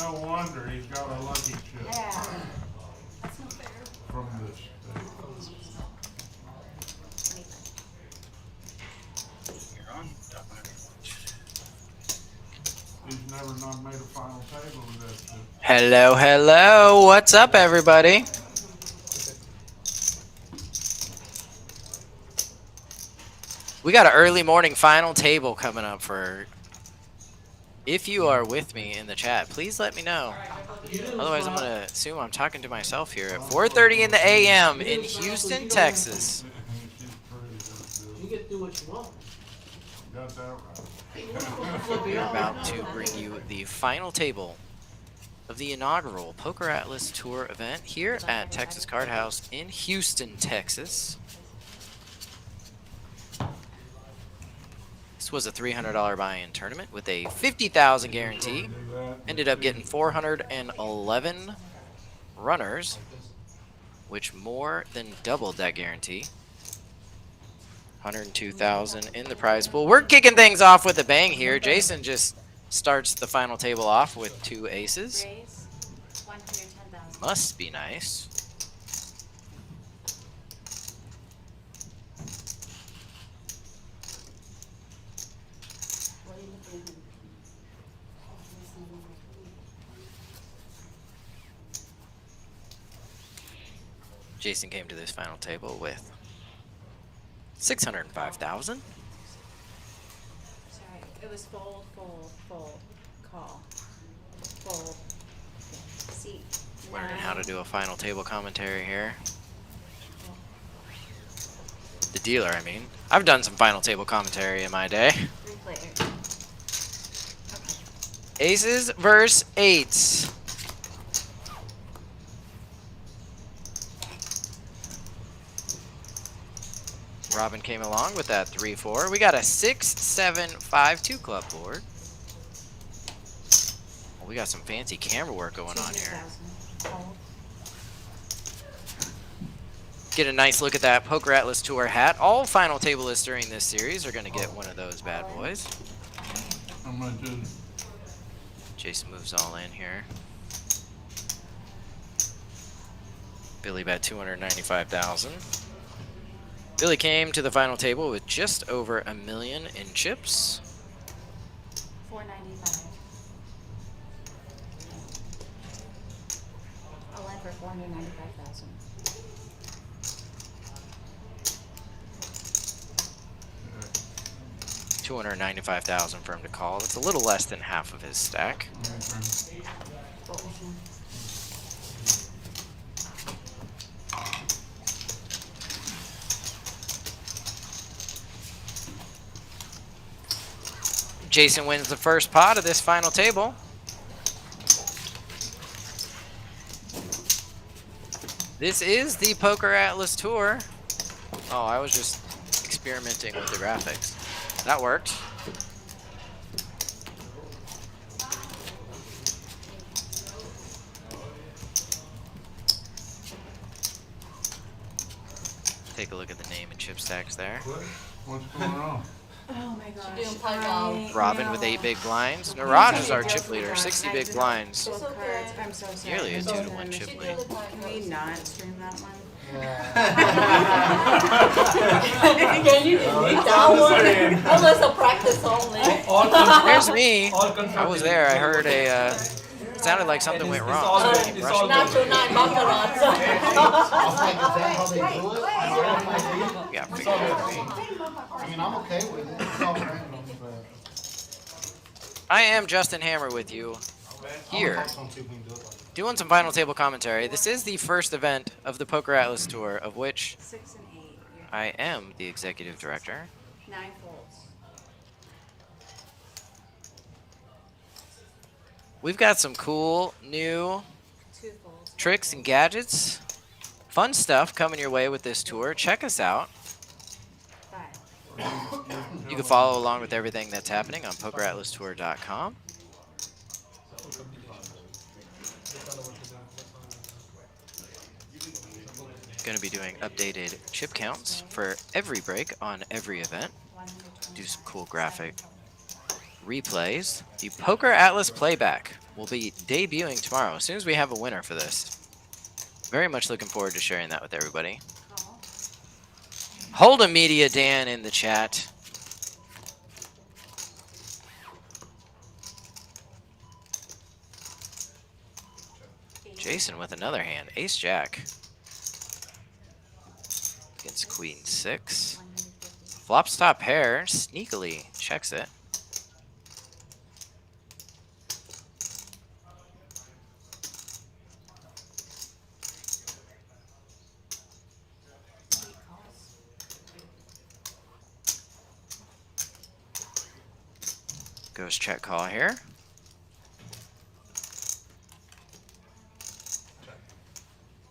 no wonder he's got a lucky chip. Yeah. That's not fair. From this state. You're on. He's never not made a final table with that chip. Hello, hello. What's up, everybody? We got an early morning final table coming up for... If you are with me in the chat, please let me know. Otherwise, I'm going to assume I'm talking to myself here at 4:30 in the a.m. in Houston, Texas. You get to do what you want. Got that right. We're about to bring you the final table of the inaugural PokerAtlas Tour event here at Texas Card House in Houston, Texas. This was a $300 buy-in tournament with a $50,000 guarantee. Ended up getting 411 runners, which more than doubled that guarantee. 102,000 in the prize pool. We're kicking things off with a bang here. Jason just starts the final table off with 2 aces. Raise 110,000. Must be nice. Jason came to this final table with 605,000. Sorry, it was fold, call. Fold. See. Learning how to do a final table commentary here. The dealer, I mean. I've done some final table commentary in my day. 3 players. Aces versus 8s. Robin came along with that 3-4. We got a 6-7-5-2 club board. Well, we got some fancy camera work going on here. Get a nice look at that PokerAtlas Tour hat. All final tablists during this series are going to get one of those bad boys. I'm gonna do. Jason moves all in here. Billy bet 295,000. Billy came to the final table with just over $1 million in chips. 495. I'll enter 495,000. $295,000 for him to call. That's a little less than half of his stack. Jason wins the first pot of this final table. This is the PokerAtlas Tour. Oh, I was just experimenting with the graphics. That worked. Take a look at the name and chip stacks there. What's going on? Oh my gosh. Doing play ball. Robin with 8 big blinds. Niraj is our chip leader, 60 big blinds. Both cards. I'm so sorry. Nearly a I'm 2-to-1 chip lead. Can we not stream that one? Can you delete that one? Unless a practice only. There's me. I was there. I heard a. It sounded like something went wrong. So I came rushing. Natural 9 baccarat. Yeah, figured it out. I mean, I'm okay with it. It's all random, but I am Justin Hammer with you here, doing some final table commentary. This is the first event of the PokerAtlas Tour, of which 6 and 8. I am the executive director. 9 folds. We've got some cool new 2 folds. tricks and gadgets, fun stuff coming your way with this tour. Check us out. 5. You can follow along with everything that's happening on PokerAtlasTour.com. Going to be doing updated chip counts for every break on every event. Do some cool graphic replays. The PokerAtlas Playback will be debuting tomorrow as soon as we have a winner for this. Very much looking forward to sharing that with everybody. Call. Hold'em Media Dan in the chat. Jason with another hand. Ace Jack. Against Queen 6. 150. Flops top pair. Sneakily checks it. Eight calls. Goes check call here.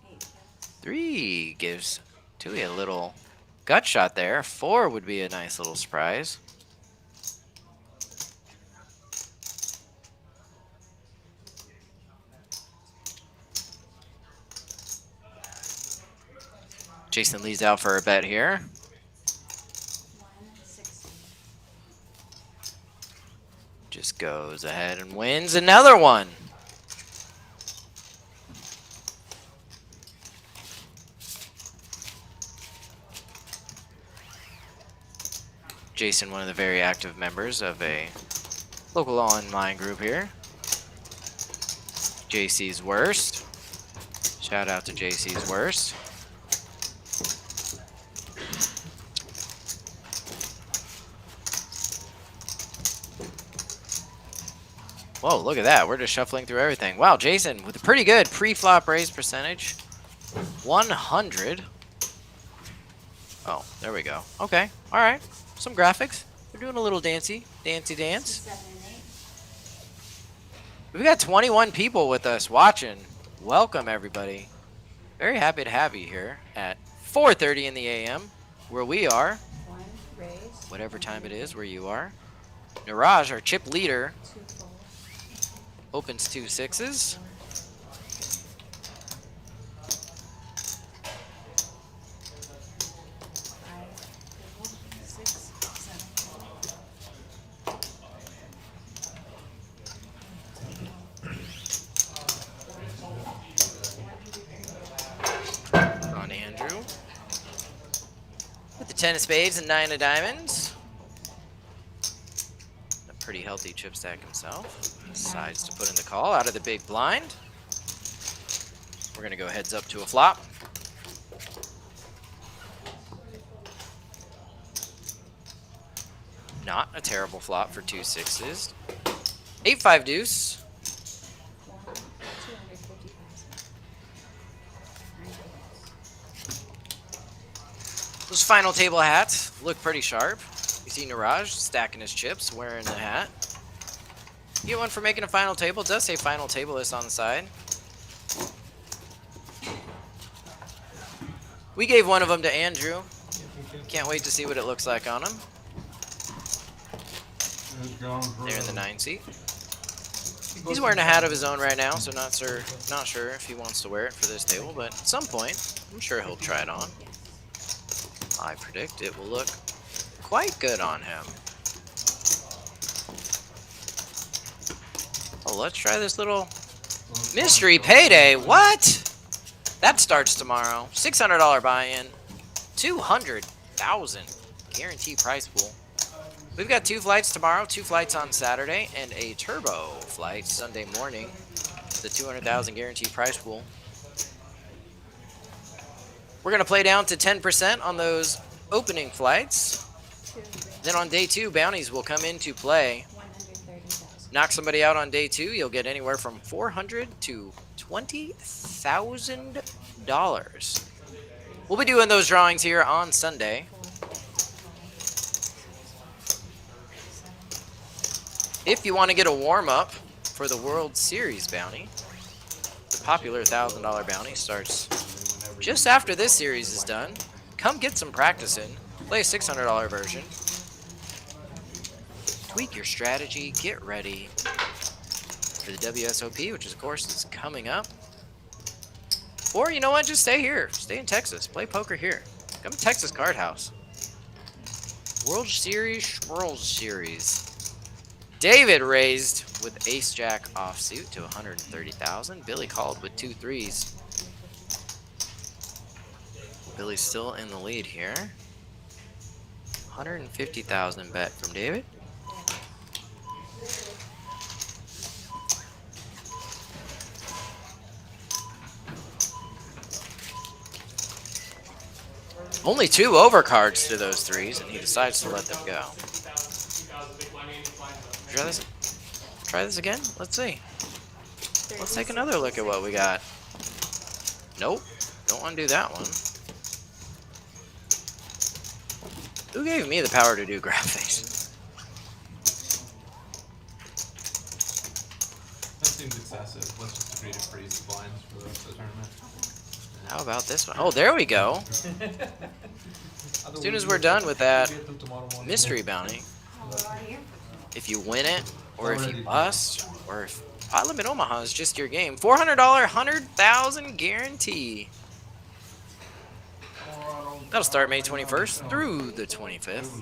Eight checks. 3 gives Tui a little gut shot there. 4 would be a nice little surprise. Jason leads out for a bet here. 160. Just goes ahead and wins another one. Jason, one of the very active members of a local online group here. JC's Worst. Shout out to JC's Worst. Whoa, look at that. We're just shuffling through everything. Wow, Jason with a pretty good pre-flop raise percentage. 100. Oh, there we go. Okay, all right. Some graphics. We're doing a little dancey dance. 7 and 8. We've got 21 people with us watching. Welcome, everybody. Very happy to have you here at 4:30 in the AM, where we are. 1 raise. Whatever time it is where you are. Niraj, our chip leader, 2 folds. opens 2 6s. 5 fold. 6, 7 fold. On Andrew. With the 10 of spades and 9 of diamonds. A pretty healthy chip stack himself. Decides to put in the call out of the big blind. We're going to go heads up to a flop. Not a terrible flop for 2 6s. 8-5 deuce. 250,000. Those final table hats look pretty sharp. You see Niraj stacking his chips, wearing the hat. You get one for making a final table. It does say final table list on the side. We gave one of them to Andrew. Can't wait to see what it looks like on him. It's gone for There in the 9 seat. He's wearing a hat of his own right now, so not sure if he wants to wear it for this table, but at some point, I'm sure he'll try it on. I predict it will look quite good on him. Oh, let's try this little mystery payday. What? That starts tomorrow. $600 buy-in. 200,000 guarantee prize pool. We've got 2 flights tomorrow, 2 flights on Saturday, and a turbo flight Sunday morning. The 200,000 guarantee prize pool. We're going to play down to 10% on those opening flights. 2 raise. Then on day 2, bounties will come into play. 130,000. Knock somebody out on day 2, you'll get anywhere from $400 to $20,000. We'll be doing those drawings here on Sunday. If you want to get a warm-up for the World Series bounty, the popular $1,000 bounty starts just after this series is done. Come get some practice in. Play a $600 version. Tweak your strategy. Get ready for the WSOP, which of course is coming up. Or you know what? Just stay here. Stay in Texas. Play poker here. Come to Texas Card House. World Series. David raised with ace jack offsuit to 130,000. Billy called with 2 threes. Billy's still in the lead here. 150,000 bet from David. Only 2 overcards to those threes, and he decides to let them go. Try this again? Let's see. Let's take another look at what we got. Nope. Don't undo that one. Who gave me the power to do graphics? That seems excessive. Let's just agree to freeze the blinds for the rest of the tournament. How about this one? Oh, there we go. As soon as we're done with that mystery bounty, if you win it, or if you bust, or if Pot Limit Omaha is just your game, $400, 100,000 guarantee. That'll start May 21st through the 25th.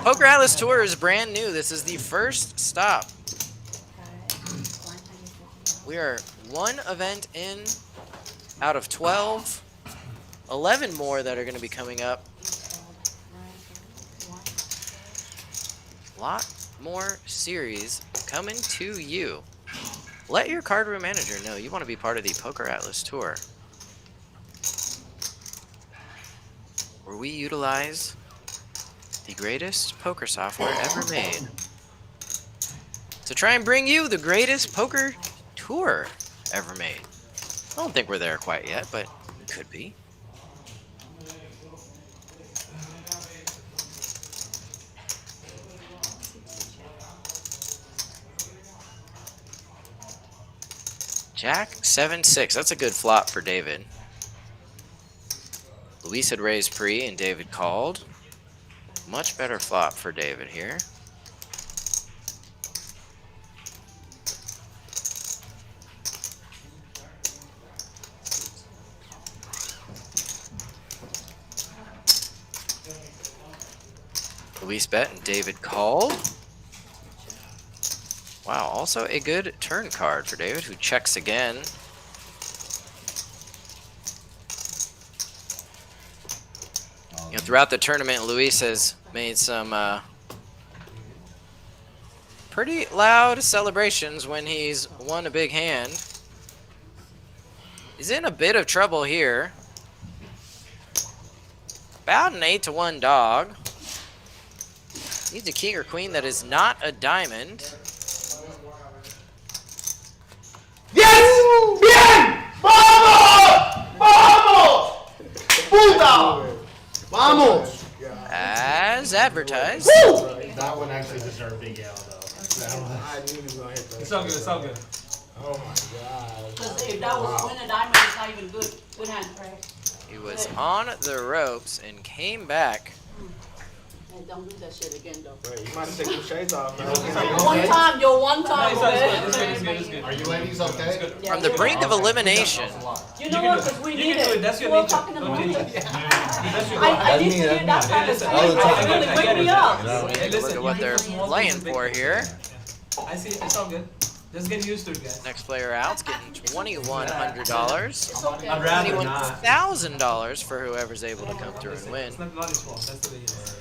PokerAtlas Tour is brand new. This is the first stop. We are 1 event in out of 12. 11 more that are going to be coming up. Lot more series coming to you. Let your card room manager know you want to be part of the PokerAtlas Tour, where we utilize the greatest poker software ever made to try and bring you the greatest poker tour ever made. I don't think we're there quite yet, but it could be. Jack 7-6. That's a good flop for David. Luis had raised pre and David called. Much better flop for David here. Luis bet and David called. Wow, also a good turn card for David, who checks again. You know, throughout the tournament, Luis has made some pretty loud celebrations when he's won a big hand. He's in a bit of trouble here. About an 8-1 dog. Needs a king or queen that is not a diamond. Yes! Bien! Vamos! Vamos! Puta! Vamos! As advertised. Woo! That one actually deserved a big L though. I knew he was gonna hit that. It's all good, it's all good. Oh my god. Because if that was win a diamond, it's not even good. Good hand. He was on the ropes and came back. Hey, don't do that shit again, though. Wait, you might have taken your shades off, man. One time, yo, one time, It's okay? good, it's good. Are you ladies okay? Yeah, From the brink of elimination. You know what? Because we need it. That's your 2 nature. o'clock in the Don't morning. change it. That's your I need to hear that kind of All the stuff. time. Really wake me up. Take a look at what they're playing for here. I see it, it's all good. Just get used to it, guys. Next player out's getting $2,100. It's okay. I'd rather not. $21,000 for whoever's able to come through and win. It's not his fault, that's the way it is.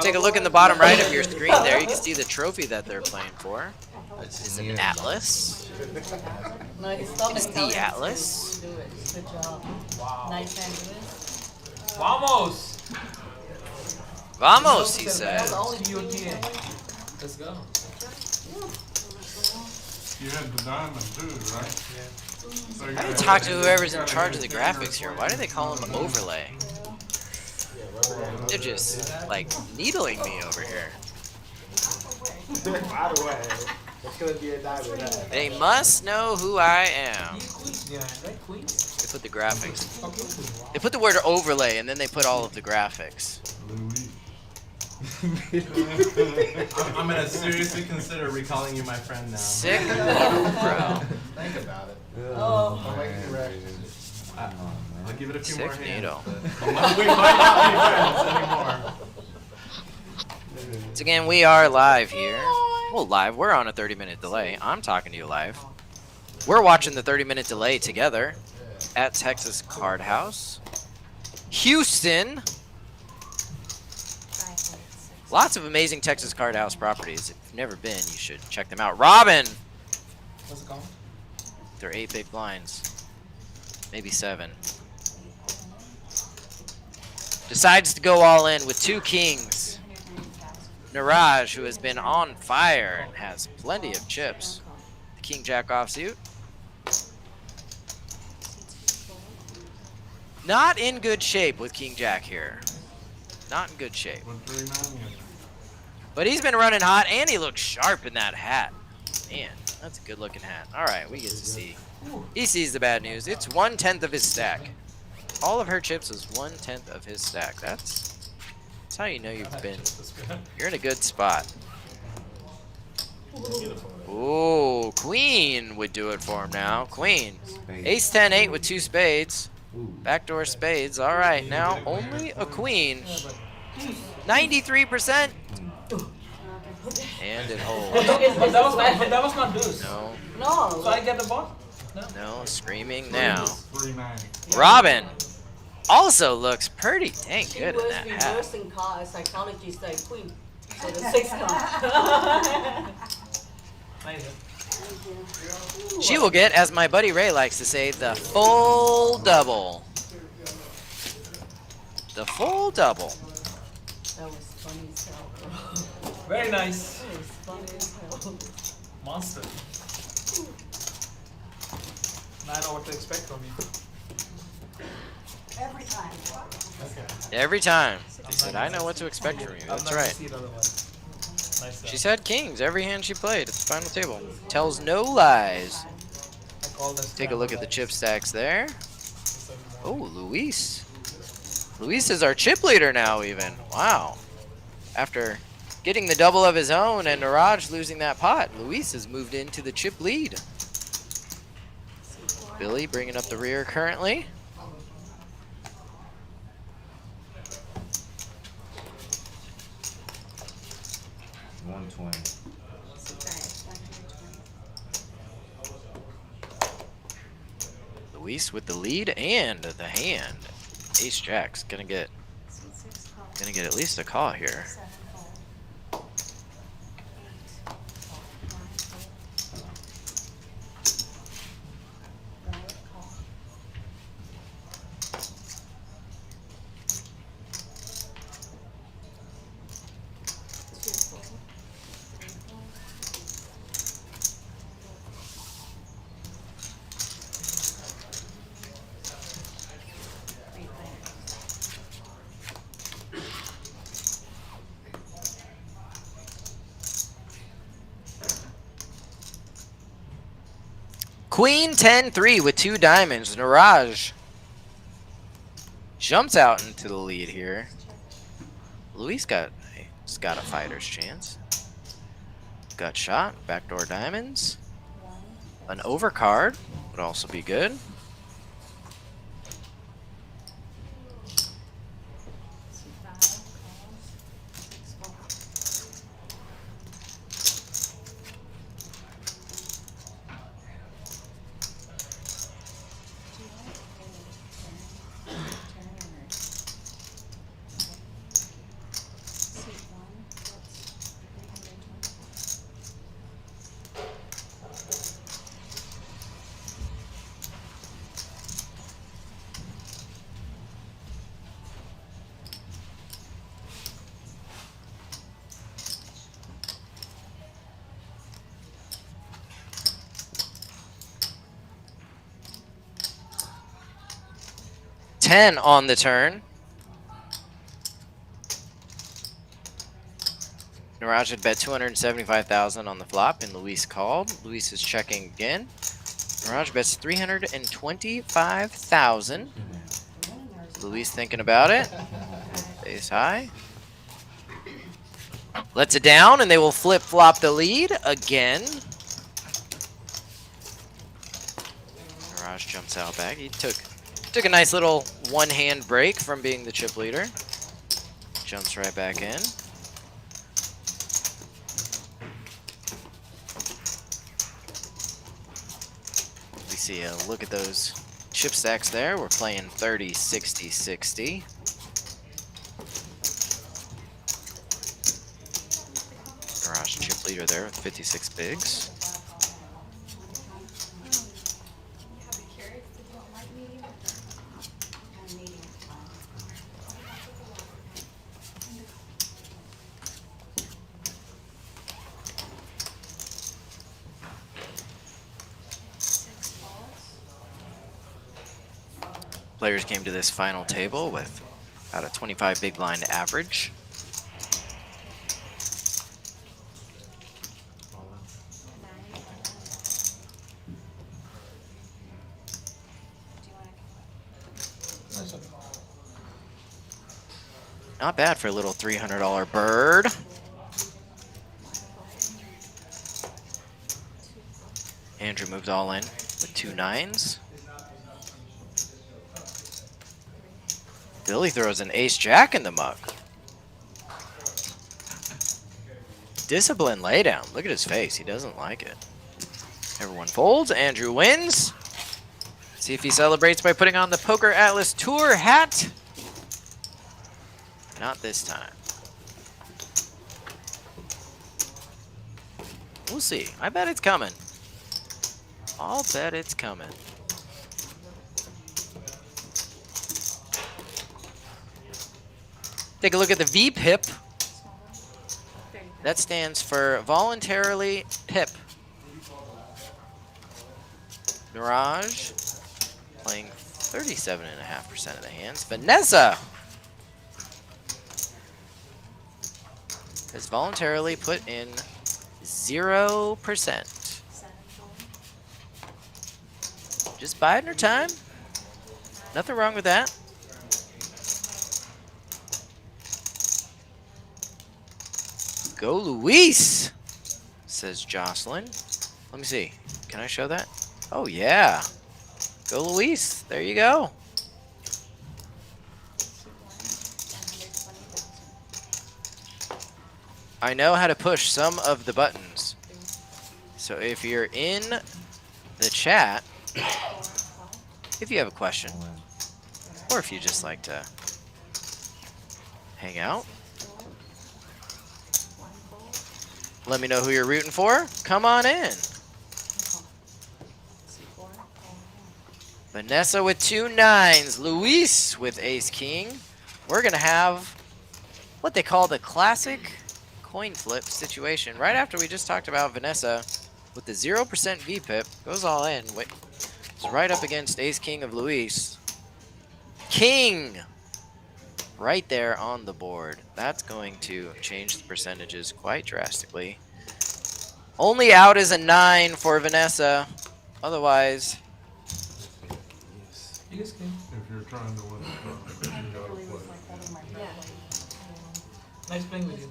Take a look in the bottom right of your screen there. You can see the trophy that they're playing for. It's an Atlas. No, his stomach It's the telling him to Atlas. do it. Good job. Wow. Nice hand, Luis. Vamos! Vamos, he said. COTA. Let's go. You had the diamond too, right? Yeah. So you I need got- to talk to whoever's in charge of the graphics here. Why do they call them overlay? They're just, like, needling me over here. By the way, it's gonna be a diamond. They must know who I am. Queens behind, right? Queens? They put the graphics. They put the word overlay and then they put all of the graphics. Louis. I'm gonna seriously consider recalling you my friend now. Sick needle, bro. Think about it. Oh. Don't make me wreck. I'll give it a few Sick more hands. needle. but we might not be friends anymore. Once again, we are live here. Well, live. We're on a 30-minute delay. I'm talking to you live. We're watching the 30-minute delay together at Texas Card House, Houston. Lots of amazing Texas Card House properties. If you've never been, you should check them out. Robin. What's it called? They're 8 big blinds, maybe 7. Decides to go all in with 2 kings. Niraj, who has been on fire and has plenty of chips. The king jack offsuit. Not in good shape with king jack here. Not in good shape. 139. But he's been running hot, and he looks sharp in that hat. Man, that's a good-looking hat. All right, we get to see. He sees the bad news. It's 1/10 of his stack. All of her chips is 1/10 of his stack. That's how you know you're in a good spot. Ooh, queen would do it for him now. Queen. Ace 10 8 with 2 spades. Backdoor spades. All right, now only a queen. 93%. And it holds. But that was not deuce. No, So I get the ball? no, screaming now. 390. Robin also looks pretty dang She good in was that hat. reversing card psychology like queen. So the 6 card. Nice. She will get, as my buddy Ray likes to say, the full double. The full double. That was funny as hell, bro. Very nice. That was funny as hell. Monster. Now I know what to expect from you. Every time. Every time. He said, I know what to expect from you. I'm That's not gonna right. see it otherwise. Nice. She said kings every hand she played at the final table. Tells no lies. Like all this Take a look at the chip stacks there. Oh, Luis. Luis is our chip leader now even. Wow. After getting the double of his own and Niraj losing that pot, Luis has moved into the chip lead. Billy bringing up the rear currently. Luis with the lead and the hand. Ace Jack's gonna get at least a call here. Queen 10-3 with 2 diamonds. Niraj jumps out into the lead here. Luis got a fighter's chance. Gut shot, backdoor diamonds. An overcard would also be good. On the turn. Niraj had bet 275,000 on the flop, and Luis called. Luis is checking again. Niraj bets 325,000. Luis thinking about it. Ace high. Lets it down, and they will flip-flop the lead again. Niraj jumps out back. He took a nice little one-hand break from being the chip leader. Jumps right back in. see a look at those chip stacks there. We're playing 30, 60, 60. Garage chip leader there with 56 bigs. Players came to this final table with about a 25 big blind average. Not bad for a little $300 bird. Andrew moved all in with 2 nines. Billy throws an ace-jack in the muck. Discipline laydown. Look at his face. He doesn't like it. Everyone folds. Andrew wins. See if he celebrates by putting on the PokerAtlas Tour hat. Not this time. We'll see. I bet it's coming. I'll bet it's coming. Take a look at the VPIP. That stands for voluntarily pip. Mirage playing 37.5% of the hands. Vanessa has voluntarily put in 0%. Just biding her time. Nothing wrong with that. Go Luis, says Jocelyn. Let me see. Can I show that? Oh, yeah. Go Luis. There you go. I know how to push some of the buttons. So if you're in the chat, if you have a question, or if you just like to hang out, let me know who you're rooting for. Come on in. Vanessa with 2 nines. Luis with ace king. We're going to have what they call the classic coin flip situation. Right after we just talked about Vanessa with the 0% VPIP. Goes all in. It's right up against ace king of Luis. King! Right there on the board. That's going to change the percentages quite drastically. Only out is a 9 for Vanessa. Otherwise, If you're trying to win the tournament, you gotta play. Nice playing with you.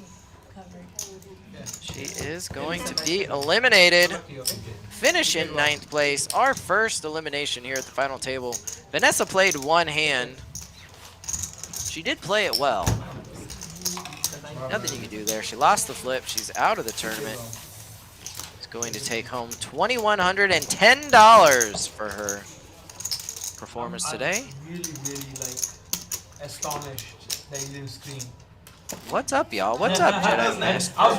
she is going to be eliminated. Finish in 9th place. Our first elimination here at the final table. Vanessa played 1 hand. She did play it well. Nothing you can do there. She lost the flip. She's out of the tournament. She's going to take home $2,110 for her performance today. I'm really astonished that you didn't scream. What's up, y'all? What's up, Jedi Master? I was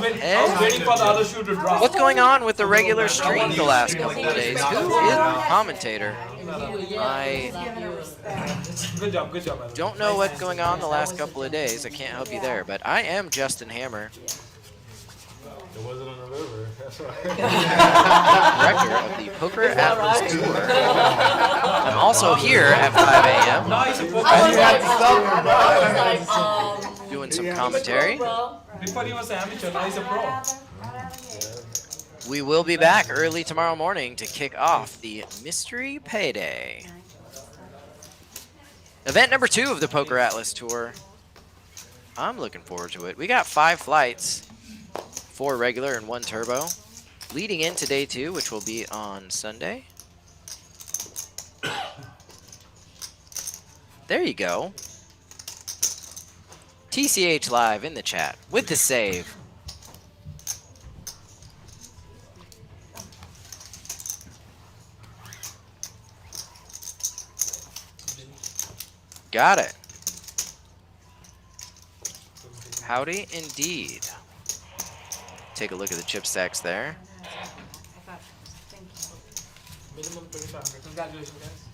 waiting for the other shoe to drop. What's going on with the regular stream the last couple of days? Who is the commentator? I Good job, man. don't know what's going on the last couple of days. I can't help you there, but I am Justin Hammer, It wasn't on the river. That's right. director of the PokerAtlas Tour. I'm also here at 5 a.m. Nice. doing some commentary. Before he was an amateur, now he's a pro. We will be back early tomorrow morning to kick off the Mystery Payday. Event number 2 of the PokerAtlas Tour. I'm looking forward to it. We got 5 flights, 4 regular and 1 turbo, leading into day 2, which will be on Sunday. There you go. TCH Live in the chat with the save. Got it. Howdy indeed. Take a look at the chip stacks there. I thought, thank you. Minimum 2,500. Congratulations, guys.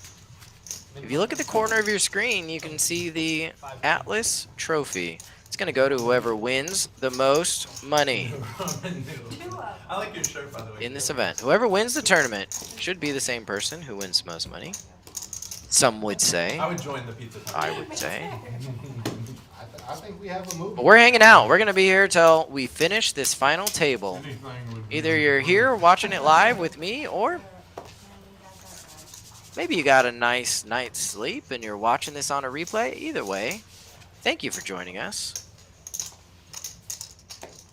If you look at the corner of your screen, you can see the Atlas Trophy. It's going to go to whoever wins the most money I like your shirt, by the way. in this event. Whoever wins the tournament should be the same person who wins the most money. Some would say. I would join the pizza I time. would say. I think we have a move. But we're hanging out. We're going to be here till we finish this final table. Anything would be. Either you're here watching it live with me, or maybe you got a nice night's sleep and you're watching this on a replay. Either way, thank you for joining us.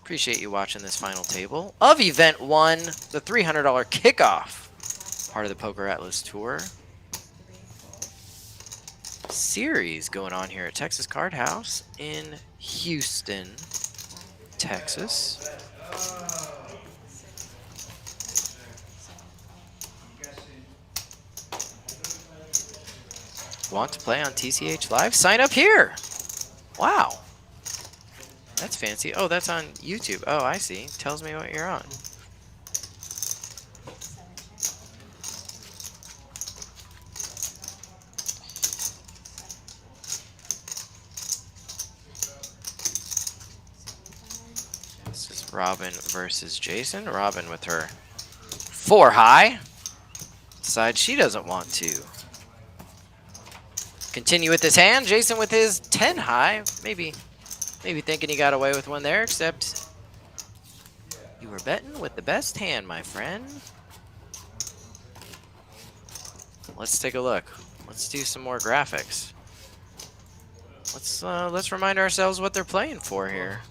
Appreciate you watching this final table of Event 1, the $300 kickoff, part of the PokerAtlas Tour series going on here at Texas Card House in Houston, Texas. Want to play on TCH Live? Sign up here. Wow. That's fancy. Oh, that's on YouTube. Oh, I see. Tells me what you're on. This is Robin versus Jason. Robin with her 4 high. Decides she doesn't want to continue with this hand. Jason with his 10 high. Maybe thinking he got away with one there, except you were betting with the best hand, my friend. Let's take a look. Let's do some more graphics. Let's remind ourselves what they're playing for here.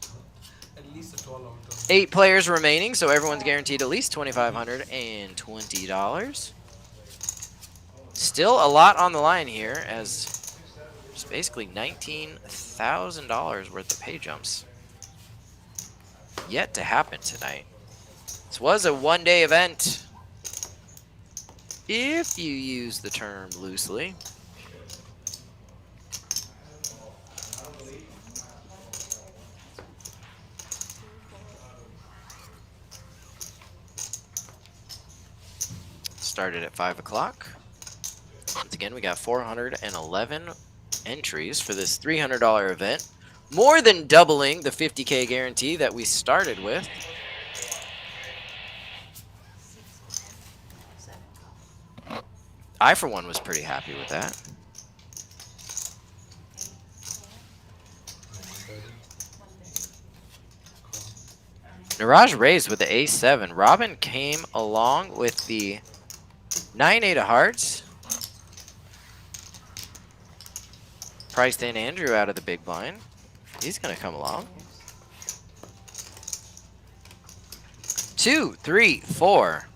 At least a 12 on 8 players remaining, so everyone's guaranteed at least $2,520. Still a lot on the line here, as it's basically $19,000 worth of pay jumps yet to happen tonight. This was a one-day event, if you use the term loosely. Started at 5 o'clock. Once again, we got 411 entries for this $300 event, more than doubling the 50K guarantee that we started with. I, for one, was pretty happy with that. Niraj raised with the A7. Robin came along with the 9-8 of hearts. Priced in Andrew out of the big blind. He's going to come along. 2, 3, 4.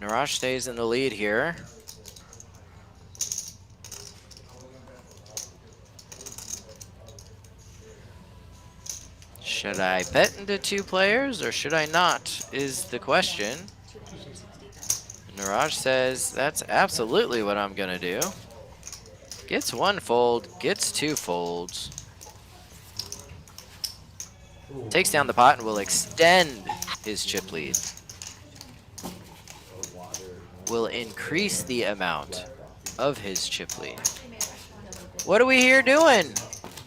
Niraj stays in the lead here. Should I bet into 2 players or should I not, is the question. Niraj says that's absolutely what I'm going to do. Gets 1 fold, gets 2 folds. Takes down the pot and will extend his chip lead. Will increase the amount of his chip lead. What are we here doing?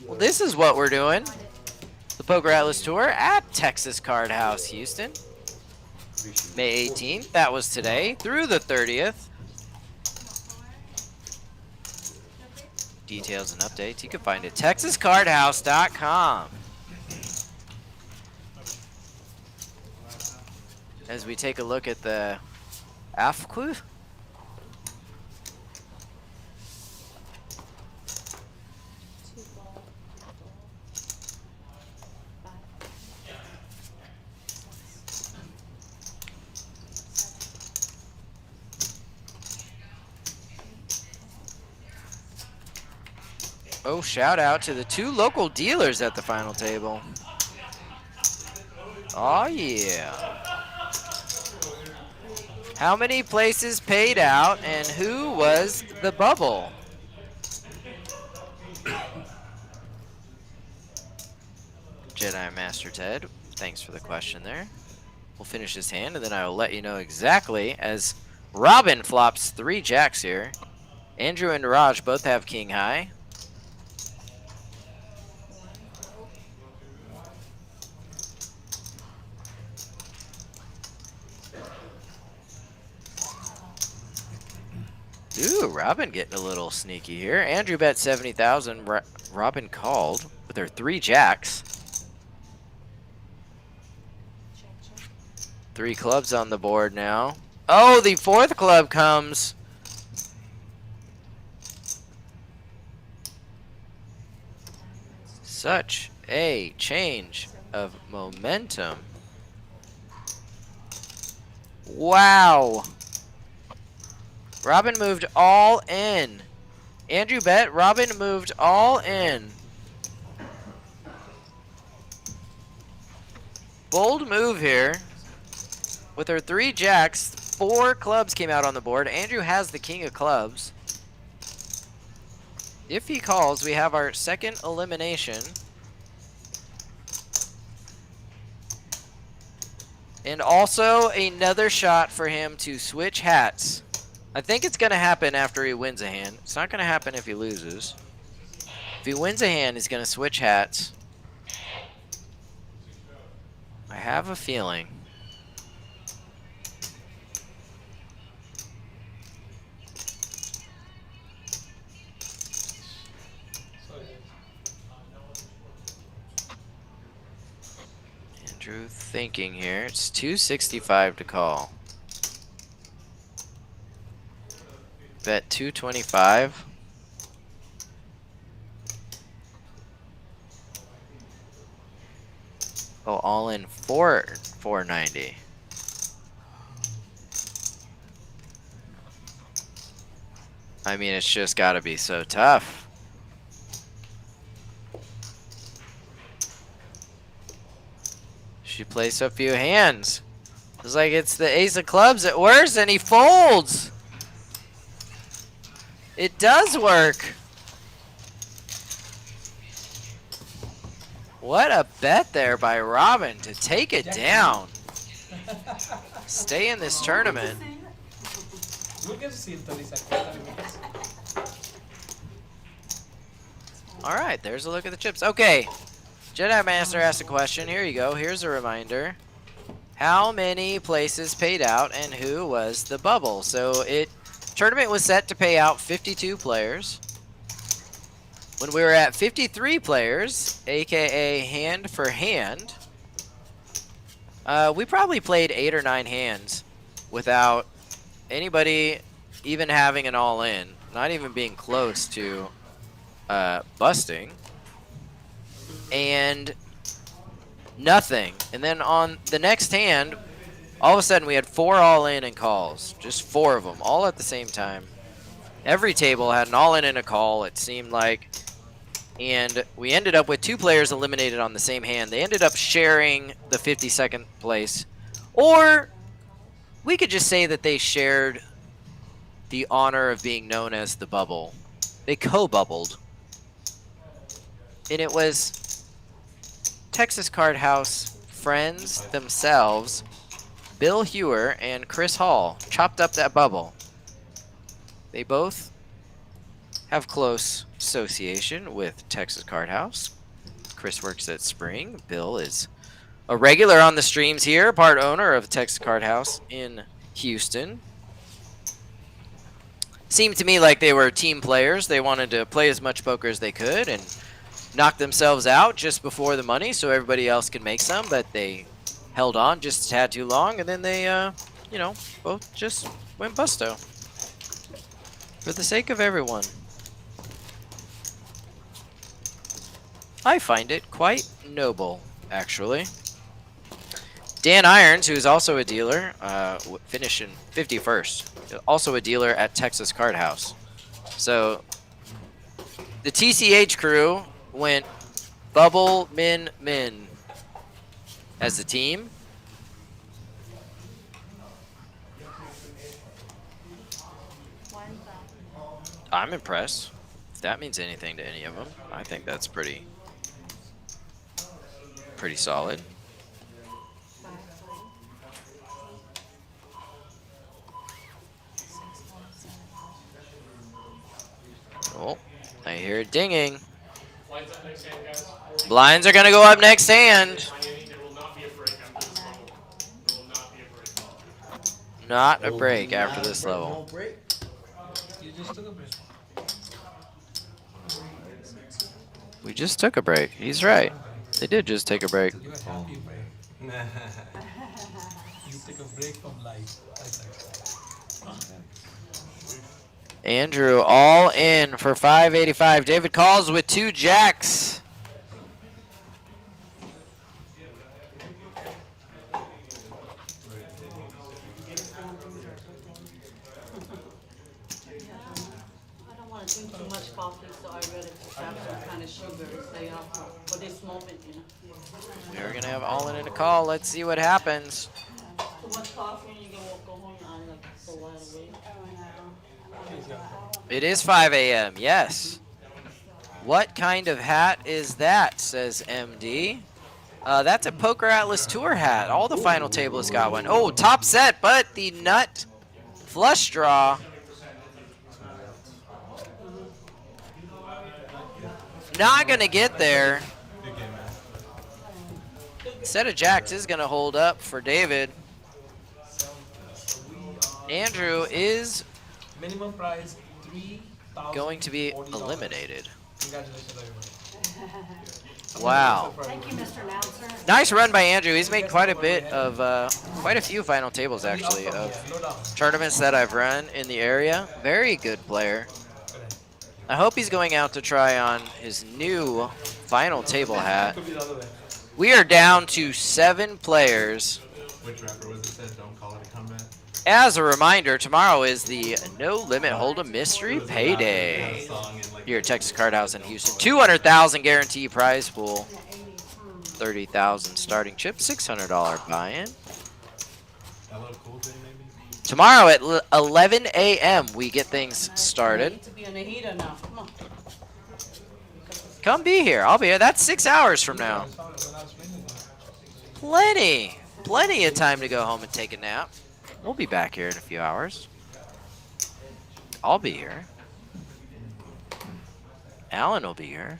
Well, this is what we're doing. The PokerAtlas Tour at Texas Card House, Houston. May 18th, that was today, through the 30th. Details and updates you can find at texascardhouse.com. As we take a look at the AFQ. Oh, shout out to the 2 local dealers at the final table. Oh, yeah. How many places paid out and who was the bubble? Jedi Master Ted. Thanks for the question there. We'll finish his hand, and then I will let you know exactly as Robin flops 3 jacks here. Andrew and Raj both have king high. Ooh, Robin getting a little sneaky here. Andrew bet 70,000. Robin called with her 3 jacks. 3 clubs on the board now. Oh, the 4th club comes. Such a change of momentum. Wow. Robin moved all in. Andrew bet, Robin moved all in. Bold move here. With her 3 jacks, 4 clubs came out on the board. Andrew has the king of clubs. If he calls, we have our second elimination. And also another shot for him to switch hats. I think it's going to happen after he wins a hand. It's not going to happen if he loses. If he wins a hand, he's going to switch hats. I have a feeling. Andrew thinking here. It's 265 to call. Bet 225. Oh, all in 490. I mean, it's just got to be so tough. She plays a few hands. It's like it's the ace of clubs at worst, and he folds. It does work. What a bet there by Robin to take it down. Stay in this tournament. We'll get to see in 30 seconds. All right, there's a look at the chips. Okay, Jedi Master asked a question. Here you go. Here's a reminder. How many places paid out and who was the bubble? So tournament was set to pay out 52 players. When we were at 53 players, aka hand for hand, we probably played 8 or 9 hands without anybody even having an all-in, not even being close to busting, and nothing. And then on the next hand, all of a sudden we had 4 all-in and calls, just 4 of them, all at the same time. Every table had an all-in and a call, it seemed like. And we ended up with 2 players eliminated on the same hand. They ended up sharing the 52nd place. Or we could just say that they shared the honor of being known as the bubble. They co-bubbled. And it was Texas Card House friends themselves, Bill Hewer and Chris Hall, chopped up that bubble. They both have close association with Texas Card House. Chris works at Spring. Bill is a regular on the streams here, part owner of Texas Card House in Houston. Seemed to me like they were team players. They wanted to play as much poker as they could and knock themselves out just before the money so everybody else could make some, but they held on just a tad too long, and then they, you know, both just went busto. For the sake of everyone. I find it quite noble, actually. Dan Irons, who's also a dealer, finishing 51st. Also a dealer at Texas Card House. So, the TCH crew went bubble, min, min as a team. I'm impressed. If that means anything to any of them, I think that's pretty Pretty solid. Oh, I hear it dinging. Blinds are going to go up next hand. Not a break after this level. You just took a break. We just took a break. He's right. They did just take a break. You a happy break. You take a break from life. Andrew all in for 585. David calls with 2 jacks. I don't want to drink too much coffee, so I rather just have some kind of sugar to stay off for this moment, you know. We're going to have all in a call. Let's see what happens. Too much coffee and you can go home and like go right away. It is 5 a.m. Yes. What kind of hat is that, says MD. That's a PokerAtlas Tour hat. All the final tables got one. Oh, top set, but the nut flush draw. Not going to get there. Set of jacks is going to hold up for David. Andrew is Minimum prize $3,000. going to be eliminated. Congratulations, everybody. Wow. Thank you, Mr. Announcer. Nice run by Andrew. He's made quite a bit of, quite a few final tables actually of tournaments that I've run in the area. Very good player. I hope he's going out to try on his new final table hat. We are down to 7 players. Which rapper was it said, don't call it a comeback? As a reminder, tomorrow is the No Limit Hold'em Mystery Payday here at Texas Card House in Houston. 200,000 guarantee prize pool, 30,000 starting chip, $600 buy-in. Tomorrow at 11 a.m. we get things started. Need to be on the heater now. Come on. Come be here. I'll be here. That's 6 hours from now. Plenty of time to go home and take a nap. We'll be back here in a few hours. I'll be here. Alan will be here.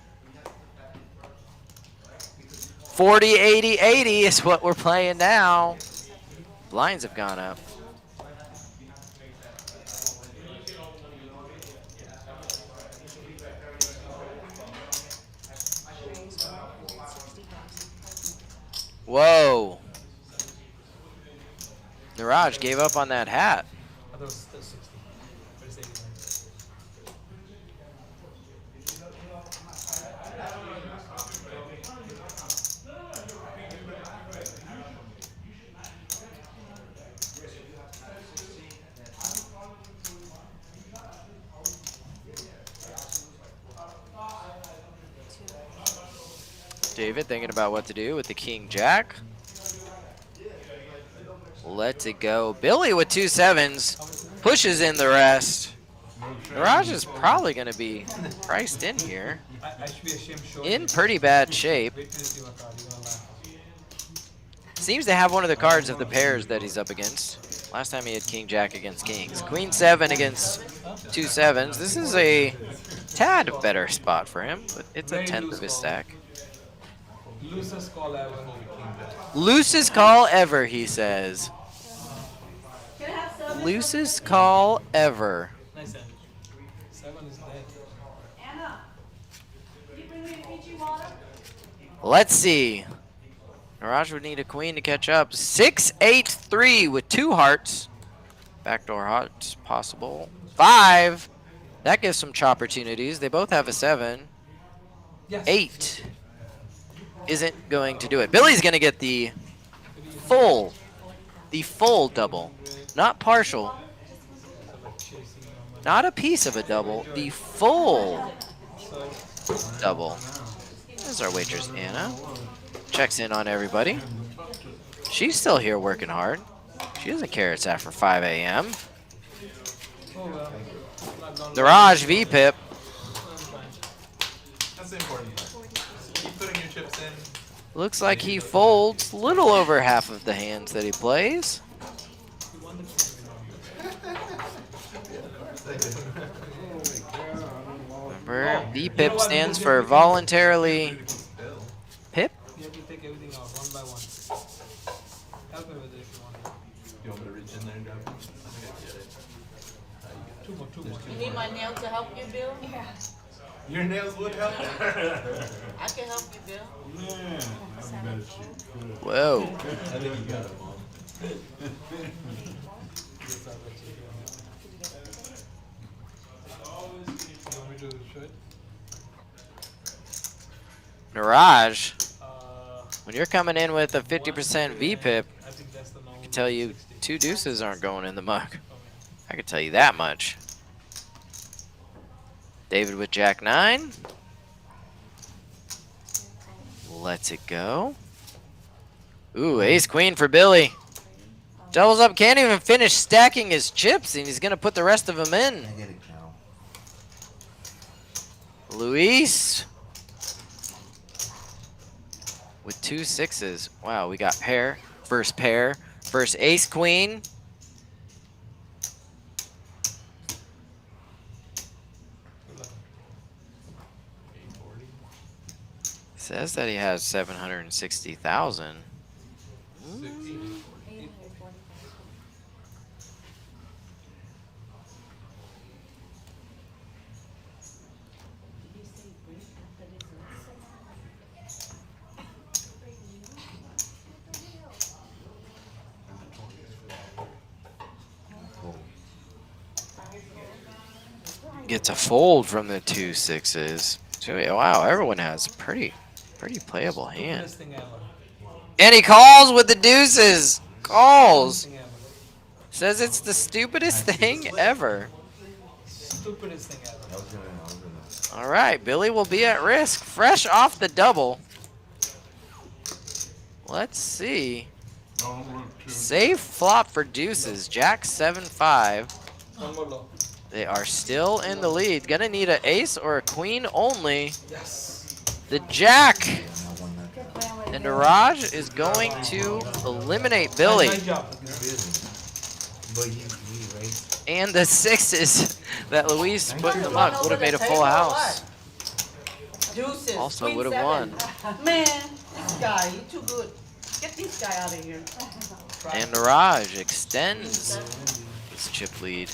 40, 80, 80 is what we're playing now. Blinds have gone up. Whoa. Niraj gave up on that hat. I thought it was still 60. But it's 89. David thinking about what to do with the King Jack. Let's it go. Billy with 2 7s. Pushes in the rest. Niraj is probably going to be priced in here. I should be ashamed showing In you. pretty bad shape. Wait till you see my card. You're gonna laugh. Seems to have one of the cards of the pairs that he's up against. Last time he had King Jack against Kings. Queen 7 against 2 7s. This is a tad better spot for him, but it's a 10th of his stack. Loosest call ever. Loosest call ever, he says. Can I have some? Loosest call ever. Nice end. 7 is dead. Anna, can you bring me a Fiji water? Let's see. Niraj would need a queen to catch up. 6-8-3 with 2 hearts. Backdoor hearts possible. 5. That gives some chop opportunities. They both have a 7. Yes. 8 isn't going to do it. Billy's going to get the full double. Not partial. Not a piece of a double. The full double. There's our waitress, Anna. Checks in on everybody. She's still here working hard. She doesn't care it's after 5 a.m. Niraj V-Pip. That's the important part. Keep putting your chips in. Looks like he folds little over half of the hands that he plays. Remember, VPIP stands for voluntarily pip. You have to take everything out one by one. Help me with it if you want. You want me to reach in there and grab it? I think I get it. Two more, two more. You need my nail to help you, Bill? Yeah. Your nails would help. I can help you, Bill. Man, I bet you could. Whoa. I think you got it, Mom. Yes, I'll let you do it. You want me to show it? Mirage, Uh, when you're coming in with a 50% VPIP, I think that's the normal. I can tell you 60. 2 deuces aren't going in the mug. Okay. I can tell you that much. David with Jack 9. Lets it go. Ooh, ace queen for Billy. Doubles up, can't even finish stacking his chips, and he's gonna put the rest of them in. I get it now. Luis with 2 6s. Wow, we got pair, first ace queen. Says that he has 760,000. Gets a fold from the 2 6s. So, wow, everyone has pretty playable hand. Stupidest thing ever. And he calls with the deuces. Calls. Thing ever. Says it's the stupidest thing ever. Stupidest thing ever. All right, Billy will be at risk. Fresh off the double. Let's see. Don't look too. Safe flop for deuces. Jack 7-5. One more low. They are still in the lead. Gonna need an ace or a queen only. Yes. The jack. And Raj is going to eliminate Billy. Nice job. But you raised. And the 6s that Luis put in the mug would have made a full house. Deuces. Also queen would have 7. won. Man, this guy, you too good. Get this guy out of here. And Raj extends his chip lead.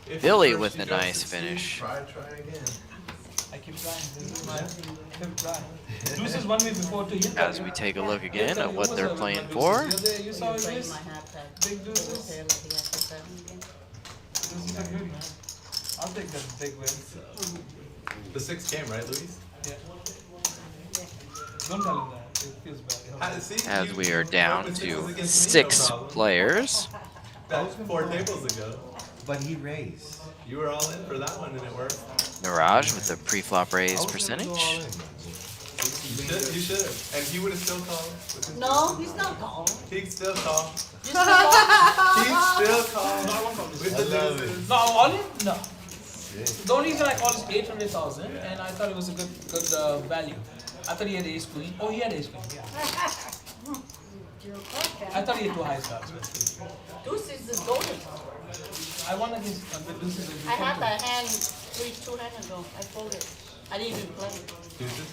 If Billy you with a don't nice succeed, finish. Try again. I keep trying. This is my fifth try. Deuces won me before too. As we take a look again at what they're playing for. You saw Break this? my hat tag. Big deuces. Tail like he has to say. Deuces are good, man. I'll take that big win. The 6 came, right, Luis? Yeah. Don't tell him that. It feels bad. See, As you- we are you down went with to sixes against me, 6 no problem. players. That was 4 tables ago. But he raised. You were all in for that one and it worked. Mirage with the pre-flop raise percentage. You should have. And he would have still called. with his No, deuces. he's not calm. He'd still call. You still calm? He'd still call. With the deuces. No, all in? No. The only reason I called is 800,000 and I thought it was a good value. I thought he had ace queen. Oh, he had ace queen. Yeah. I thought he had 2 high stars. Deuces is golden. I won against the deuces. I had that hand 2 hands ago. I folded. I didn't even play.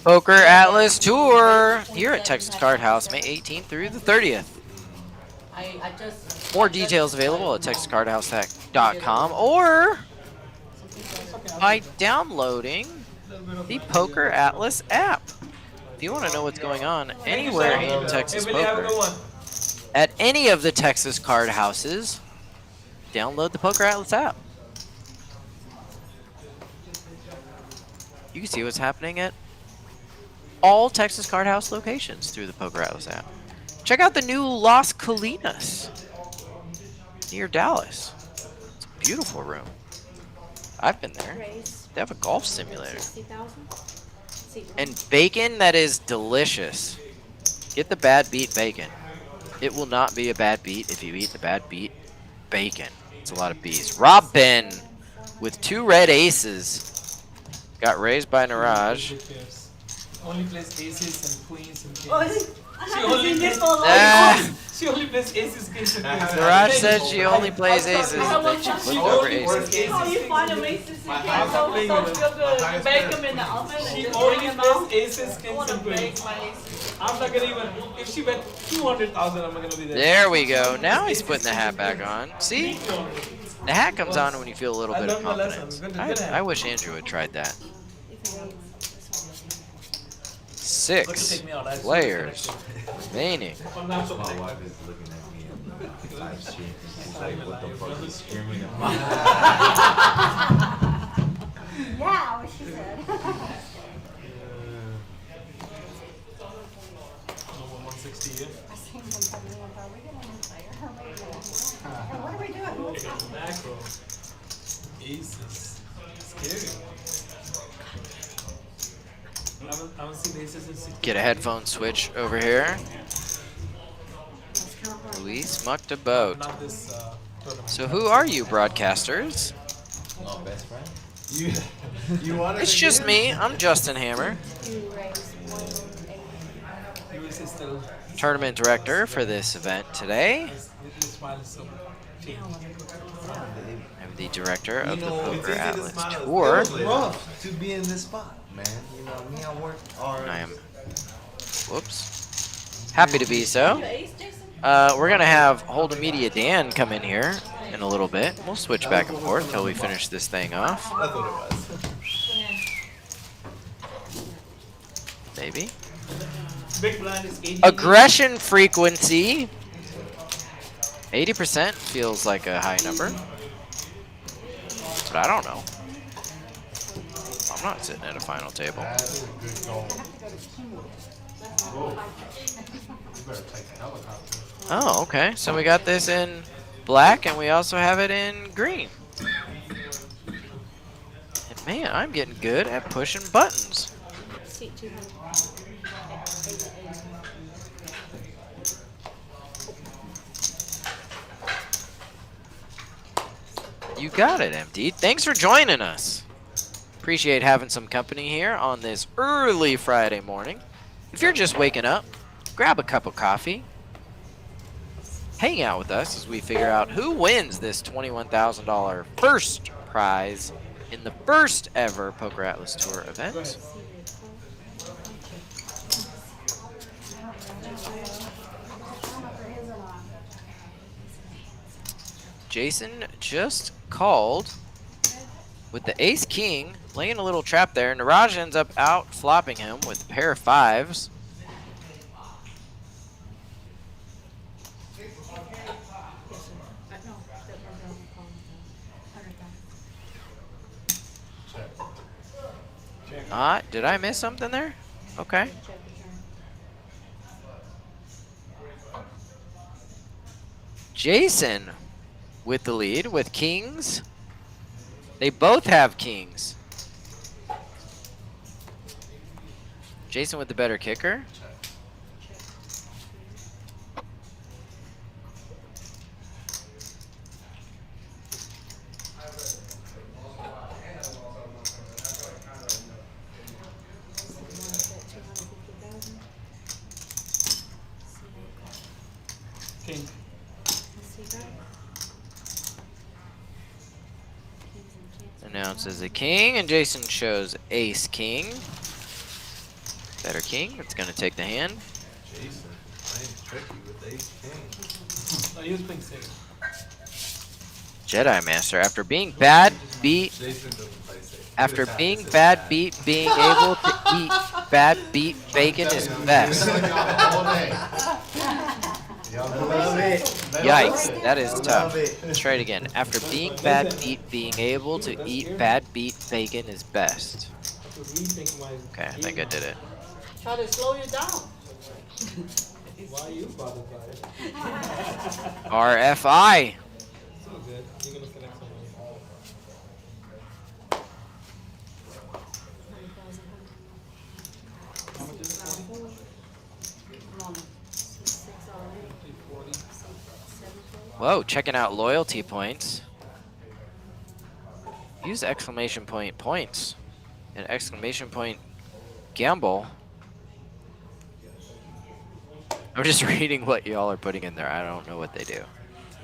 PokerAtlas Tour here at Texas Card House, May 18th through the 30th. I just. More details available at texascardhouse.com or by downloading the PokerAtlas app. If you want to know what's going on anywhere in Texas Hey, Billy, have a poker, good one. at any of the Texas card houses, download the PokerAtlas app. You can see what's happening at all Texas Card House locations through the PokerAtlas app. Check out the new Las Colinas near Dallas. It's a beautiful room. I've been there. They have a golf simulator. And bacon that is delicious. Get the bad beat bacon. It will not be a bad beat if you eat the bad beat bacon. It's a lot of B's. Robin with 2 red aces. Got raised by Niraj. only plays aces and queens and Oh, kings. I She haven't only seen this plays- for a long Ah. time. She only plays aces, kings, and queens. Mirage said she only plays aces, I and then she have flipped one- over she aces. How you find a mason My cake highest so playing so with feel good? You highest bake bidder. them in the oven and She just only bring them out. plays aces, I kings, want to and bake queens. my aces. I'm not gonna even. If she bet 200,000, I'm not gonna be there. There we go. Now he's putting the hat back on. See? The hat comes on when you feel a little I bit of learned my lesson. confidence. Good hat. I wish Andrew had tried that. Good to 6 take me out. I- players remaining. I'm not so My big. wife is looking at me and the live stream. She's like, what the fuck is screaming at me? Yeah, what she said. No more 160 here. I seen them tell me, are we getting a new player? And what are we doing? What's happening? Macro. Aces. Scary. I haven't seen aces in 60. Get a headphone switch over here. Luis mucked a boat. Not this tournament. So who are you, broadcasters? Oh, best friend? You want It's just me. I'm Justin Hammer, Luis is still. tournament director for this event today. His smile is so changed. I'm the director of the it's easy to PokerAtlas smile at Tour. It was rough to be in this spot, man. You know, me, I work hard. I am, whoops, happy to be so. Your ace, Jason? We're gonna have Hold Media Dan come in here in a little bit. We'll switch back and forth till we finish this thing off. That's what it was. Maybe. Big blind is 80. Aggression frequency. 80% feels like a high number. But I don't know. I'm not sitting at a final table. That's a good goal. Whoa. You better take the helicopter. Oh, okay. So we got this in black and we also have it in green. And man, I'm getting good at pushing buttons. Seat 200. You got it, MD. Thanks for joining us. Appreciate having some company here on this early Friday morning. If you're just waking up, grab a cup of coffee. Hang out with us as we figure out who wins this $21,000 first prize in the first ever PokerAtlas Tour event. Jason just called with the ace king, laying a little trap there. Niraj ends up out flopping him with a pair of fives. Did I miss something there? Okay. Jason with the lead with kings. They both have kings. Jason with the better kicker. King. Announces a king, and Jason shows ace king. Better king. It's gonna take the hand. Jason, playing tricky with ace king. No, he was playing safe. Jedi Master, after being bad beat, Jason doesn't play safe. after being bad beat, being able to eat bad beat bacon is best. All day. Love it. Yikes, that is Love tough. it. Let's try it again. After being bad beat, being able to eat bad beat bacon is best. Okay, I think I did it. Try to slow you down. Why are you bothered by it? RFI. So good. You're gonna connect someone. How much is it? 40? 340. Whoa, checking out loyalty points. Use exclamation point points and exclamation point gamble I'm just reading what y'all are putting in there. I don't know what they do.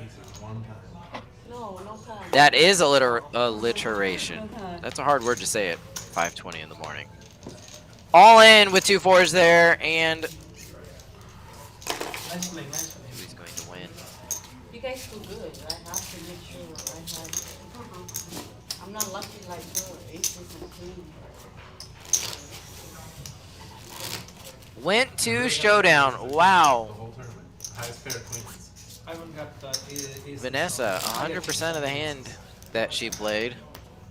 Aces one time. No, no time. That is alliteration. That's a hard word to say at 5:20 in the morning. All in with 2 4s there, and Nice play, nice play. he's going to win. You guys do good. I have to make sure I have. I'm not lucky like her. Aces and queens. Went to showdown. The Wow. whole tournament. Highest pair of queens. I haven't got ace. Vanessa, 100% of the hand that she played.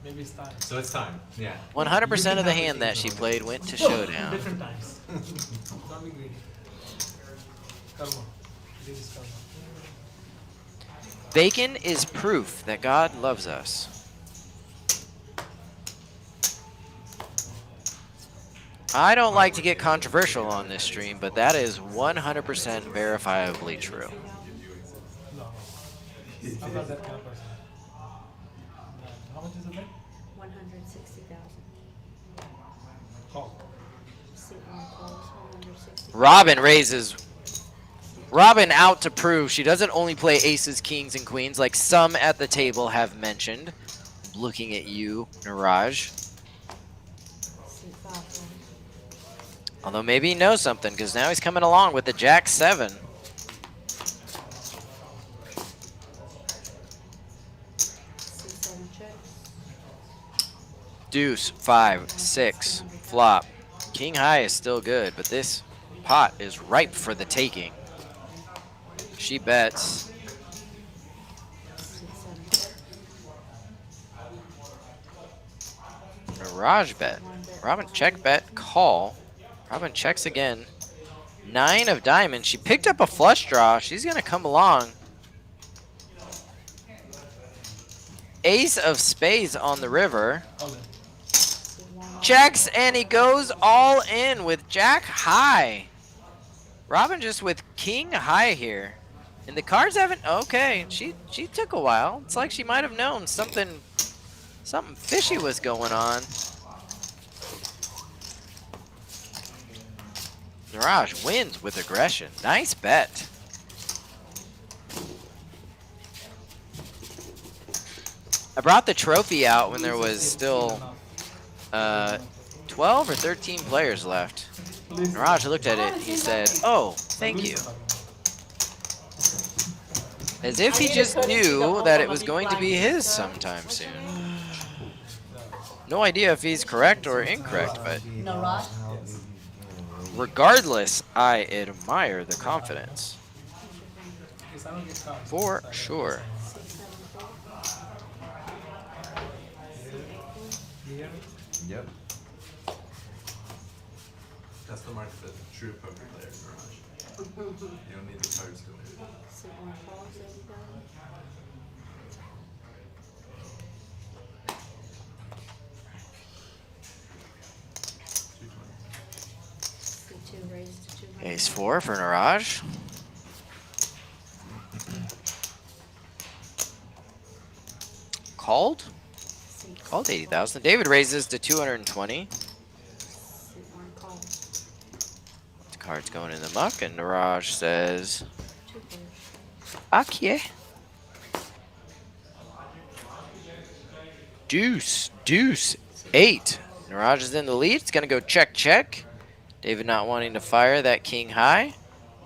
Maybe it's time. So it's time. Yeah. 100% of the hand that she played went to showdown. Different times. Don't be greedy. Karma. This is karma. Bacon is proof that God loves us. I don't like to get controversial on this stream, but that is 100% verifiably true. No. I'm not that kind of person. How much is it, bet? 160,000. Call. See one calls 160. Robin raises. Robin out to prove she doesn't only play aces, kings, and queens like some at the table have mentioned. Looking at you, Niraj. See 5. Although maybe he knows something, because now he's coming along with the Jack 7. See 7 checks. Deuce, 5, 6, flop. King high is still good, but this pot is ripe for the taking. She bets. See 7 checks. Mirage bet. Robin check bet, call. Robin checks again. 9 of diamonds. She picked up a flush draw. She's going to come along. Ace of spades on the river. All in. See 1. Checks, and he goes all in with Jack high. Robin just with king high here. And the cards haven't... Okay, she took a while. It's like she might have known something fishy was going on. Mirage wins with aggression. Nice bet. I brought the trophy out when there was still 12 or 13 players left. Mirage looked at it. He said, "Oh, thank you." As if he just knew that it was going to be his sometime soon. No idea if he's correct or incorrect, but No, right? regardless, I admire the confidence. Yes, I don't get cards. For sure. See 7 4. Yeah. Yep. That's the mark of a true poker player, Mirage. You don't need the cards to win. See 1 calls 80,000. See 2 raised to 200. Ace 4 for Niraj. Called? See Called 80,000. David raises to 220. See 1 call. The card's going in the muck, and Niraj says, 2 "Okay." Deuce, deuce, 8. Niraj is in the lead. It's going to go check, check. David not wanting to fire that king high.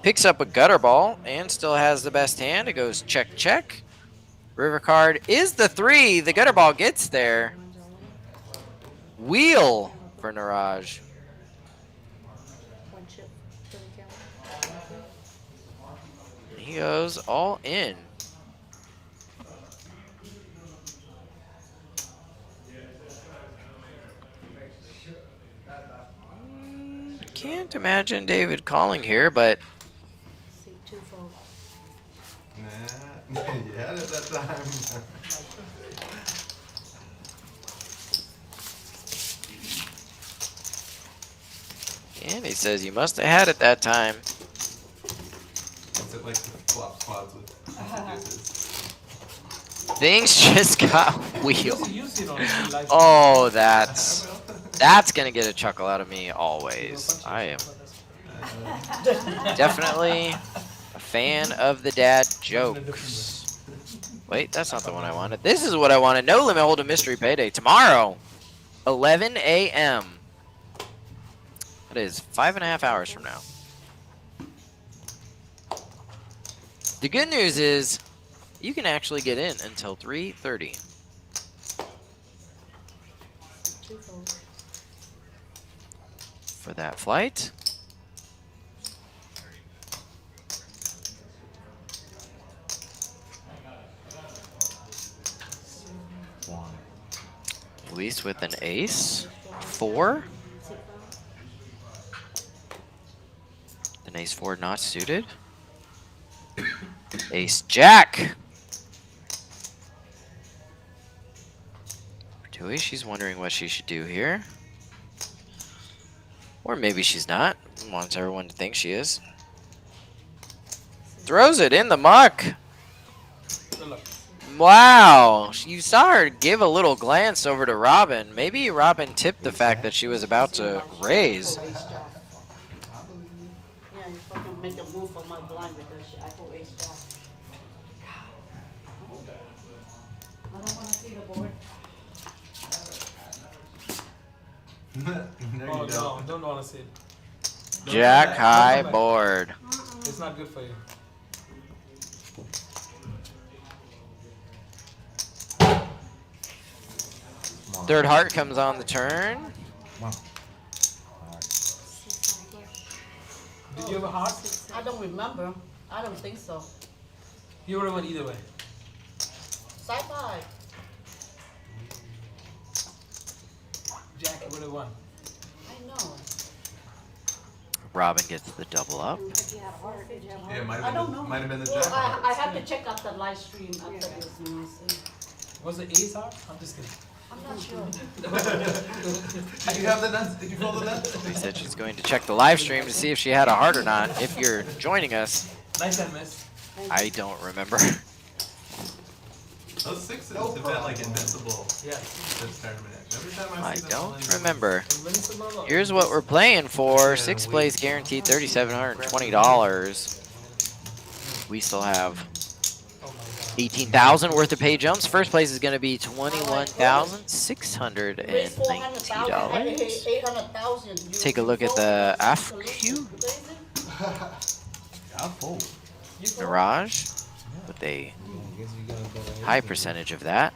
Picks up a gutter ball and still has the best hand. It goes check, check. River card is the 3. The gutter ball gets there. Wheel for Niraj. 1 chip for the count. He goes all in. Can't imagine David calling here, but See 2 fold. Nah, you had it that time. and he says you must have had it that time. Is it like the flop quads with deuces? Things just got wheeled. You see it on live. Oh, that's gonna get a chuckle out of me always. I am Definitely a fan of the dad jokes. Wait, that's not the one I wanted. This is what I wanted. No Limit Hold'em Mystery Payday tomorrow, 11 a.m. That is 5.5 hours from now. The good news is you can actually get in until 3:30. For that flight. Luis with an ace. 4. An ace 4 not suited. Ace jack. Tui, she's wondering what she should do here. Or maybe she's not. Wants everyone to think she is. Throws it in the muck. Wow. You saw her give a little glance over to Robin. Maybe Robin tipped the fact that she was about to raise. Yeah, you fucking make a move on my blind because I go ace jack. I don't wanna see the board. No, you Oh, don't. don't want to see it. Jack high board. It's not good for you. Third heart comes on the turn. Did you have a heart? I don't remember. I don't think so. You would have won either way. Sci-fi. Jack would have won. I know. Robin gets the double up. If you have heart, did you have heart? Yeah, I don't know. might have been the Well, jack. I have to check out the live stream after this, you know, see. Was the ace heart? I'm just kidding. I'm not sure. Did you have the nuts? Did you fold the nuts? She said she's going to check the live stream to see if she had a heart or not. If you're joining us, Nice and miss. I don't remember. Those sixes have been like invincible Yeah. this tournament. Every time I see them don't playing- remember. Invincible. Here's what we're playing for. 6th place guaranteed $3,720. We still have Oh my god. 18,000 worth of pay jumps. First place is going to be Raise 400,000. $21,690. 800,000. Take a look at the AFQ. Mirage with a high percentage of that.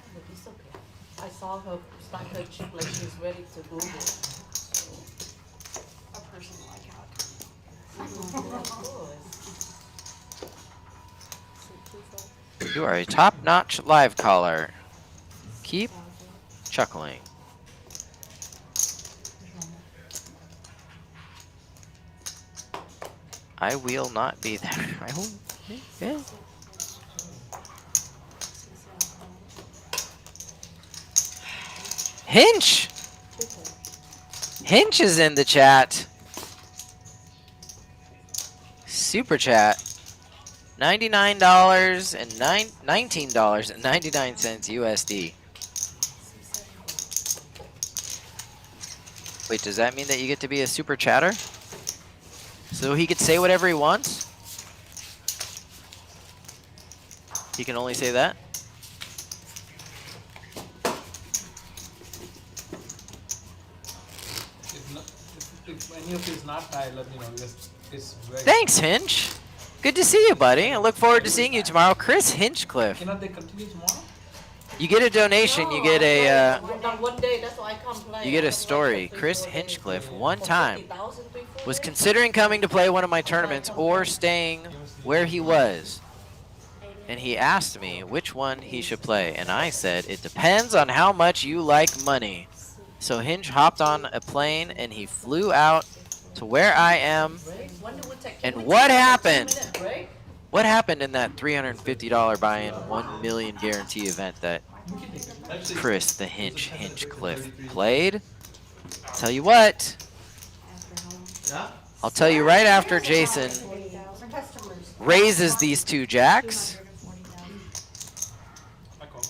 I saw her start her chip like she's ready to move it. A person like how You are a top-notch live caller. Keep chuckling. I will not be there. I will. Yeah. Hinch! Hinch is in the chat. Super chat. $99 and $19.99 USD. Wait, does that mean that you get to be a super chatter? So he could say whatever he wants? He can only say that? If any of you is not tired, let me know. It's very. Thanks, Hinch. Good to see you, buddy. I look forward to seeing you tomorrow. Chris Hinchcliffe. Cannot they continue tomorrow? You get a donation, you get a One day, that's why I come play. you get a story. Chris Hinchcliffe one time was considering coming to play one of my tournaments or staying where he was. And he asked me which one he should play, and I said, it depends on how much you like money. So Hinch hopped on a plane and he flew out to where I am. And what happened? What happened in that $350 buy-in, $1 million guarantee event that Chris the Hinchcliffe played? Tell you what, I'll tell you right after Jason raises these two jacks. I call.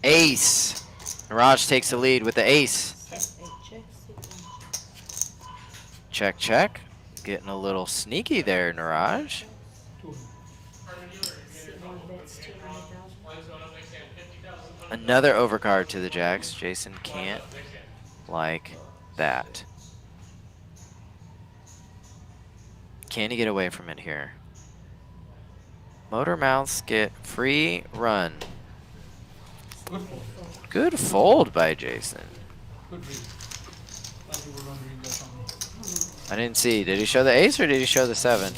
Ace. Mirage takes the lead with the ace. Check, check. Getting a little sneaky there, Niraj. Another overcard to the jacks. Jason can't like that. Can he get away from it here? Motor mouths get free run. Good fold. Good fold by Jason. Good read. A lot of people don't read that from me. I didn't see. Did he show the ace or did he show the 7?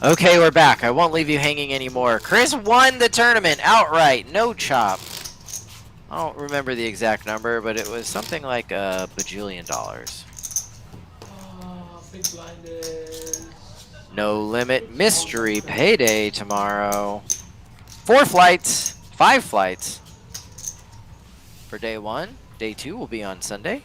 Okay, we're back. I won't leave you hanging anymore. Chris won the tournament outright. No chop. I don't remember the exact number, but it was something like $1 bajillion. Big blinders. No limit mystery payday tomorrow. 4 flights, 5 flights for day 1. Day 2 will be on Sunday.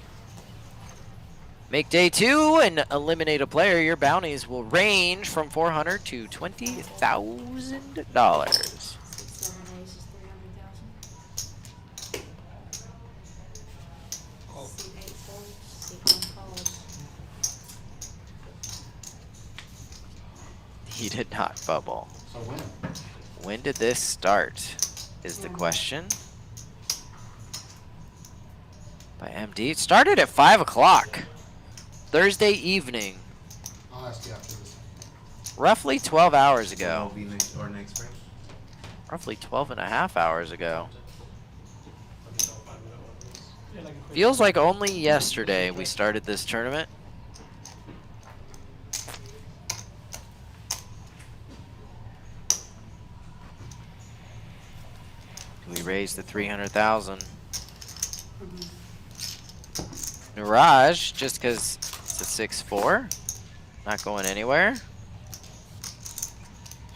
Make day 2 and eliminate a player. Your bounties will range from $400 to $20,000. He did not bubble. So when? When did this start is the question. By MD. It started at 5 o'clock. Thursday evening. I'll ask you after this. Roughly 12 hours ago. Will be next or next spring. Roughly 12 and a half hours ago. Yeah, like a quick- Feels like only yesterday we started this tournament. We raised the 300,000. Niraj, just because it's a 6-4, not going anywhere.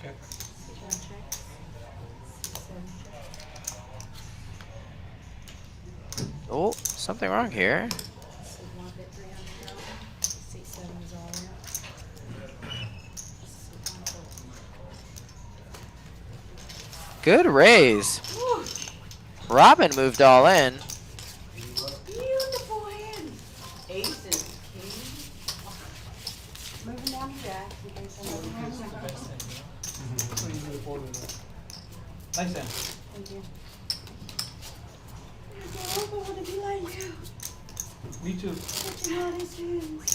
Check. Oh, something wrong here. Good raise. Robin moved all in. Beautiful hand. Ace is king. Moving down the jack. in case somebody has one. Best hand, you know? So you move forward with that. Nice hand. Thank you. I want to be like you. Me too. Such a nice hands.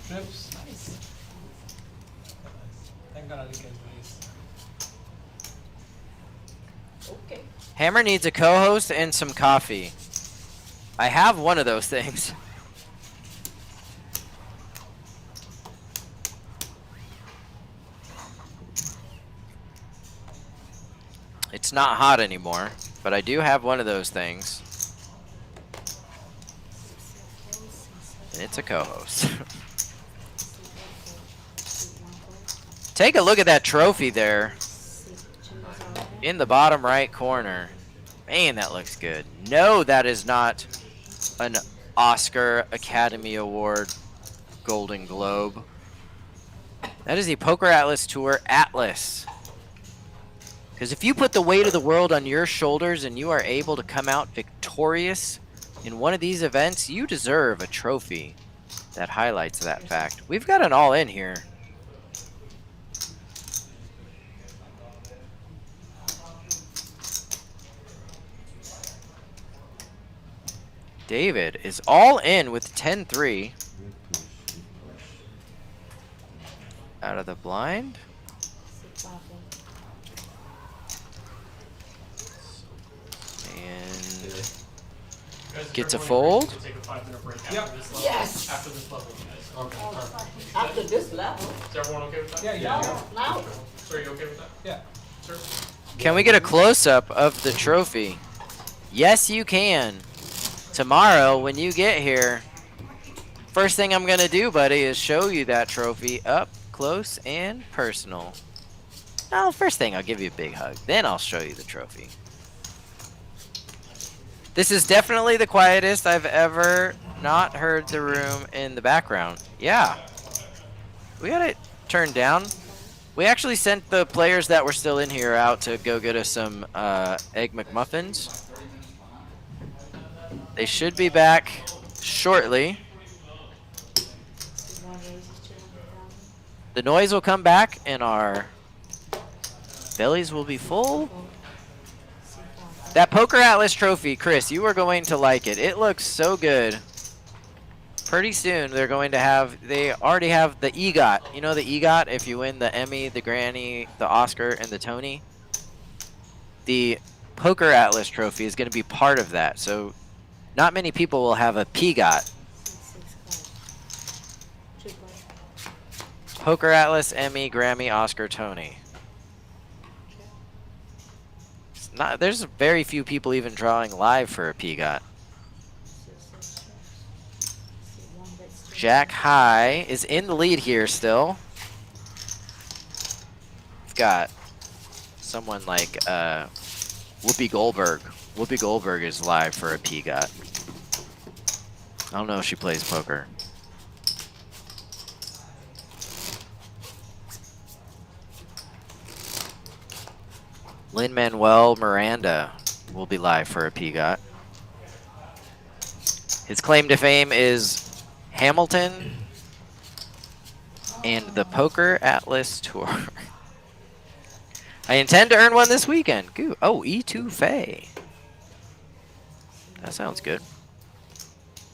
Trips. Nice. Thank God I didn't get raised. Okay. Hammer needs a co-host and some coffee. I have one of those things. It's not hot anymore, but I do have one of those things. And it's a co-host. Take a look at that trophy there. In the bottom right corner. Man, that looks good. No, that is not an Oscar, Academy Award, Golden Globe. That is the PokerAtlas Tour Atlas. Because if you put the weight of the world on your shoulders and you are able to come out victorious in one of these events, you deserve a trophy that highlights that fact. We've got an all-in here. David is all in with 10-3. Out of the blind. And gets a fold. We'll take a 5-minute break after Yeah. this level. Yes. After this level, guys. Okay, perfect. After this level. Is everyone okay with that? Yeah, yeah. Now. So are you okay with that? Yeah. Sir? Can we get a close-up of the trophy? Yes, you can. Tomorrow, when you get here, first thing I'm gonna do, buddy, is show you that trophy up close and personal. No, first thing, I'll give you a big hug. Then I'll show you the trophy. This is definitely the quietest I've ever not heard the room in the background. Yeah. We got it turned down. We actually sent the players that were still in here out to go get us some Egg McMuffins. They should be back shortly. The noise will come back and our bellies will be full. That PokerAtlas trophy, Chris, you are going to like it. It looks so good. Pretty soon they're going to have, they already have the EGOT. You know the EGOT, if you win the Emmy, the Granny, the Oscar, and the Tony? The PokerAtlas trophy is going to be part of that. So not many people will have a PGOT. PokerAtlas, Emmy, Grammy, Oscar, Tony. There's very few people even drawing live for a PGOT. Jack High is in the lead here still. We've got someone like Whoopi Goldberg. Whoopi Goldberg is live for a PGOT. I don't know if she plays poker. Lin-Manuel Miranda will be live for a PGOT. His claim to fame is Hamilton and the PokerAtlas Tour. I intend to earn one this weekend. Oh, E2 Faye. That sounds good.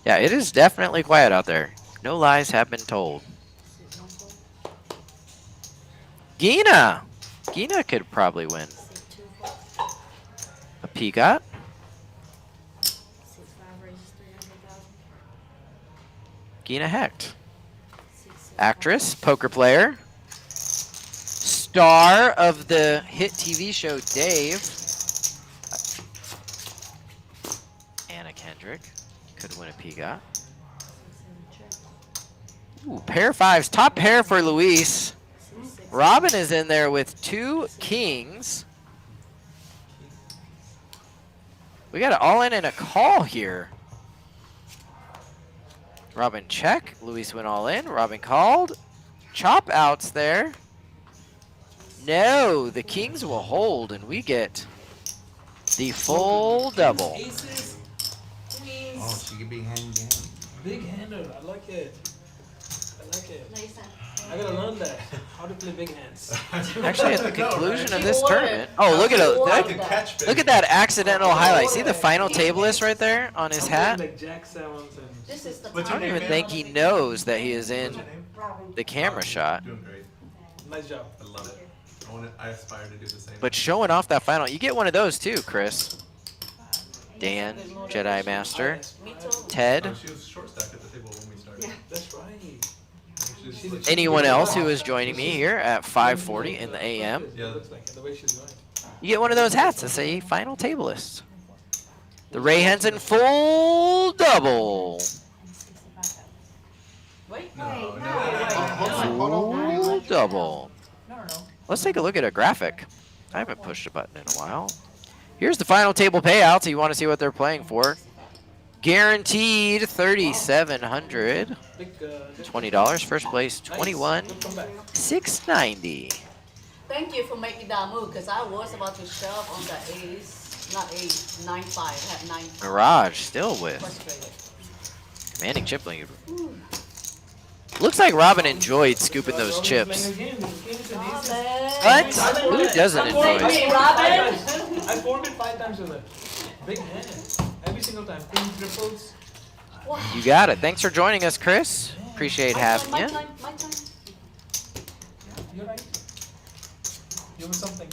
Yeah, it is definitely quiet out there. No lies have been told. Gina! Gina could probably win. A PGOT. Gina Hecht. Actress, poker player. Star of the hit TV show Dave. Anna Kendrick could win a PGOT. Ooh, pair fives. Top pair for Luis. Robin is in there with 2 kings. We got it all in a call here. Robin check. Luis went all in. Robin called. Chop outs there. No, the kings will hold, and we get the full double. Aces, queens. Oh, she could be hand. Big hander. I like it. I like it. I gotta learn that. How to play big hands. Actually, at the conclusion of this People want tournament. it. Oh, look at People I want can that. catch big. Look at that accidental highlight. See the final table list right there on his I'm playing hat? like Jack sevens and This is the What's I your don't name, even man? think he knows that he is in What's your name? Robin. the camera shot. Doing great. nice job. I love it. I aspire to do the same. But showing off that final, you get one of those too, Chris. Dan, Jedi Master, Me too. Ted. Oh, she was short stack at the table when we started. That's right. She's a Anyone else who is joining me here at 5:40 in the AM, Yeah, looks like it, the way she's going. you get one of those hats that say final table list. The Ray Henson full double. Wait. No, Full double. No. Let's take a look at a graphic. I haven't pushed a button in a while. Here's the final table payouts. You want to see what they're playing for. Guaranteed 3,700. $20. First place, 21. Good comeback. 690. Thank you for making that move, because I was about to shove on the ace, not ace, 9-5. I had 9-5. Mirage still with Frustrated. commanding chip lead. Looks like Robin enjoyed scooping those chips. What? Who doesn't enjoy it? I formed it 5 times with it. Big hand. Every single time. Queen triples. You got it. Thanks for joining us, Chris. Appreciate having My you. turn. You're right. You want something.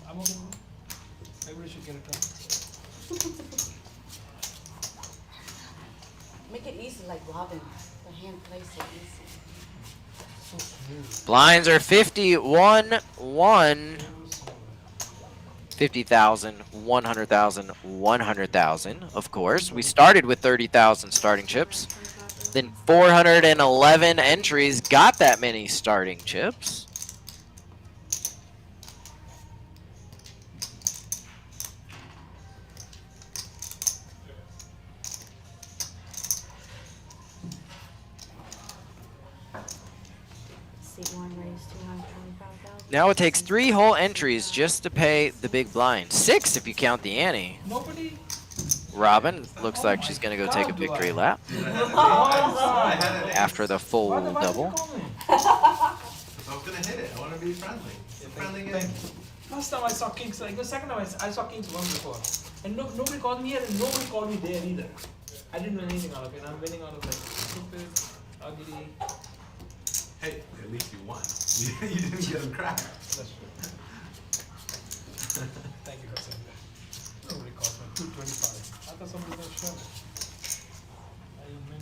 I'm okay. Maybe we should get a try. Make it easy like Robin. The hand plays so easy. Blinds are 51, 1, 50,000, 100,000, 100,000. Of course, we started with 30,000 starting chips. Then 411 entries got that many starting chips. C1 raised 200. Now it takes 3 whole entries just to pay the big blind. 6 if you count the ante. Nobody. Robin looks like she's gonna go take a victory lap after the full double. I was gonna hit it. I want to be friendly. Friendly game. Last time I saw Kings, like the second time I saw Kings once before, and nobody called me here, and nobody called me there either. I didn't win anything out of it. I'm winning out of like stupid, ugly. Hey, at least you won. You didn't get him cracked. That's true. Thank you for saying that. Nobody called me. 225. I thought somebody was gonna show me. I didn't mean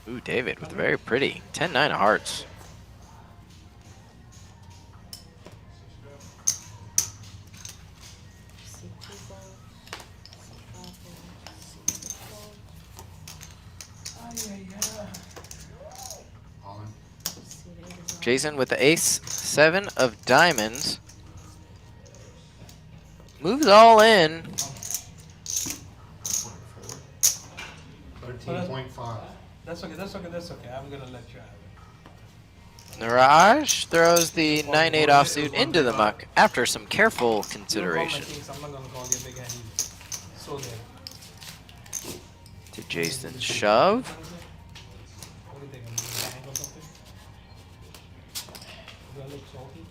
to. Ooh, David with a very pretty 10-9 of hearts. All in. Jason with the ace 7 of diamonds. Moves all in. 13.5. That's okay. That's okay. That's okay. I'm gonna let you have it. Niraj throws the 9-8 offsuit into the muck after some careful consideration. You don't call my kings, I'm not gonna call you a big hand either. So there. To Jason's shove. What do you think? I'm gonna hang or something? Do I look salty?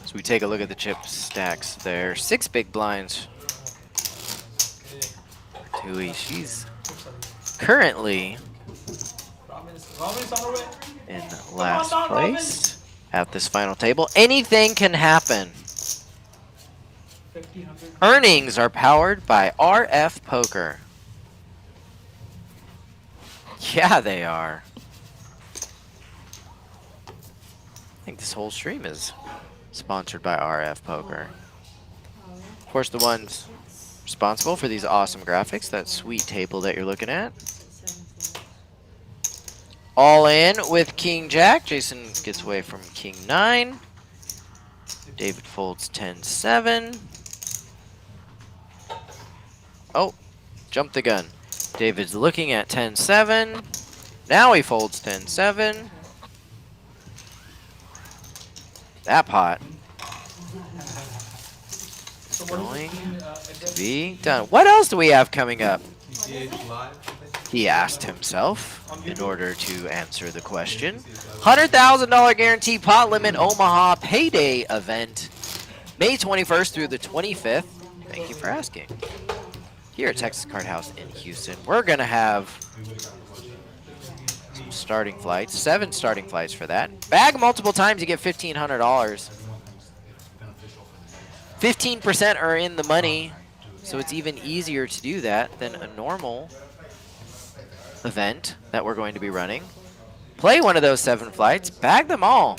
As we take a look at the chip stacks there. 6 big blinds. Tui, she's currently Robin's on the way. in last place at this final table. Anything can happen. 50, 100. Earnings are powered by RF Poker. Yeah, they are. I think this whole stream is sponsored by RF Poker. Of course, the ones responsible for these awesome graphics, that sweet table that you're looking at. All in with King Jack. Jason gets away from King 9. David folds 10-7. Oh, jumped the gun. David's looking at 10-7. Now he folds 10-7. That pot So going to be done. What else do we have coming up? TCH Live. He asked himself in order to answer the question. $100,000 guarantee pot limit Omaha payday event, May 21st through the 25th. Thank you for asking. Here at Texas Card House in Houston, we're gonna have some starting flights, 7 starting flights for that. Bag multiple times, you get $1,500. 15% are in the money, so it's even easier to do that than a normal event that we're going to be running. Play one of those 7 flights, bag them all.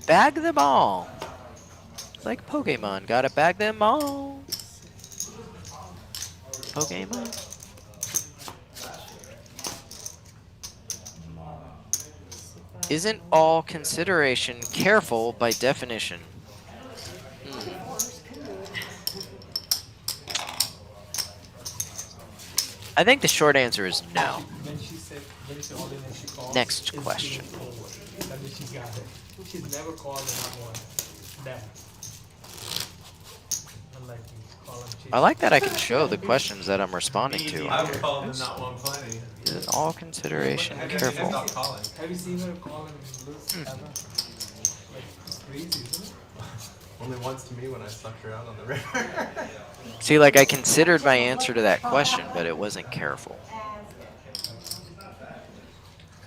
Bag them all. It's like Pokemon, gotta bag them all. Pokemon. Isn't all consideration careful by definition? I think the short answer is no. When she said, when she all in and she called. Next it's question. game over. That means she got it. She's never called and not won. That. Unlike me, call and chase. I like that I can show the questions that I'm responding to I on would here. call them not one plenty. Isn't all consideration I'm careful? not calling. Have you seen her call and lose ever? Like, it's crazy, isn't it? Only once to me when I sucked her out on the river. See, like I considered my answer to that question, but it wasn't careful.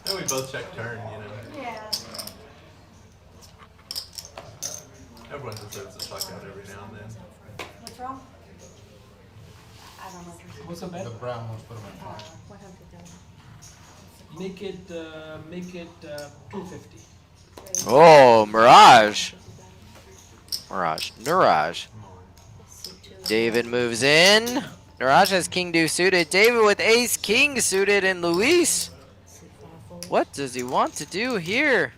And we both checked turn, you know. Yeah. Everyone deserves a suck out every now and then. What's wrong? I don't know what you're saying. What's the bet? The brown ones put them in front. $100. Make it 250. Oh, Mirage. Niraj. David moves in. Niraj has King Deuce suited. David with Ace King suited, and Luis. What does he want to do here?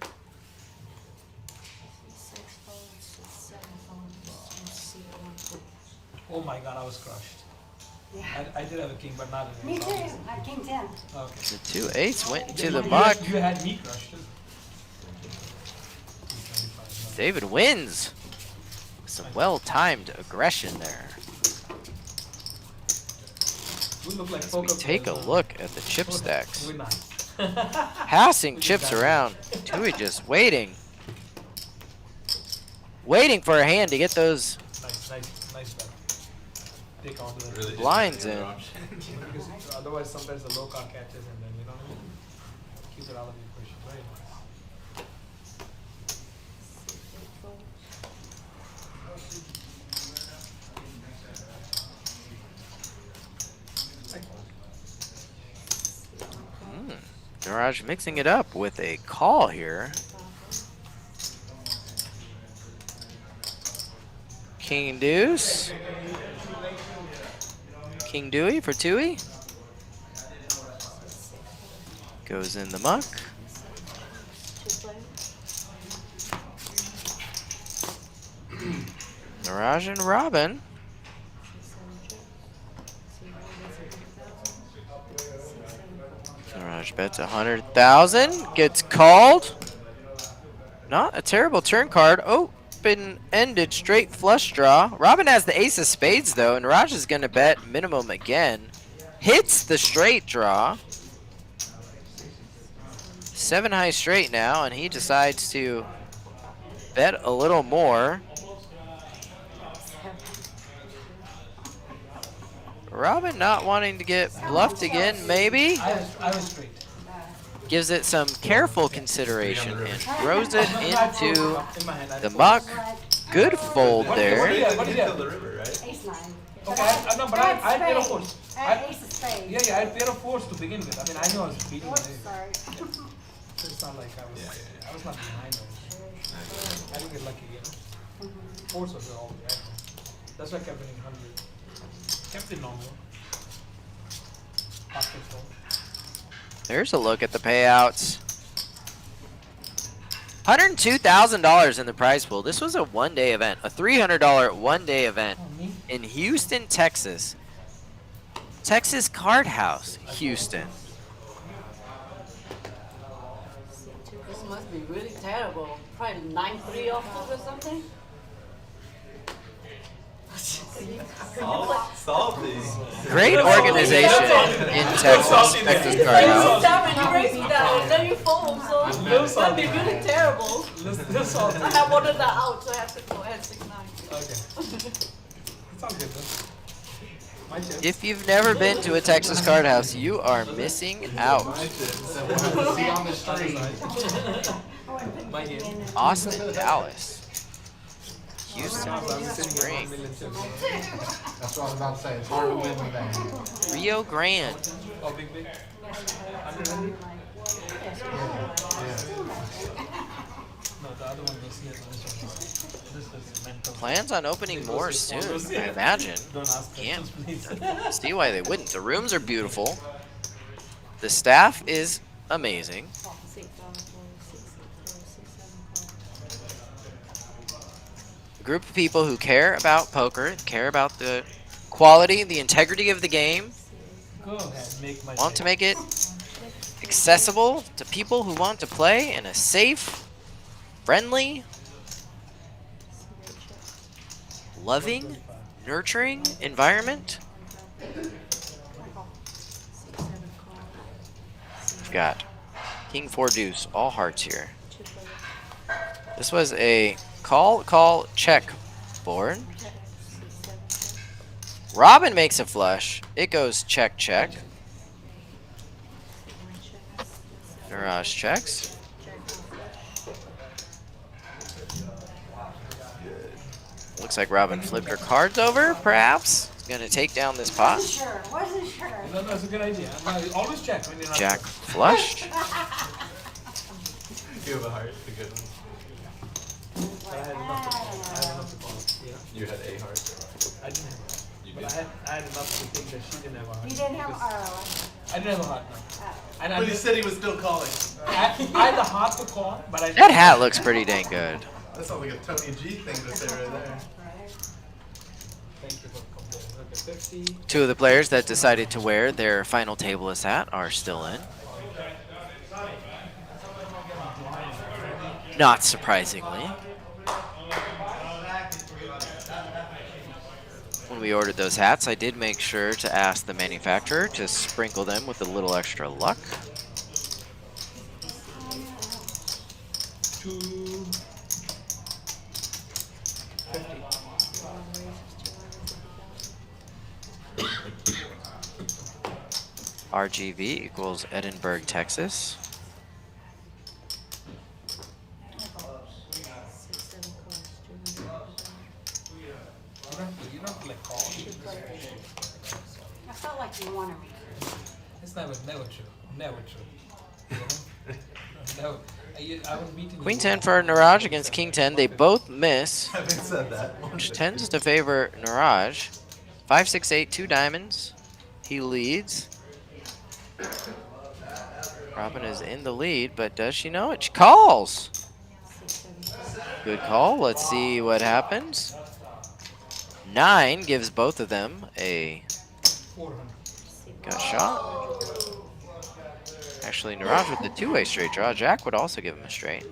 Oh my god, I was crushed. I did have a king, but not an Me ace. too, I had king 10. Okay. The 2 8s went into You the had- muck. You had me crushed too. David wins. Some well-timed aggression there. We look like As we poker take a players, look at the chip stacks. We're not. Passing chips around. Tui just waiting. Waiting for a hand to get those Nice bet. Take on to Really the blinds didn't in. have the other option. because otherwise sometimes the low card catches and then you know keep it out of the equation. Very nice. Garage mixing it up with a call here. King deuce. King Dewey for Tui. Goes in the muck. Mirage and Robin. Mirage bets 100,000. Gets called. Not a terrible turn card. Open-ended straight flush draw. Robin has the ace of spades though, and Raj is going to bet minimum again. Hits the straight draw. 7 high straight now, and he decides to bet a little more. Robin not wanting to get bluffed again, maybe. I was straight. Gives it some careful consideration and throws it into In my hand. the muck. Good fold What there. do you have? What do you Kill have? the river, right? Ace 9. Okay, I had pair of fours. I had ace of spades. Yeah, I had pair of fours to begin with. I mean, I knew I was beating my Oops, ace. sorry. It's not like I was not behind those. I didn't get lucky, you know. Fours was all right. That's why I kept winning 100. Kept it normal. Pocket fold. There's a look at the payouts. $102,000 in the prize pool. This was a one-day event, a $300 one-day event in Houston, Texas. Texas Card House, Houston. This must be really terrible. Probably 9-3 off or something. Salty. Great organization in Texas, Texas Card House. You raise me down, then you fold, so it's gonna be really terrible. Let's all I have one of the out, so I have to go ahead 6-9. Okay. It's all good though. My chip. If you've never been to a Texas Card House, you are missing out. So we'll have to see on the stream. My game. Austin, Dallas, Houston, Spring, That's what I was about to say. It's hard to win with that. Rio Grande. Oh, big. No, the other one was here. This was mental. Plans on opening more soon, I imagine. Don't ask Can't questions, please. see why they wouldn't. The rooms are beautiful. The staff is amazing. A group of people who care about poker, care about the quality, the integrity of the game, Go ahead, make my want to make it accessible to people who want to play in a safe, friendly, loving, nurturing environment. We've got King 4 deuce, all hearts here. This was a call, check board. Robin makes a flush. It goes check, check. Mirage checks. Looks like Robin flipped her cards over, perhaps. Gonna take down this pot. Wasn't sure. No, that's a good idea. No, always check when you're not Jack sure. flushed. You have a heart, the good one. But I had enough to call. I had enough to call. Yeah. You had a heart. I didn't have a heart. You But did. I had enough to think that she didn't have a heart. You didn't have, Because I didn't have a heart, no. And But he said he was still calling. I had the heart to call, but I That hat looks pretty dang good. That sounds like a Tony G thing to say right there. Thank you for complaining. Okay. 650. Two of the players that decided to wear their final tableist hat are still in. Not surprisingly. When we ordered those hats, I did make sure to ask the manufacturer to sprinkle them with a little extra luck. 250. RGV equals Edinburgh, Texas. You don't like call. I felt like you wanted me. It's never true. Never true. Never. I was beating Queen you. 10 for Niraj against King 10. They both miss, Having said that, which tends to favor Niraj. 5, 6, 8, 2 diamonds. He leads. Robin is in the lead, but does she know it? She calls. Good call. Let's see what happens. 9 gives both of them a 400. gut shot. Actually, Niraj with the two-way straight draw. Jack would also give him a straight.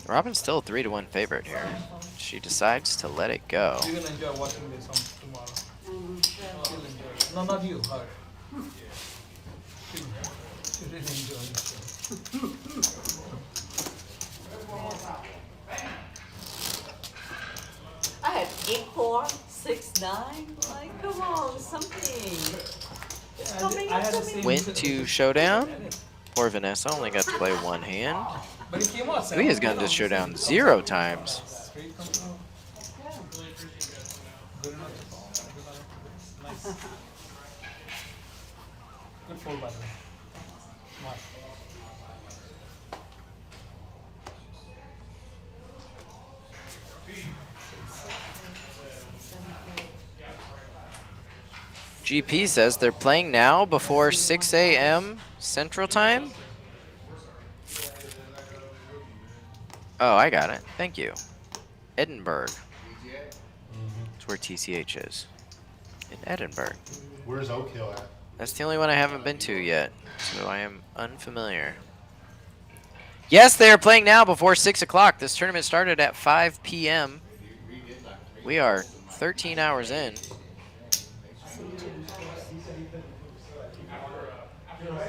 Robin's still a 3-1 favorite here. She decides to let it go. You're gonna enjoy watching this on tomorrow. You'll enjoy it. No, not you, her. She really enjoy it. I had 8, 4, 6, 9. Like, come on, something. It's coming I up had the to me. same. Went to showdown. Poor Vanessa only got to play one hand. But it came out. He has gone to showdown 0 times. Straight comes out. Good enough to call. Nice. Good fold, by the way. Smart. GP says they're playing now before 6 a.m. Central Time. Oh, I got it. Thank you. Edinburgh. That's where TCH is. In Edinburgh. Where's Oak Hill at? That's the only one I haven't been to yet, so I am unfamiliar. Yes, they are playing now before 6 o'clock. This tournament started at 5 p.m. We are 13 hours in.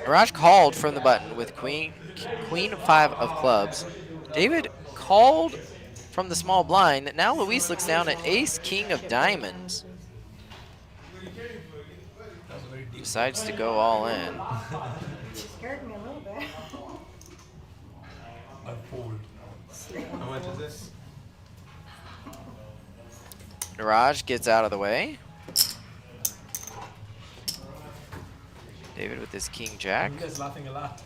Niraj called from the button with Queen 5 of clubs. David called from the small blind. Now Luis looks down at Ace King of diamonds. Decides to go all in. Scared me a little bit. I fold. How much is this? Niraj gets out of the way. David with his King Jack. You guys laughing a lot.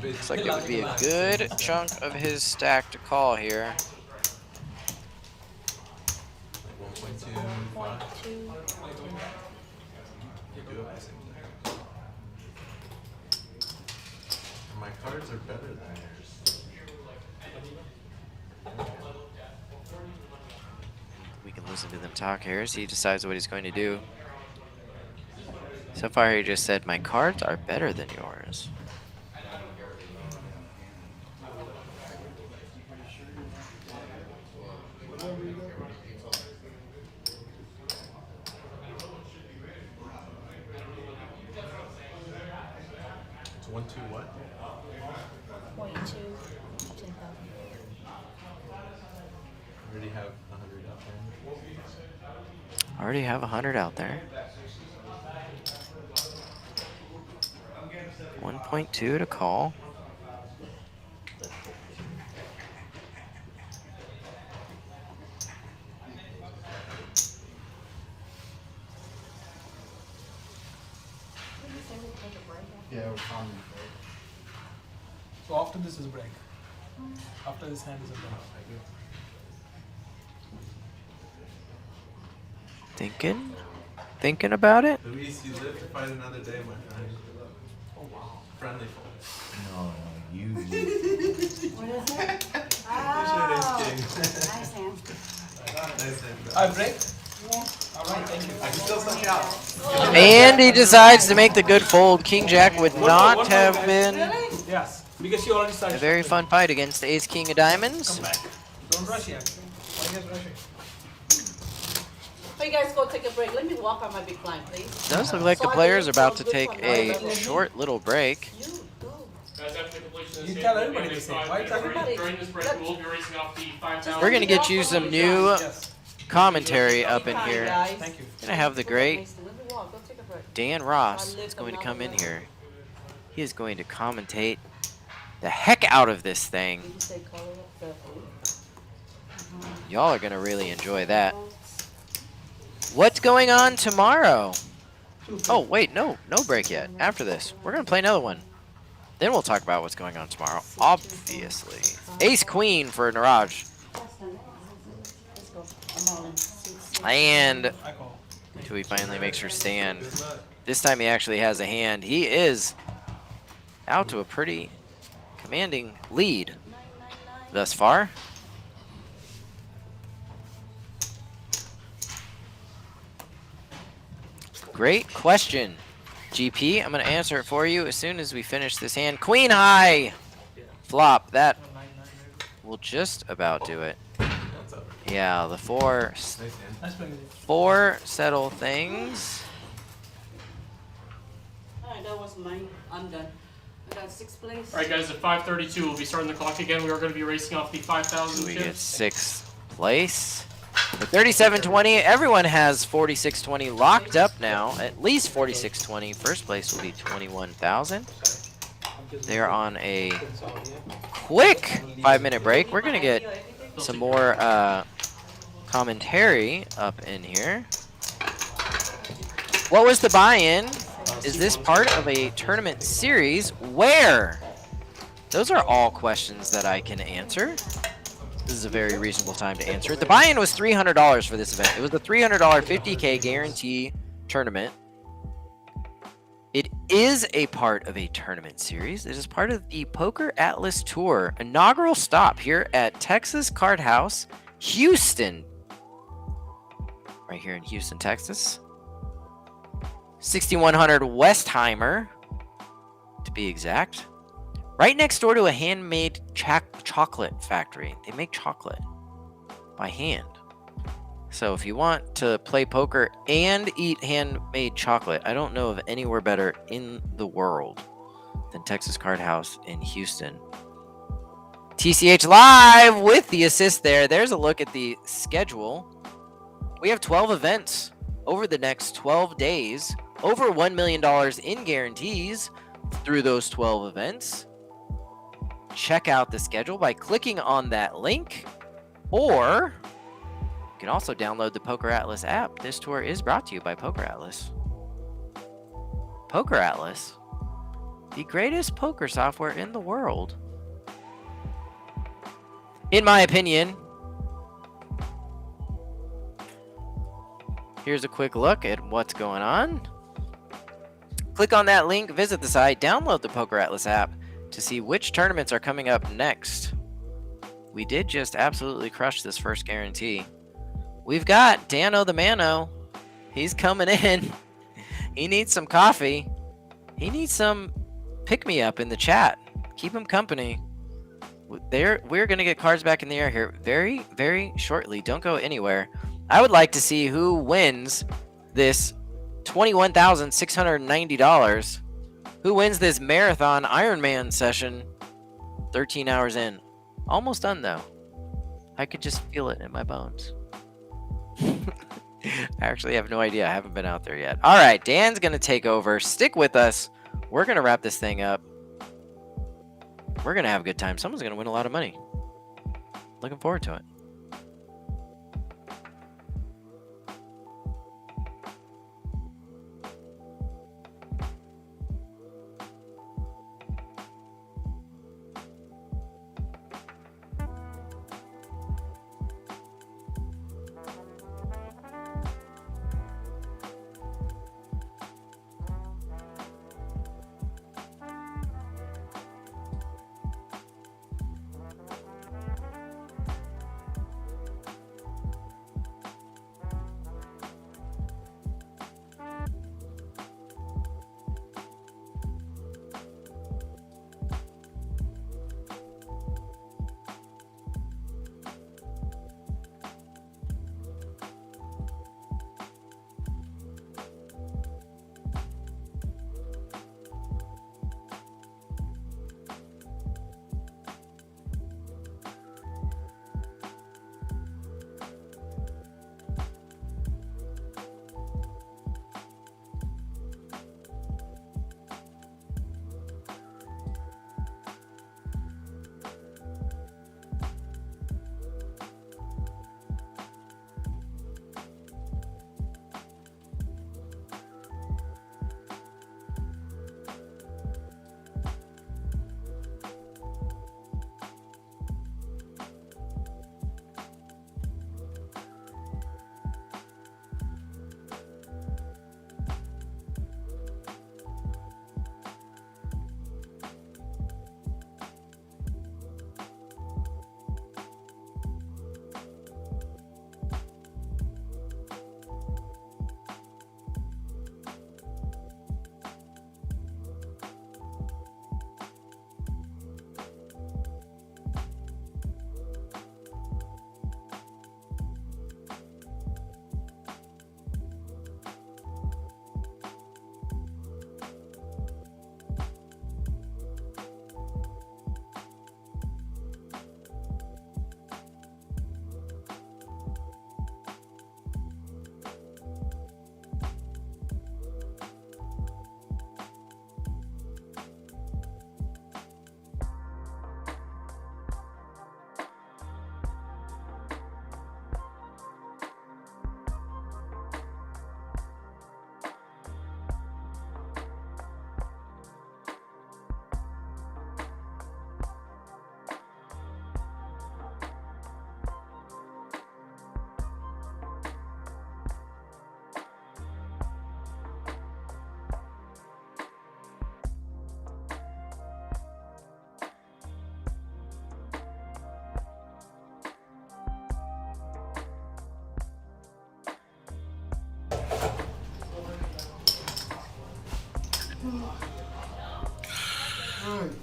Looks like it would be a good chunk of his stack to call here. 1.25. You do it at the same time. And my cards are better than yours. We can listen to them talk here as he decides what he's going to do. So far he just said, my cards are better than yours. It's 1, 2, what? 0.2, 10,000. I already have 100 out there. Already have 100 out there. 1.2 to call. Yeah, we're common. So after this is a break. After this hand is a break. Thinking about it? Luis, you live to fight another day, my friend. Oh wow. Friendly fold. No, you. What is it? I Nice hand. I break. Yeah. All right, thank you. I can still suck out. And he decides to make the good fold. King Jack would not have been Yes, because she already a started. very fun fight against the Ace King of Diamonds. Come back. Don't rush yet. Why are you guys rushing? Hey guys, go take a break. Let me walk on my big line, please. Does look like the players are about to take a short little break. You go. Guys, after the completion of You this tell game, everybody we're the same. gonna Why make tell five- everybody? During this break, we will be racing off the 5,000. We're gonna get you some new Yes. commentary up in Anytime, here. guys. Thank you. Gonna have the great Let me walk. Go take a break. Dan Ross is going to come in here. He is going to commentate the heck out of this thing. Did you say color up carefully? Y'all are gonna really enjoy that. What's going on tomorrow? Oh wait, no break yet. After this, we're gonna play another one. Then we'll talk about what's going on tomorrow. Obviously, Ace Queen for Niraj, Let's go. I'm all in. and I call. until he finally makes her stand. This time he actually has a hand. He is out to a pretty commanding lead thus far. Great question, GP. I'm going to answer it for you as soon as we finish this hand. Queen high flop. That will just about do it. That's over. Yeah, the four Nice hand. Nice play. settle things. Alright, that was mine. I'm done. I got 6th place. All right, guys, at 5:32, we'll be starting the clock again. We are going to be racing off the 5,000 We get chips. 6th place. At 37.20, everyone has 46.20 locked up now. At least 46.20. First place will be 21,000. They are on a quick 5-minute break. We're gonna get some more commentary up in here. What was the buy-in? Is this part of a tournament series? Where? Those are all questions that I can answer. This is a very reasonable time to answer it. The buy-in was $300 for this event. It was the $300 50K guarantee tournament. It is a part of a tournament series. It is part of the PokerAtlas Tour inaugural stop here at Texas Card House, Houston. Right here in Houston, Texas. 6100 Westheimer, to be exact. Right next door to a handmade chocolate factory. They make chocolate by hand. So if you want to play poker and eat handmade chocolate, I don't know of anywhere better in the world than Texas Card House in Houston. TCH Live with the assist there. There's a look at the schedule. We have 12 events over the next 12 days. Over $1 million in guarantees through those 12 events. Check out the schedule by clicking on that link, or you can also download the PokerAtlas app. This tour is brought to you by PokerAtlas. PokerAtlas, the greatest poker software in the world. In my opinion. Here's a quick look at what's going on. Click on that link, visit the site, download the PokerAtlas app to see which tournaments are coming up next. We did just absolutely crush this first guarantee. We've got Dano the Mano. He's coming in. He needs some coffee. He needs some pick-me-up in the chat. Keep him company. We're going to get cards back in the air here very, very shortly. Don't go anywhere. I would like to see who wins this $21,690. Who wins this marathon Ironman session 13 hours in? Almost done, though. I could just feel it in my bones. I actually have no idea. I haven't been out there yet. All right, Dan's going to take over. Stick with us. We're going to wrap this thing up. We're going to have a good time. Someone's going to win a lot of money. Looking forward to it.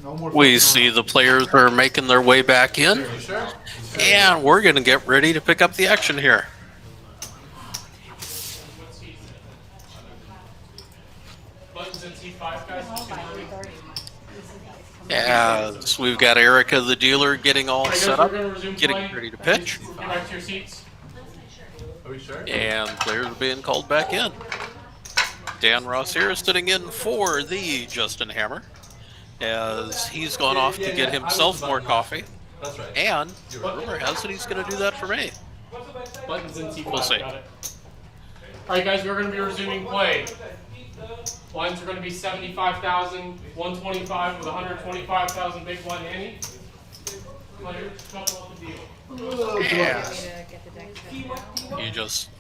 No more We fucking see around. the players are making their way back in, You sure? and we're going to get ready to pick up the action here. Buttons in C5, guys. As we've got Erica, the dealer, getting all Alright, guys, set we're up, gonna resume getting playing. ready to pitch, Get back to your seats. Are we sure? and players are being called back in. Dan Ross here is sitting in for the Justin Hammer, as he's gone off to get himself more coffee, That's right. and rumor has it he's going to do that for me. Buttons in C5. We'll see. Got it. Alright, guys, we're going to be resuming play. Blinds are going to be 75,000, 125 with 125,000 big blind ante. Players, shuffle up the deal. And you just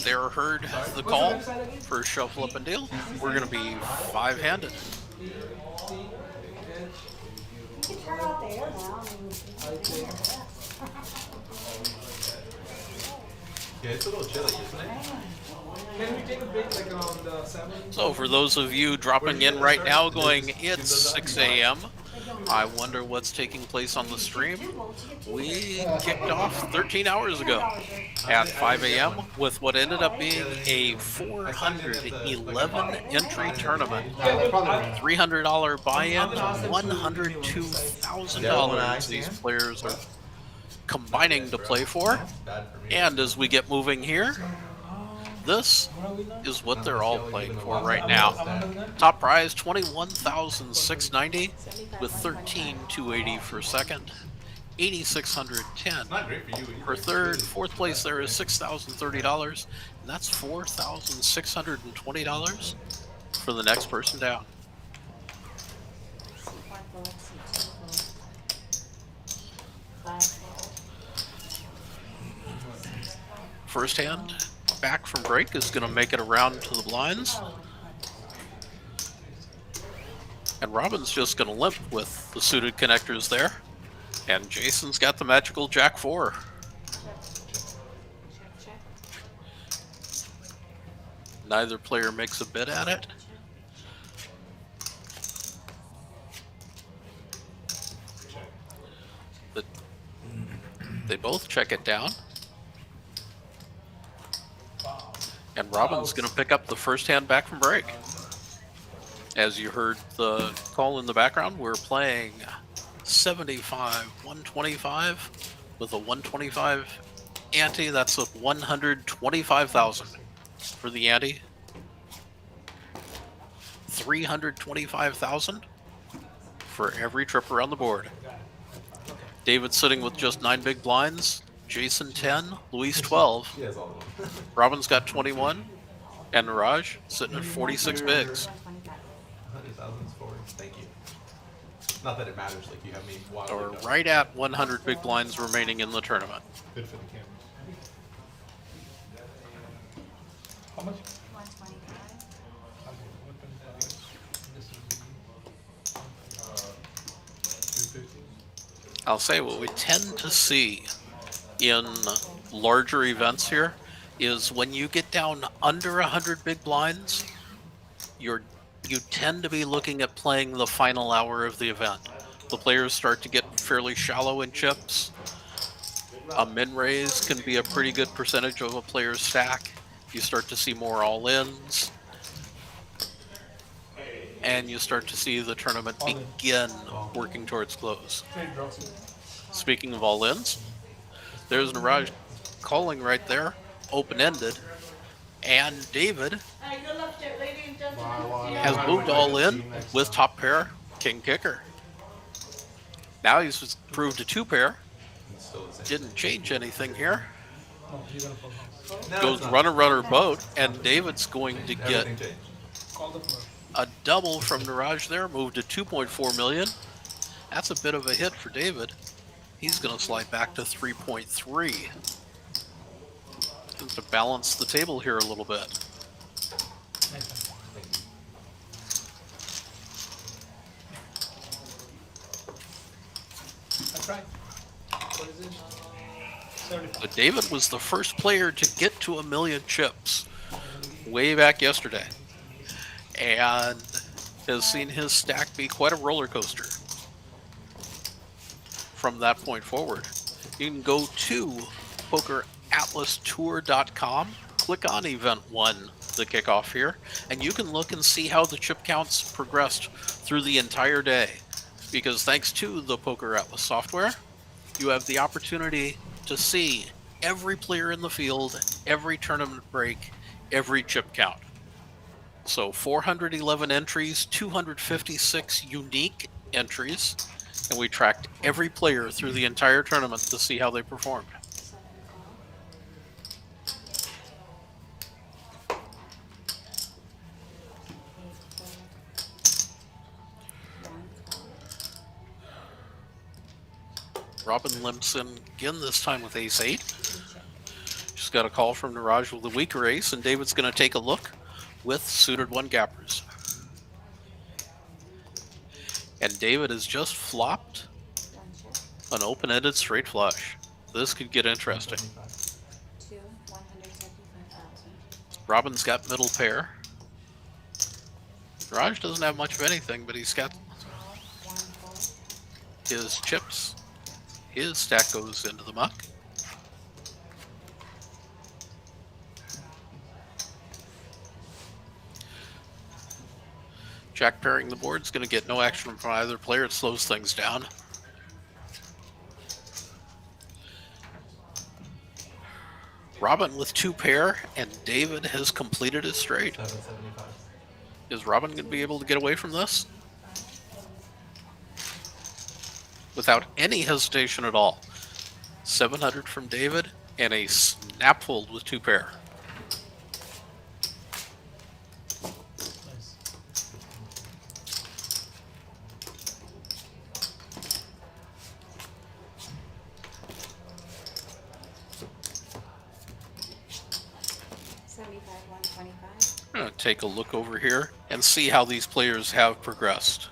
there heard the call for shuffle up and deal. We're going to be five-handed. You can turn off the air now. Yeah, it's a little chilly, isn't it? Can we take a break like around 7? So for those of you dropping in right now going, it's 6 a.m., I wonder what's taking place on the stream. We kicked off 13 hours ago at 5 a.m. with what ended up being a 411 entry tournament. $300 buy-in, $102,000 these players are combining to play for. Bad for me. And as we get moving here, this is what they're all playing for right now. Top prize $21,690 with $13,280 for second, $8,610 Not great for you either. for third. Fourth place there is $6,030, and that's $4,620 for the next person down. First hand back from break is going to make it around to the blinds. And Robin's just going to limp with the suited connectors there. And Jason's got the magical Jack 4. Neither player makes a bid at it. But they both check it down. And Robin's going to pick up the first hand back from break. As you heard the call in the background, we're playing 75, 125 with a 125 ante. That's a 125,000 for the ante. 325,000 for every trip around the board. David's sitting with just 9 big blinds. Jason 10, Luis 12. He has all of them. Robin's got 21, and Raj sitting at 46 bigs. 100,000 forward. Thank you. Not that it matters, like you have me So wildly we're done. right at 100 big blinds remaining in the tournament. Good for the cameras. How much? 250. I'll say what we tend to see in larger events here is when you get down under 100 big blinds, you tend to be looking at playing the final hour of the event. The players start to get fairly shallow in chips. A min raise can be a pretty good percentage of a player's stack. You start to see more all-ins, and you start to see the tournament begin working towards close. Speaking of all-ins, there's Niraj calling right there, open-ended, and David has moved all in with top pair, king kicker. Now he's proved a 2-pair, It's still the same. didn't change anything here. No, Goes it's not. runner, boat, and David's going to get Everything changed. Call the floor. a double from Niraj there, moved to 2.4 million. That's a bit of a hit for David. He's going to slide back to 3.3. To balance the table here a little bit. That's right. What is it? 75. But David was the first player to get to 1 million chips way back yesterday. And has seen his stack be quite a roller coaster from that point forward. You can go to PokerAtlasTour.com, click on Event 1, the kickoff here, and you can look and see how the chip counts progressed through the entire day. Because thanks to the Poker Atlas software, you have the opportunity to see every player in the field, every tournament break, every chip count. So 411 entries, 256 unique entries, and we tracked every player through the entire tournament to see how they performed. Robin limps in again, this time with ace-8. She's got a call from Niraj with a weaker ace, and David's going to take a look with suited 1 gappers. And David has just flopped an open-ended straight flush. This could get interesting. Robin's got middle pair. Niraj doesn't have much of anything, but he's got his chips. His stack goes into the muck. Jack pairing the board is going to get no action from either player. It slows things down. Robin with 2 pair, and David has completed his straight. 775. Is Robin going to be able to get away from this? Without any hesitation at all. 700 from David, and a snap fold with 2 pair. Nice. I'm going to take a look over here and see how these players have progressed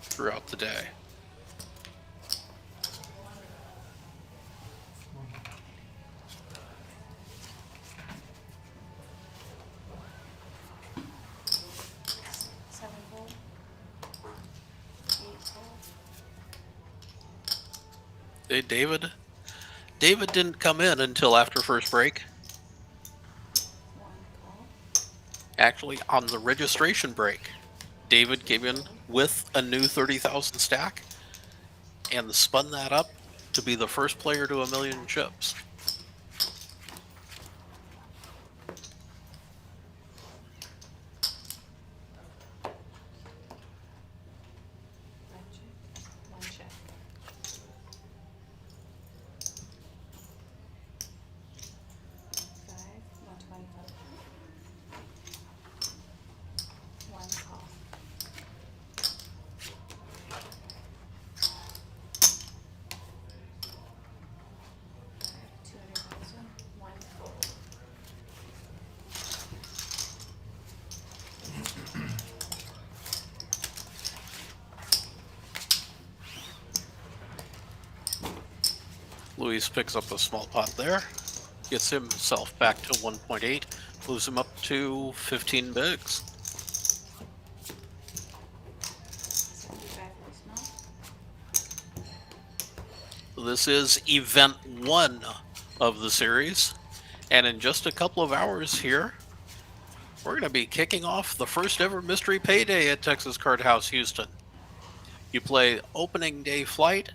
throughout the day. Hey, David didn't come in until after first break. Actually, on the registration break, David came in with a new 30,000 stack and spun that up to be the first player to 1 million chips. Luis picks up a small pot there, gets himself back to 1.8, moves him up to 15 bigs. This is event 1 of the series, and in just a couple of hours here, we're going to be kicking off the first ever mystery payday at Texas Card House Houston. You play opening day flight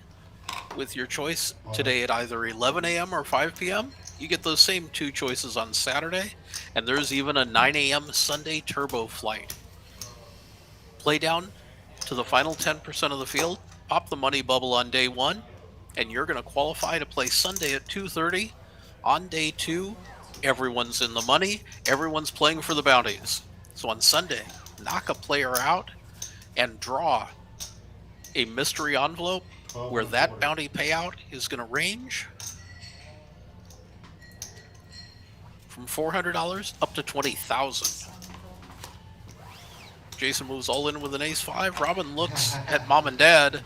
with your choice today at either 11 a.m. or 5 p.m. You get those same 2 choices on Saturday, and there's even a 9 a.m. Sunday turbo flight. Play down to the final 10% of the field, pop the money bubble on day 1, and you're going to qualify to play Sunday at 2:30. On day 2, everyone's in the money, everyone's playing for the bounties. So on Sunday, knock a player out and draw a mystery envelope where that bounty payout is going to range from $400 up to $20,000. Jason moves all in with an ace-5. Robin looks at mom and dad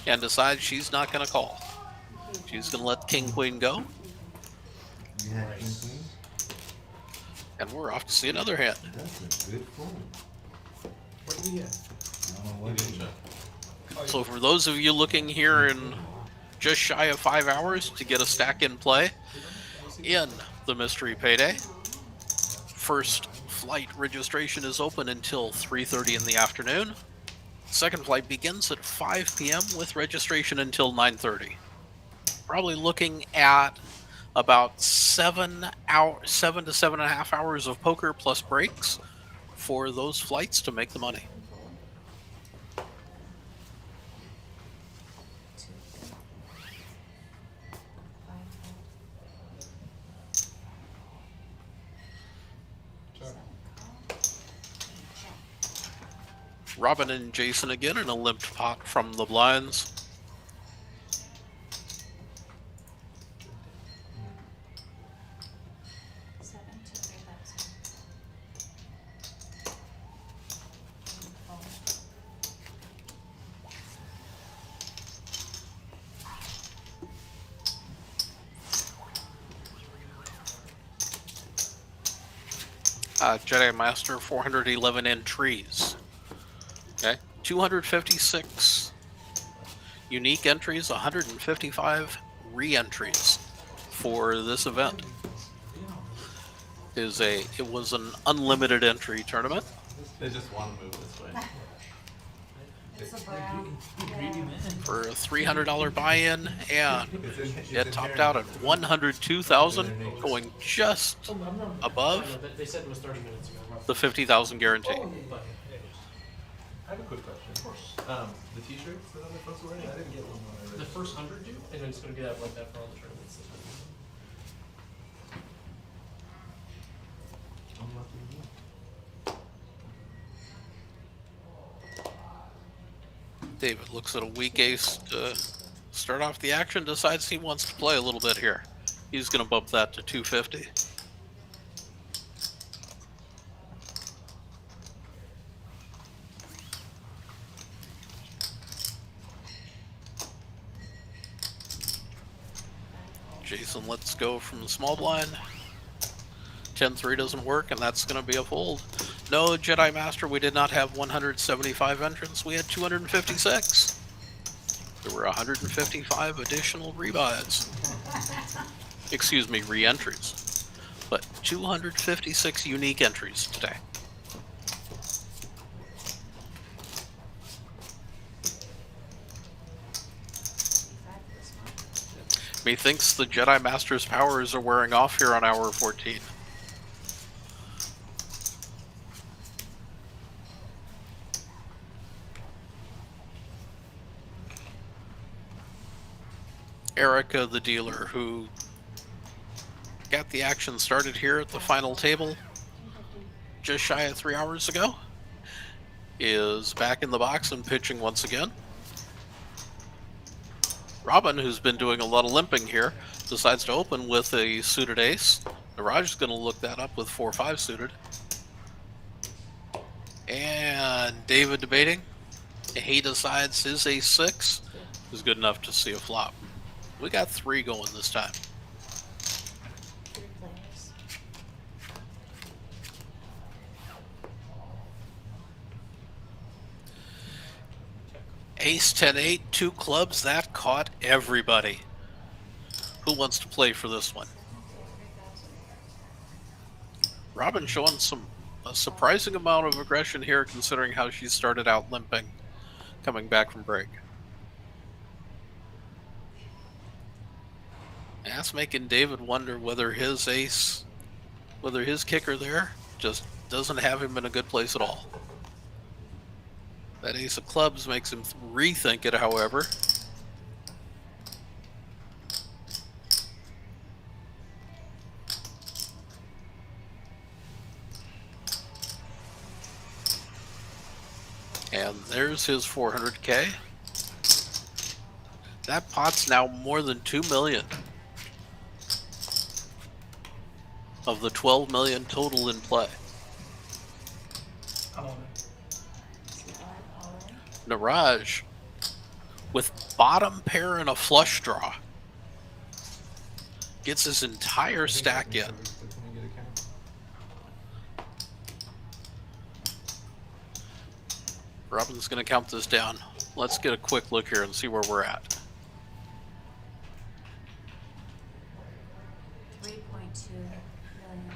and decides she's not going to call. She's going to let king-queen go. And we're off to see another hand. That's a good phone. What do we get? He didn't check. So for those of you looking here in just shy of 5 hours to get a stack in play in the mystery payday, first flight registration is open until 3:30 in the afternoon. Second flight begins at 5 p.m. with registration until 9:30. Probably looking at about 7 to 7.5 hours of poker plus breaks for those flights to make the money. Robin and Jason again in a limped pot from the blinds. Jedi Master 411 entries. Okay, 256 unique entries, 155 re-entries for this event. It was an unlimited entry tournament. They just want to move this way. For a $300 buy-in, and it topped out at 102,000, going just above They said it was 30 minutes ago. the 50,000 guarantee. But I have a quick question. The t-shirts that other folks are wearing, I didn't get one when I read. the first 100 do, and then it's going to be that like that for all the tournaments. David looks at a weak ace to start off the action, decides he wants to play a little bit here. He's going to bump that to 250. Jason lets go from the small blind. 10-3 doesn't work, and that's going to be a fold. No, Jedi Master, we did not have 175 entrants. We had 256. There were 155 additional rebuys. Excuse me, re-entries. But 256 unique entries today. Methinks the Jedi Master's powers are wearing off here on hour 14. Erica, the dealer, who got the action started here at the final table just shy of 3 hours ago, is back in the box and pitching once again. Robin, who's been doing a lot of limping here, decides to open with a suited ace. Niraj is going to look that up with 4-5 suited. And David debating. He decides his ace-6 is good enough to see a flop. We got 3 going this time. Ace 10-8, 2 clubs, that caught everybody. Who wants to play for this one? Robin showing a surprising amount of aggression here, considering how she started out limping, coming back from break. That's making David wonder whether his kicker there just doesn't have him in a good place at all. That ace of clubs makes him rethink it, however. And there's his 400K. That pot's now more than 2 million. Of the 12 million total in play. Niraj, with bottom pair and a flush draw, gets his entire stack in. Robin's going to count this down. Let's get a quick look here and see where we're at. 3.2 million.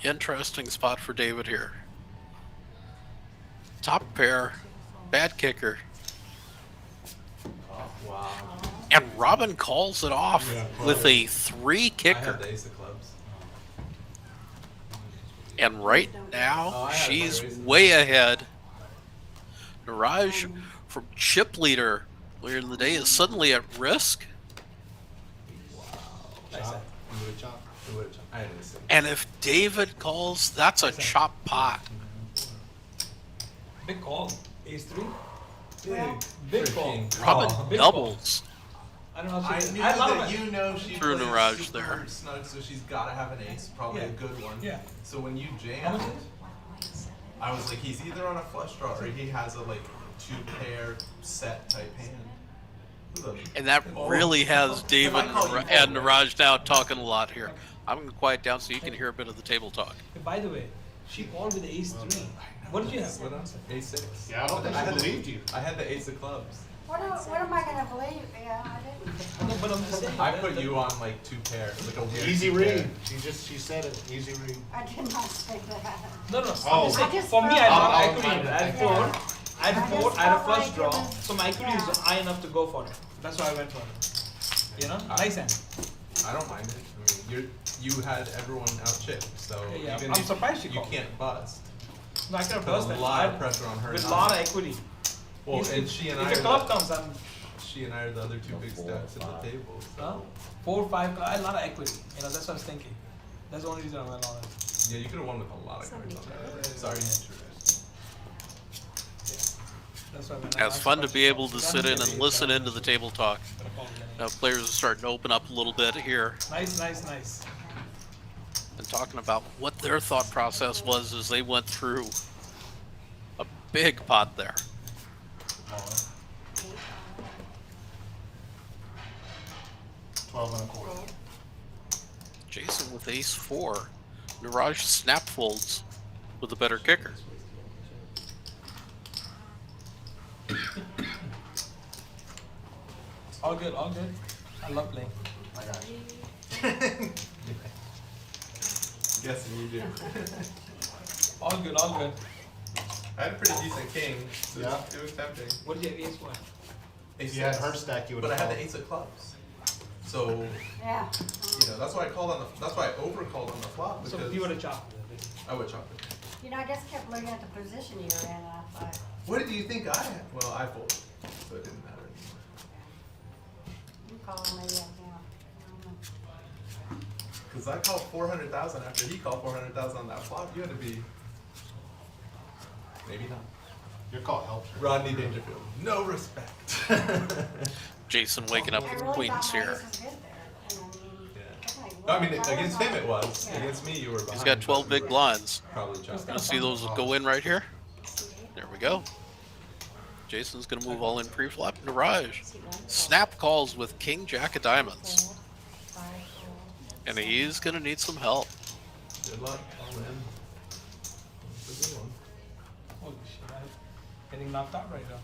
Interesting spot for David here. Top pair, bad kicker. Wow. And Robin calls it off Yeah, with a 3 I kicker. had the ace of clubs. And right Oh, now, I had she's the raisins. way ahead. Niraj from chip leader later in the day is suddenly at risk. Chop. You would chop. Who would've I had ace. And if David calls, that's a chop pot. Big call. Ace 3. Big, Big call. freaking Robin call. Big doubles. I don't know. I How knew I love that it. you know she Through plays Niraj super there. snug, so she's got to have an ace, probably Yeah. a good one. Yeah. So when you How much jammed, is it? I was like, he's either on a flush draw or he has a like 2-pair set type hand. Look. And that really has David I call you and forward. Niraj now talking a lot here. I'm going to quiet down so you can hear a bit of the table talk. Hey, by the way, she called with Ace 3. What did you have? What else? Ace 6. Yeah, I don't think I she had the- believed you. I had the ace of clubs. What am I gonna believe? Yeah, I didn't. No, but I'm just saying. I that- put that- you on like 2-pair, like a weird Easy 2-pair. read. She said it. Easy read. I did not say that. No, no. Oh. I'm just saying, I just for me, I felt- love I'll equity. find it. I had Yeah. 4. I I had 4. just I had a felt flush like it draw. was- So my equity is yeah. high enough to go for it. That's why I went for it. You know? Nice hand. I don't mind it. I mean, you had everyone out chipped, so Yeah, even I'm if surprised she you called. can't bust. No, I could have Put burst a it. lot of pressure on her. With a not lot to. of equity. Well, If- and she and if I the are club the, comes, I'm she and I are the other 2 big stacks at the table. huh? So 4, 5. I had a lot of equity. You know, that's what I was thinking. That's the only reason I went on it. yeah, you could have won with a lot of cards on that. Sorry. That's why I went on. It's fun to be able to sit in and listen into the table talk. Now players are starting to open up a little bit here Nice, nice, nice. and talking about what their thought process was as they went through a big pot there. 12 and a quarter. Jason with ace 4. Niraj snap folds with a better kicker. All good, all good. I love playing. I got you. Yes, you do. All good, all good. I had a pretty decent king, so Yeah. it was tempting. What did you have ace one? Ace If you had 6. her stack, you would But I have had the ace of clubs. So, Yeah. that's why I called on the, that's why I overcalled on the flop, So because you would have chopped. I would chop it. You know, I just kept looking at the position you were in, and I thought, What did you think I had? Well, I folded, so it didn't matter anymore. you calling me right now. I don't know. Cause I called 400,000 after he called 400,000 on that flop. You had to be, maybe not. Your call helps her. Rodney Dangerfield, no respect. Jason waking up I with really queens thought my here. ace was good there, and I mean, Yeah. okay, No, I mean, well, that against was him it all- was. yeah. Against me, you were behind. He's got 12 big blinds. Probably chopped. Gonna see those go in right here. There we go. Jason's gonna move all in pre-flop. Niraj snap calls with king jack of diamonds, and he's gonna need some help. Good luck, all in. It's a good one. Holy shit, I'm getting knocked out right now.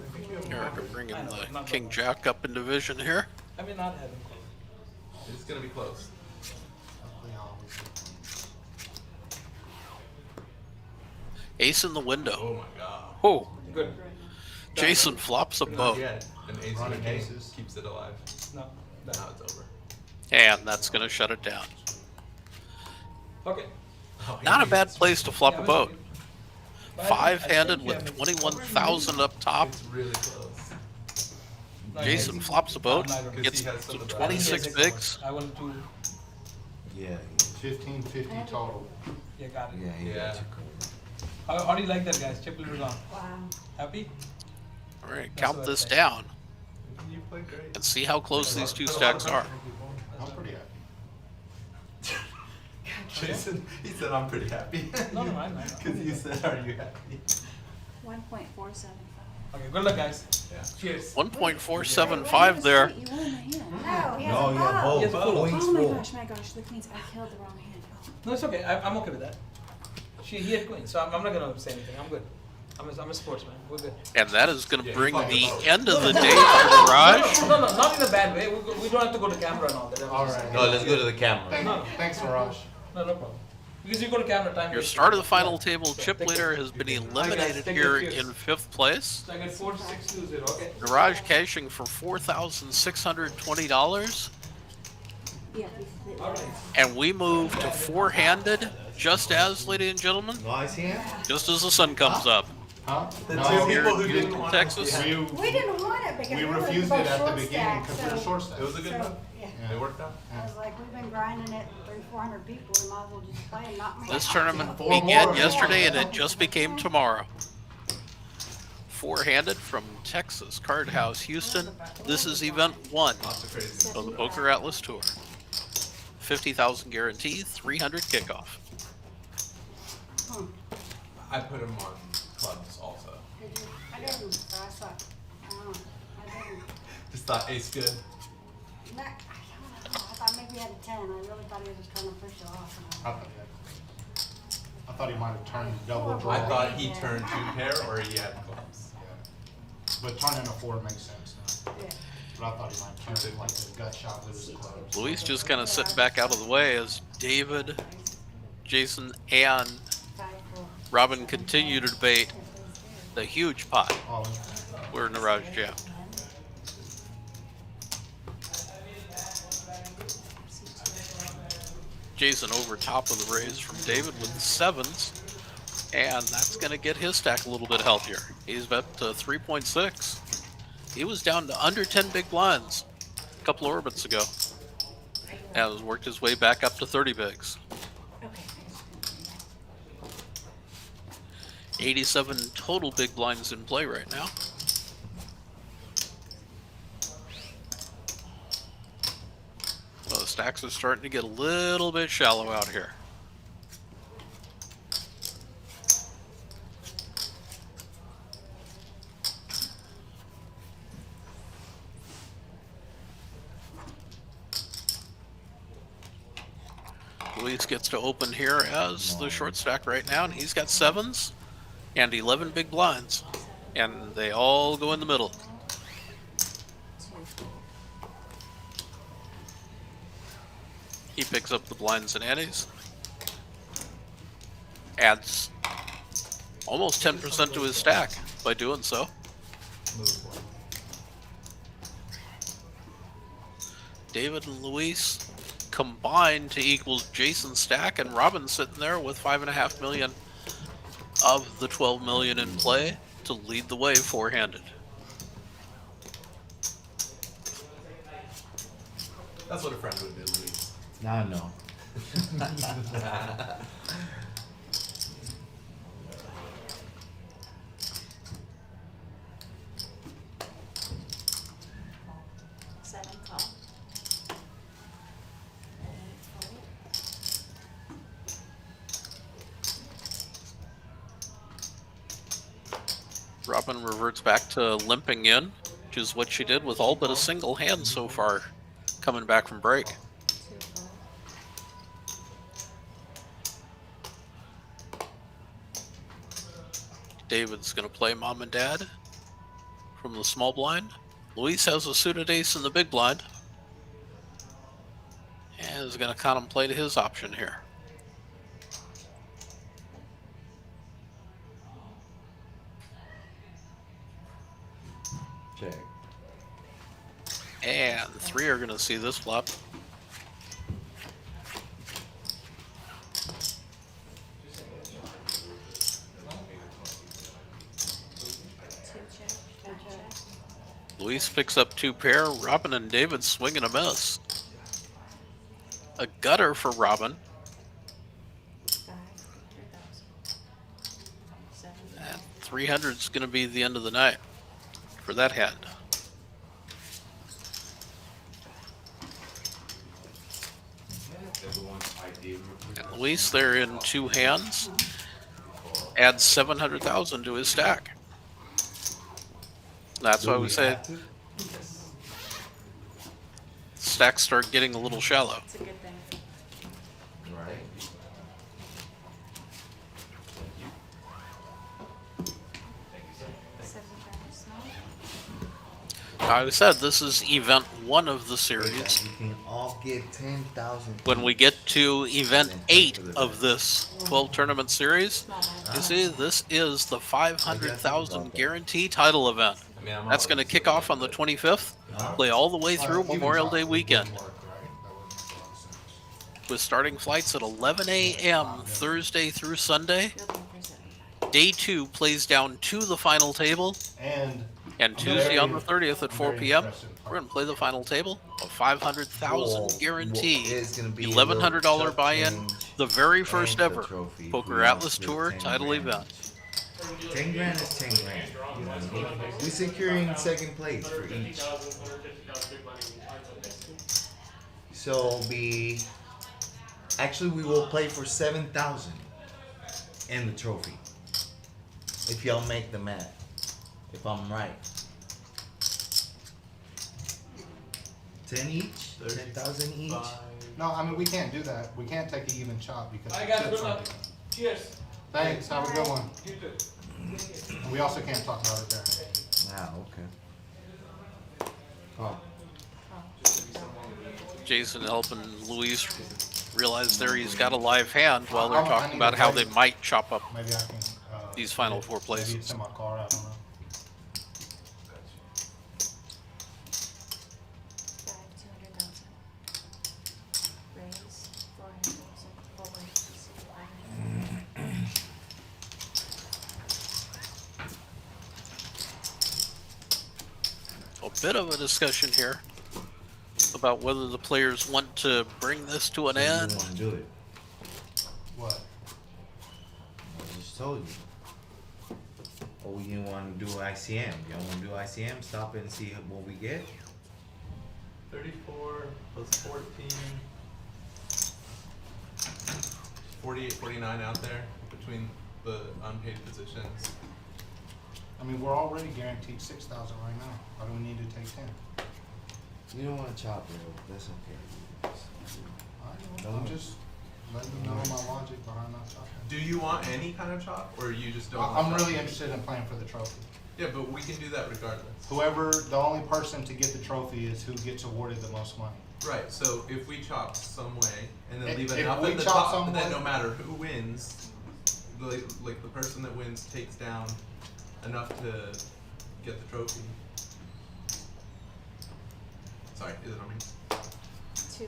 I think you have Erica more. bringing I know, the not king bad. jack up in division here. I may not have him close. It's gonna be close. Ace in the Oh window. my god. Oh, Good. Jason flops a Not boat, yet. An ace Running and a king aces. keeps it alive. No. Done. Now it's over. and that's gonna shut it down. Okay. Oh, Not a he- bad place to flop Yeah, a it was boat. okay. But I think Five-handed you with have it. 21,000 up top. It's really close. No, Jason yeah, flops a boat, I don't know. gets he has some to of the- 26 Yes, bigs. I want to. Yeah, 1550 total. Yeah, got it. yeah, he Yeah. got you How do you like that, guys? Chip leaders on. Wow. Happy? All right, That's count what I this think. down You played great. and see how close these two stacks are. I'm pretty happy. Jason, he said I'm pretty happy. No, no, I'm not. Because you said, are you happy? 1.475. Okay, good luck, guys. Yeah. Cheers. 1.475 there. You won the hand. No, he no, has a yeah, bow. He has a full. Oh my gosh, the queens. I killed the wrong hand. Oh. No, it's okay. I'm okay with that. He had queen, so I'm not gonna say anything. I'm good. I'm a sportsman. We're good. And that is going to Yeah, bring you fucking the vote. end of the day for Mirage. No, not in a bad way. We don't have to go to camera and all that. All right. No, let's go to the camera. No. Thanks, Mirage. No problem. Because you go to camera time. Your wasting. start of the final Yeah. table chip Take leader care. has been Guys, eliminated take here care. in 5th place. So I got 4620. Okay. Mirage cashing for $4,620. Yeah, All right. And we move to 4-handed, just as, ladies and gentlemen, Nice hand. just as the sun comes up. Huh? The No, two here people who in didn't want Texas. it. we, We didn't want it because we we were refused both it at the short beginning stack, because we were so- short stack. It was a good So, move. yeah. It worked out. I was like, we've been grinding it 300-400 people. We might as well just play and not make This it. tournament Four began more. yesterday and it just became tomorrow. 4-handed from Texas Card House, Houston. This is event 1 Lots of crazy. of the PokerAtlas Tour. 50,000 guarantee, 300 kickoff. I put him on clubs also. Did you? I didn't, so I suck. I didn't. Just thought ace good. I don't know. I thought maybe he had a 10. I really thought he was just trying to push it off. I thought he might have turned double draw. I thought he turned 2 pair or he had clubs. But turning a 4 makes sense now. Yeah. But I thought he might turn like a gut shot with his clubs. Luis just kind of sitting back out of the way as David, Jason, and Robin continue to debate the huge pot Oh, where Mirage jammed. Jason over top of the raise from David with the 7s, and that's going to get his stack a little bit healthier. He's up to 3.6. He was down to under 10 big blinds a couple of orbits ago, and has worked his way back up to 30 bigs. 87 total big blinds in play right now. So the stacks are starting to get a little bit shallow out here. Luis gets to open here as the short stack right now, and he's got 7s and 11 big blinds, and they all go in the middle. He picks up the blinds and antes, adds almost 10% to his stack by doing so. David and Luis combined to equal Jason's stack, and Robin's sitting there with 5.5 million of the 12 million in play to lead the way 4-handed. That's what a friend would do, Luis. Nah, no. Seven call. Robin reverts back to limping in, which is what she did with all but a single hand so far coming back from break. David's going to play mom and dad from the small blind. Luis has a suited ace in the big blind and is going to contemplate his option here. Check. And 3 are going to see this flop. Luis picks up 2 pair. Robin and David swing and a miss. A gutter for Robin. And 300 is going to be the end of the night for that hand. And Luis there in 2 hands adds 700,000 to his stack. That's why we say stacks start getting a little shallow. It's a good thing. Right. I said this is event 1 of the series. We can all get 10,000. When we get to event 8 of this 12 tournament series, you see this is the 500,000 guarantee title event. That's going to kick off on the 25th, play all the way through Memorial Day weekend, with starting flights at 11 a.m. Thursday through Sunday. Day 2 plays down to the final table. And Tuesday on the 30th at 4 p.m., we're going to play the final table, a 500,000 guarantee, $1,100 buy-in, the very first ever PokerAtlas Tour title event. 10 grand is 10 grand. We're securing second place for each. So actually we will play for 7,000 and the trophy. If y'all make the math. If I'm right. 10 each? 10,000 each? No, I mean, we can't do that. We can't take an even chop because All right, it guys, chips good luck. something. Cheers. Thanks, have a good one. You too. And we also can't talk about it there. Ah, okay. Oh. Jason helping Luis realize there he's got a live hand while they're talking about how they might chop up Maybe I can. these final 4 Maybe places. it's in my car, I don't know. 200,000. Raise 400,000. Forward. A bit of a discussion here about whether the players want to bring this to an So you end. want to do it? What? I just told you. Or you want to do ICM? Y'all want to do ICM? Stop it and see what we get? 34 plus 14. 48, 49 out there between the unpaid positions. I mean, we're already guaranteed 6,000 right now. Why do we need to take 10? You don't want to chop it. That's okay. I'm just letting you know my logic behind not chopping. Do you want any kind of chop, or you just don't? I'm want really chop? interested in playing for the trophy. Yeah, but we can do that regardless. The only person to get the trophy is who gets awarded the most money. Right. So if we chop some way and then If- leave if enough we at the chop top, some then way- no matter who wins, like the person that wins takes down enough to get the trophy. Sorry, is it on me? 2, 4.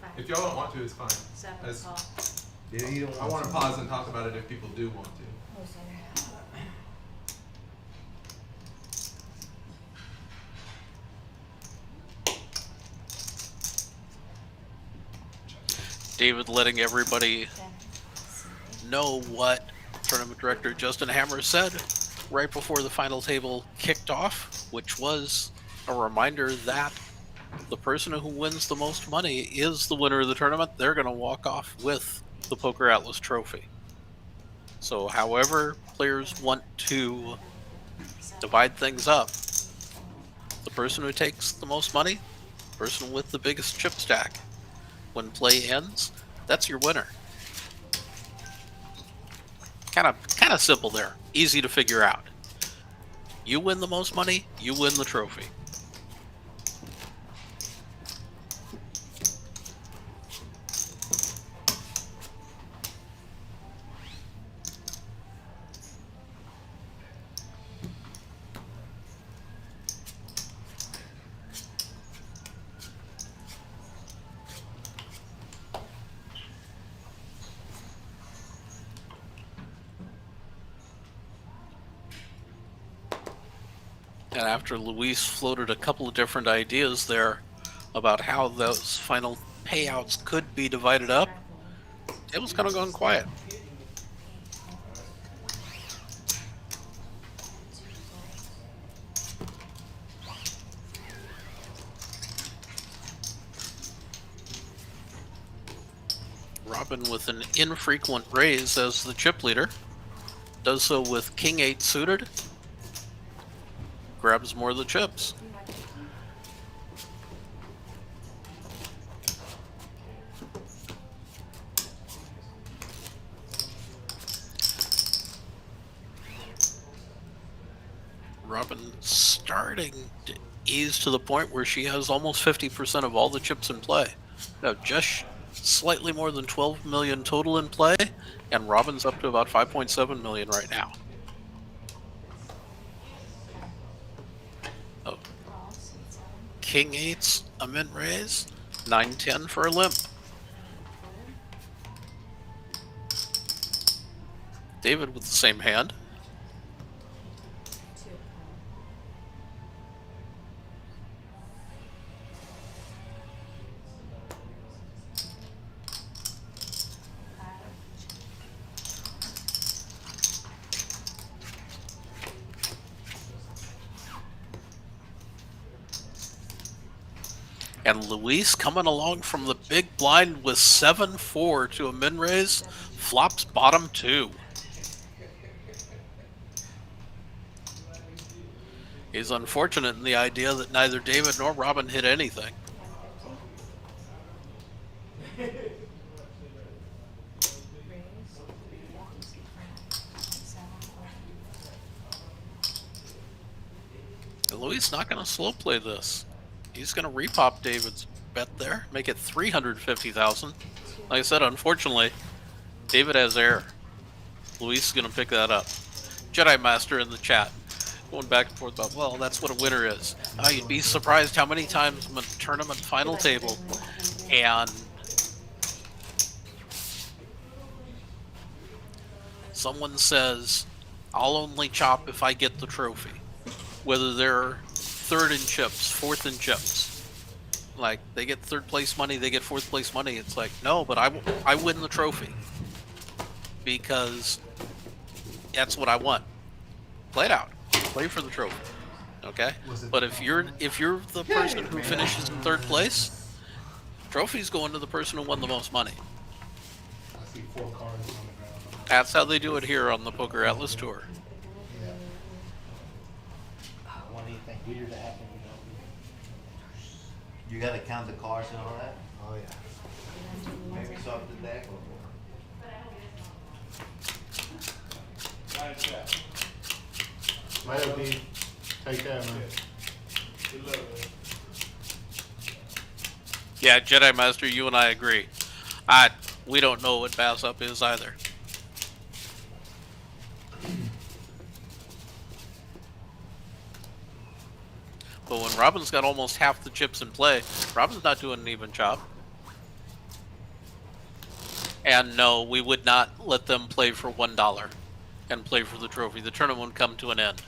5. If y'all don't want to, it's fine. 7. As- Call. Yeah, you don't I want to pause and talk about it if people do want to. Oh, sorry. David letting everybody know what tournament director Justin Hammer said right before the final table kicked off, which was a reminder that the person who wins the most money is the winner of the tournament. They're going to walk off with the PokerAtlas trophy. So however players want to divide things up, the person who takes the most money, the person with the biggest chip stack, when play ends, that's your winner. Kind of simple there. Easy to figure out. You win the most money, you win the trophy. And after Luis floated a couple of different ideas there about how those final payouts could be divided up, it was kind of going quiet. Robin with an infrequent raise as the chip leader. Does so with King 8 suited. grabs more of the chips. Robin starting to ease to the point where she has almost 50% of all the chips in play. Now, just slightly more than 12 million total in play, and Robin's up to about 5.7 million right now. Oh. King 8's a mint raise, 9-10 for a limp. David with the same hand. And Luis coming along from the big blind with 7-4 to a min raise, flops bottom 2. He's unfortunate in the idea that neither David nor Robin hit anything. And Luis not going to slow play this. He's going to repop David's bet there, make it 350,000. Like I said, unfortunately, David has air. Luis is going to pick that up. Jedi Master in the chat, going back and forth about, well, that's what a winner is. You'd be surprised how many times I'm in a tournament final table and someone says, I'll only chop if I get the trophy. Whether they're third in chips, fourth in chips. Like, they get third place money, they get fourth place money. It's like, no, but I win the trophy. Because that's what I want. Play it out. Play for the trophy. Okay? But if you're the person who finishes in third place, trophy's going to the person who won the most money. I see 4 cards on the ground. That's how they do it here on the PokerAtlas Tour. Anything weird to happen, You gotta count the cards and all that? Oh yeah. Maybe start the deck or Later, D. Take care, man. Yeah, Jedi Master, you and I agree. We don't know what Bass Up is either. But when Robin's got almost half the chips in play, Robin's not doing an even chop. And no, we would not let them play for $1 and play for the trophy. The tournament would come to an end.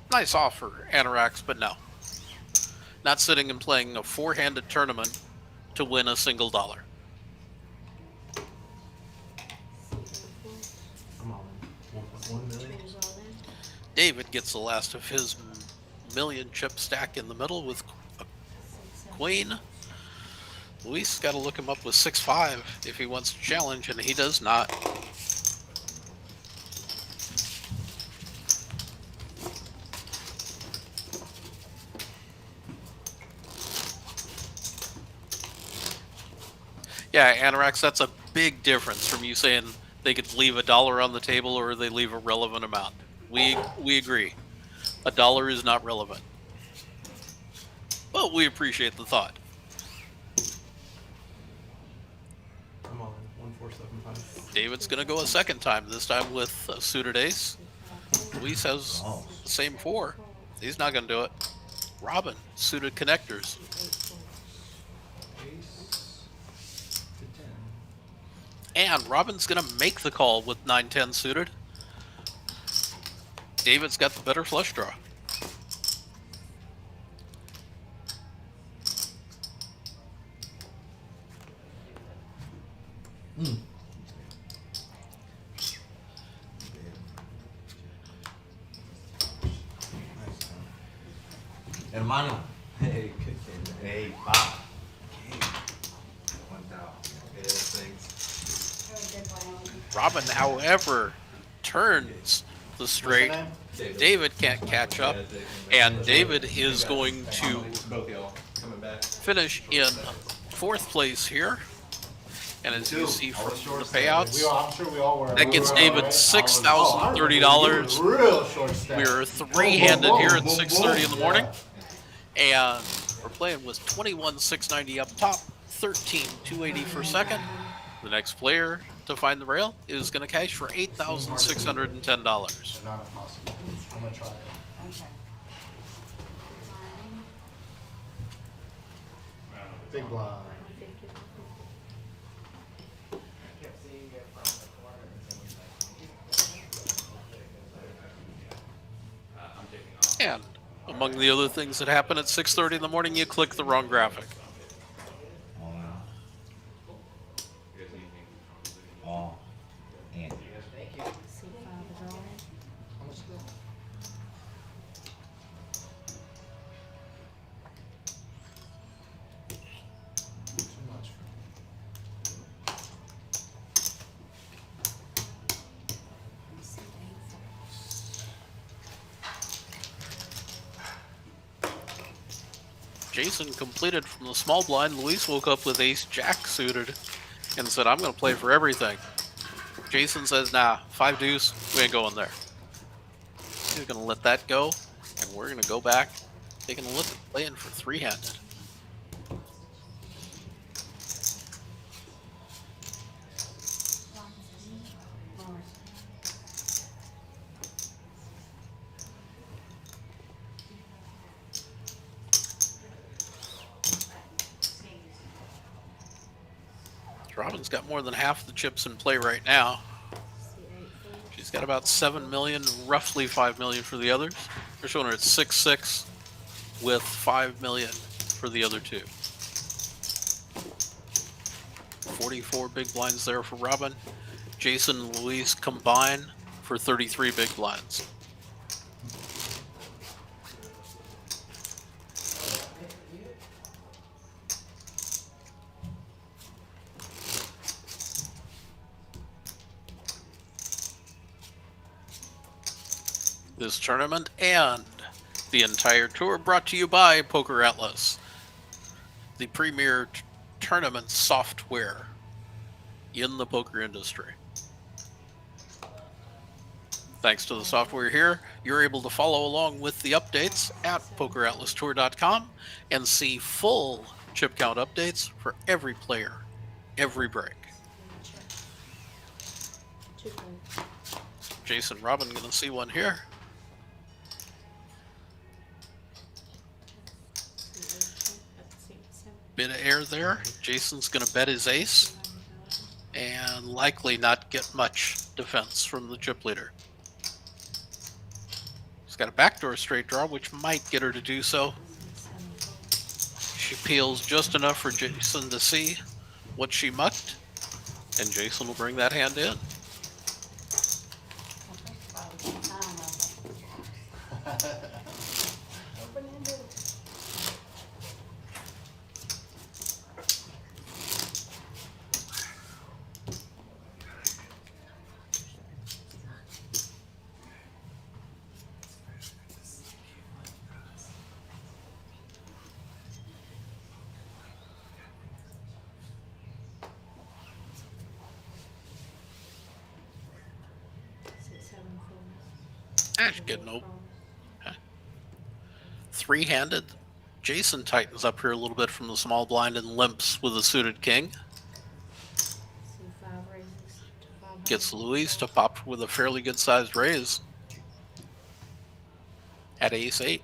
Nice offer, Anorax, but no. Not sitting and playing a 4-handed tournament to win a single dollar. Come on, 1 million. David gets the last of his million chip stack in the middle with a queen. Luis got to look him up with 6-5 if he wants to challenge, and he does not. Yeah, Anorax, that's a big difference from you saying they could leave $1 on the table or they leave a relevant amount. We agree. $1 is not relevant. But we appreciate the thought. I'm on 1475. David's going to go a second time, this time with a suited ace. Luis has the same 4. He's not going to do it. Robin, suited connectors. And Robin's going to make the call with 9-10 suited. David's got the better flush draw. Hermano. Hey, hey, Pop. Robin, however, turns the straight. David can't catch up, and David is going to finish in 4th place here. And as you see from the payouts, that gets David $6,030. We're 3-handed here at 6:30 in the morning, and we're playing with 21,690 up top, 13,280 for second. The next player to find the rail is going to cash for $8,610. Not impossible. I'm gonna try it. Big blind. And among the other things that happen at 6:30 in the morning, you click the wrong graphic. Oh, and C5 is on. How much is that? Too much. Jason completed from the small blind. Luis woke up with ace jack suited and said, I'm going to play for everything. Jason says, nah, 5 deuce, we ain't going there. He's going to let that go, and we're going to go back, taking a look at playing for 3-handed. Robin's got more than half the chips in play right now. She's got about 7 million, roughly 5 million for the others. They're showing her at 6-6 with 5 million for the other two. 44 big blinds there for Robin. Jason and Luis combine for 33 big blinds. This tournament and the entire tour brought to you by PokerAtlas, the premier tournament software in the poker industry. Thanks to the software here, you're able to follow along with the updates at PokerAtlasTour.com and see full chip count updates for every player, every break. Jason, Robin, gonna see one here. Bit of air there. Jason's going to bet his ace and likely not get much defense from the chip leader. He's got a backdoor straight draw, which might get her to do so. She peels just enough for Jason to see what she mucked, and Jason will bring that hand in. She's getting open. Okay. 3-handed. Jason tightens up here a little bit from the small blind and limps with a suited king. Gets Luis to pop with a fairly good sized raise. At ace-8.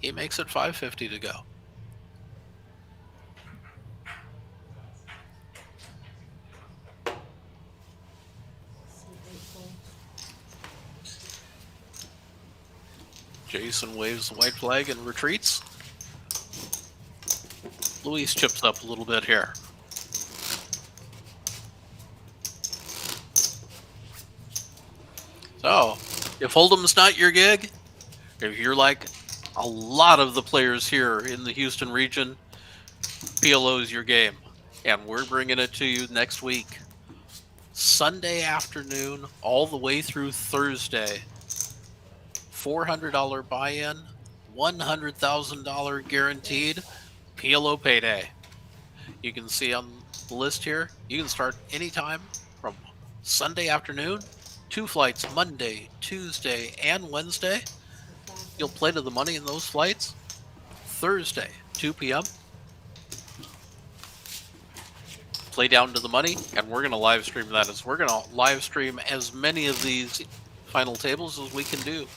He makes it 550 to go. Jason waves the white flag and retreats. Luis chips up a little bit here. So, if Hold'em's not your gig, if you're like a lot of the players here in the Houston region, PLO's your game. And we're bringing it to you next week Sunday afternoon all the way through Thursday. $400 buy-in, $100,000 guaranteed, PLO payday. You can see on the list here, you can start anytime from Sunday afternoon, 2 flights Monday, Tuesday, and Wednesday. You'll play to the money in those flights. Thursday, 2 p.m. Play down to the money, and we're going to live stream that. We're going to live stream as many of these final tables as we can do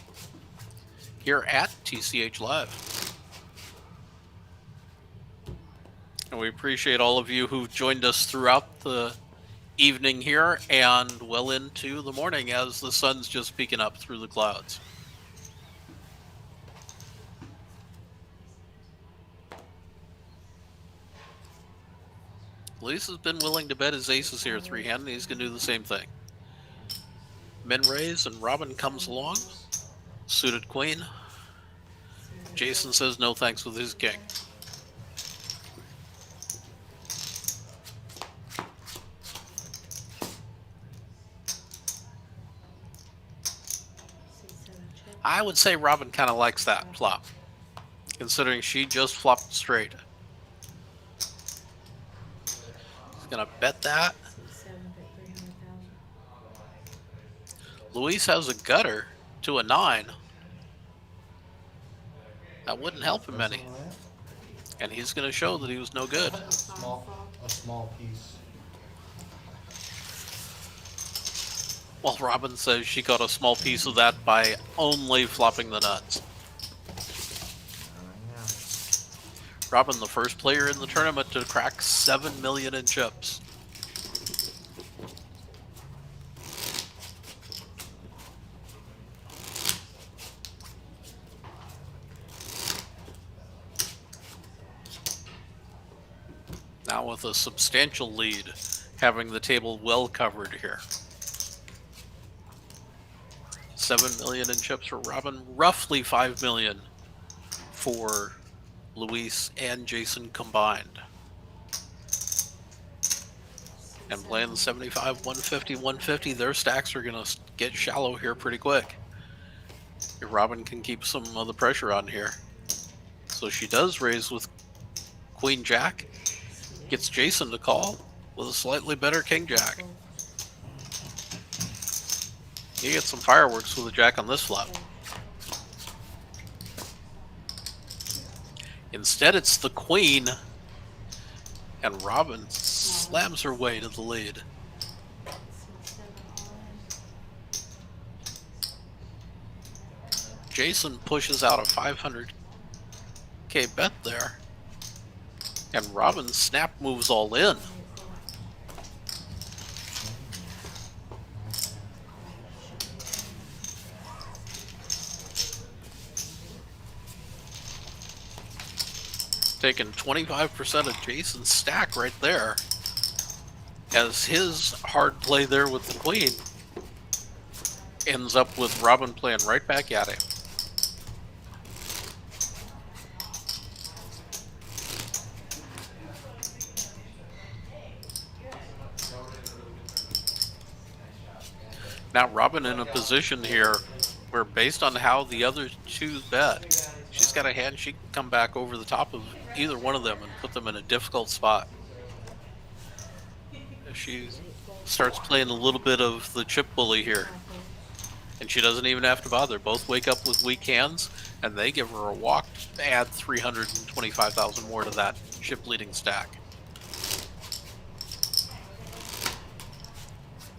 here at TCH Live. And we appreciate all of you who've joined us throughout the evening here and well into the morning as the sun's just peeking up through the clouds. Luis has been willing to bet his aces here 3-hand, and he's going to do the same thing. Men raise, and Robin comes along. Suited queen. Jason says no thanks with his king. I would say Robin kind of likes that flop, considering she just flopped straight. Gonna bet that. Luis has a gutter to a 9. That wouldn't help him any. And he's gonna show that he was no good. A small piece. Well, Robin says she got a small piece of that by only flopping the nuts. Robin, the first player in the tournament to crack 7 million in chips. Now with a substantial lead, having the table well covered here. 7 million in chips for Robin, roughly 5 million for Luis and Jason combined. And playing the 75, 150, 150, their stacks are going to get shallow here pretty quick. If Robin can keep some of the pressure on here. So she does raise with Queen Jack. Gets Jason to call with a slightly better King Jack. You get some fireworks with a Jack on this flop. Instead, it's the Queen, and Robin slams her way to the lead. Jason pushes out a 500K bet there, and Robin snap moves all in. Taking 25% of Jason's stack right there, as his hard play there with the Queen ends up with Robin playing right back at him. Now Robin in a position here where, based on how the other two bet, she's got a hand she can come back over the top of either one of them and put them in a difficult spot. She starts playing a little bit of the chip bully here, and she doesn't even have to bother. Both wake up with weak hands, and they give her a walk to add 325,000 more to that chip leading stack.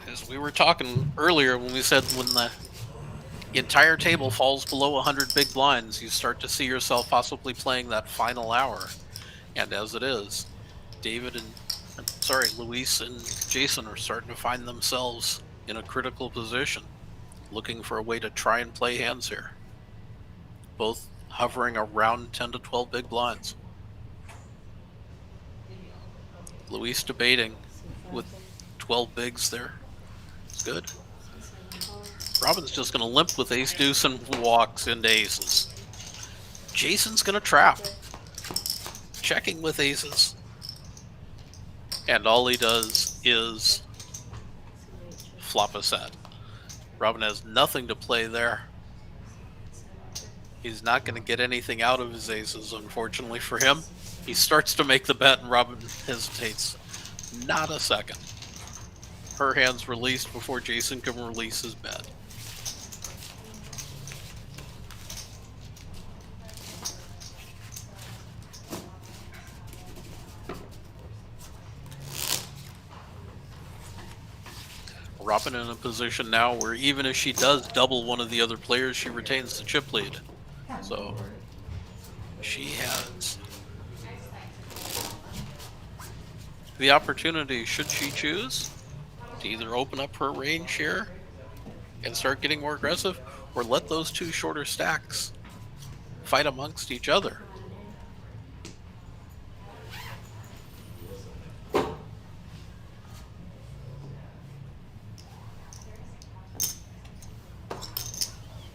As we were talking earlier when we said when the entire table falls below 100 big blinds, you start to see yourself possibly playing that final hour. And as it is, Luis and Jason are starting to find themselves in a critical position, looking for a way to try and play hands here. Both hovering around 10 to 12 big blinds. Luis debating with 12 bigs there. It's good. Robin's just going to limp with ace deuce and walks into aces. Jason's going to trap. Checking with aces. And all he does is flop a set. Robin has nothing to play there. He's not going to get anything out of his aces, unfortunately for him. He starts to make the bet and Robin hesitates not a second. Her hand's released before Jason can release his bet. Robin in a position now where even if she does double one of the other players, she retains the chip lead. So she has the opportunity, should she choose, to either open up her range here and start getting more aggressive, or let those two shorter stacks fight amongst each other.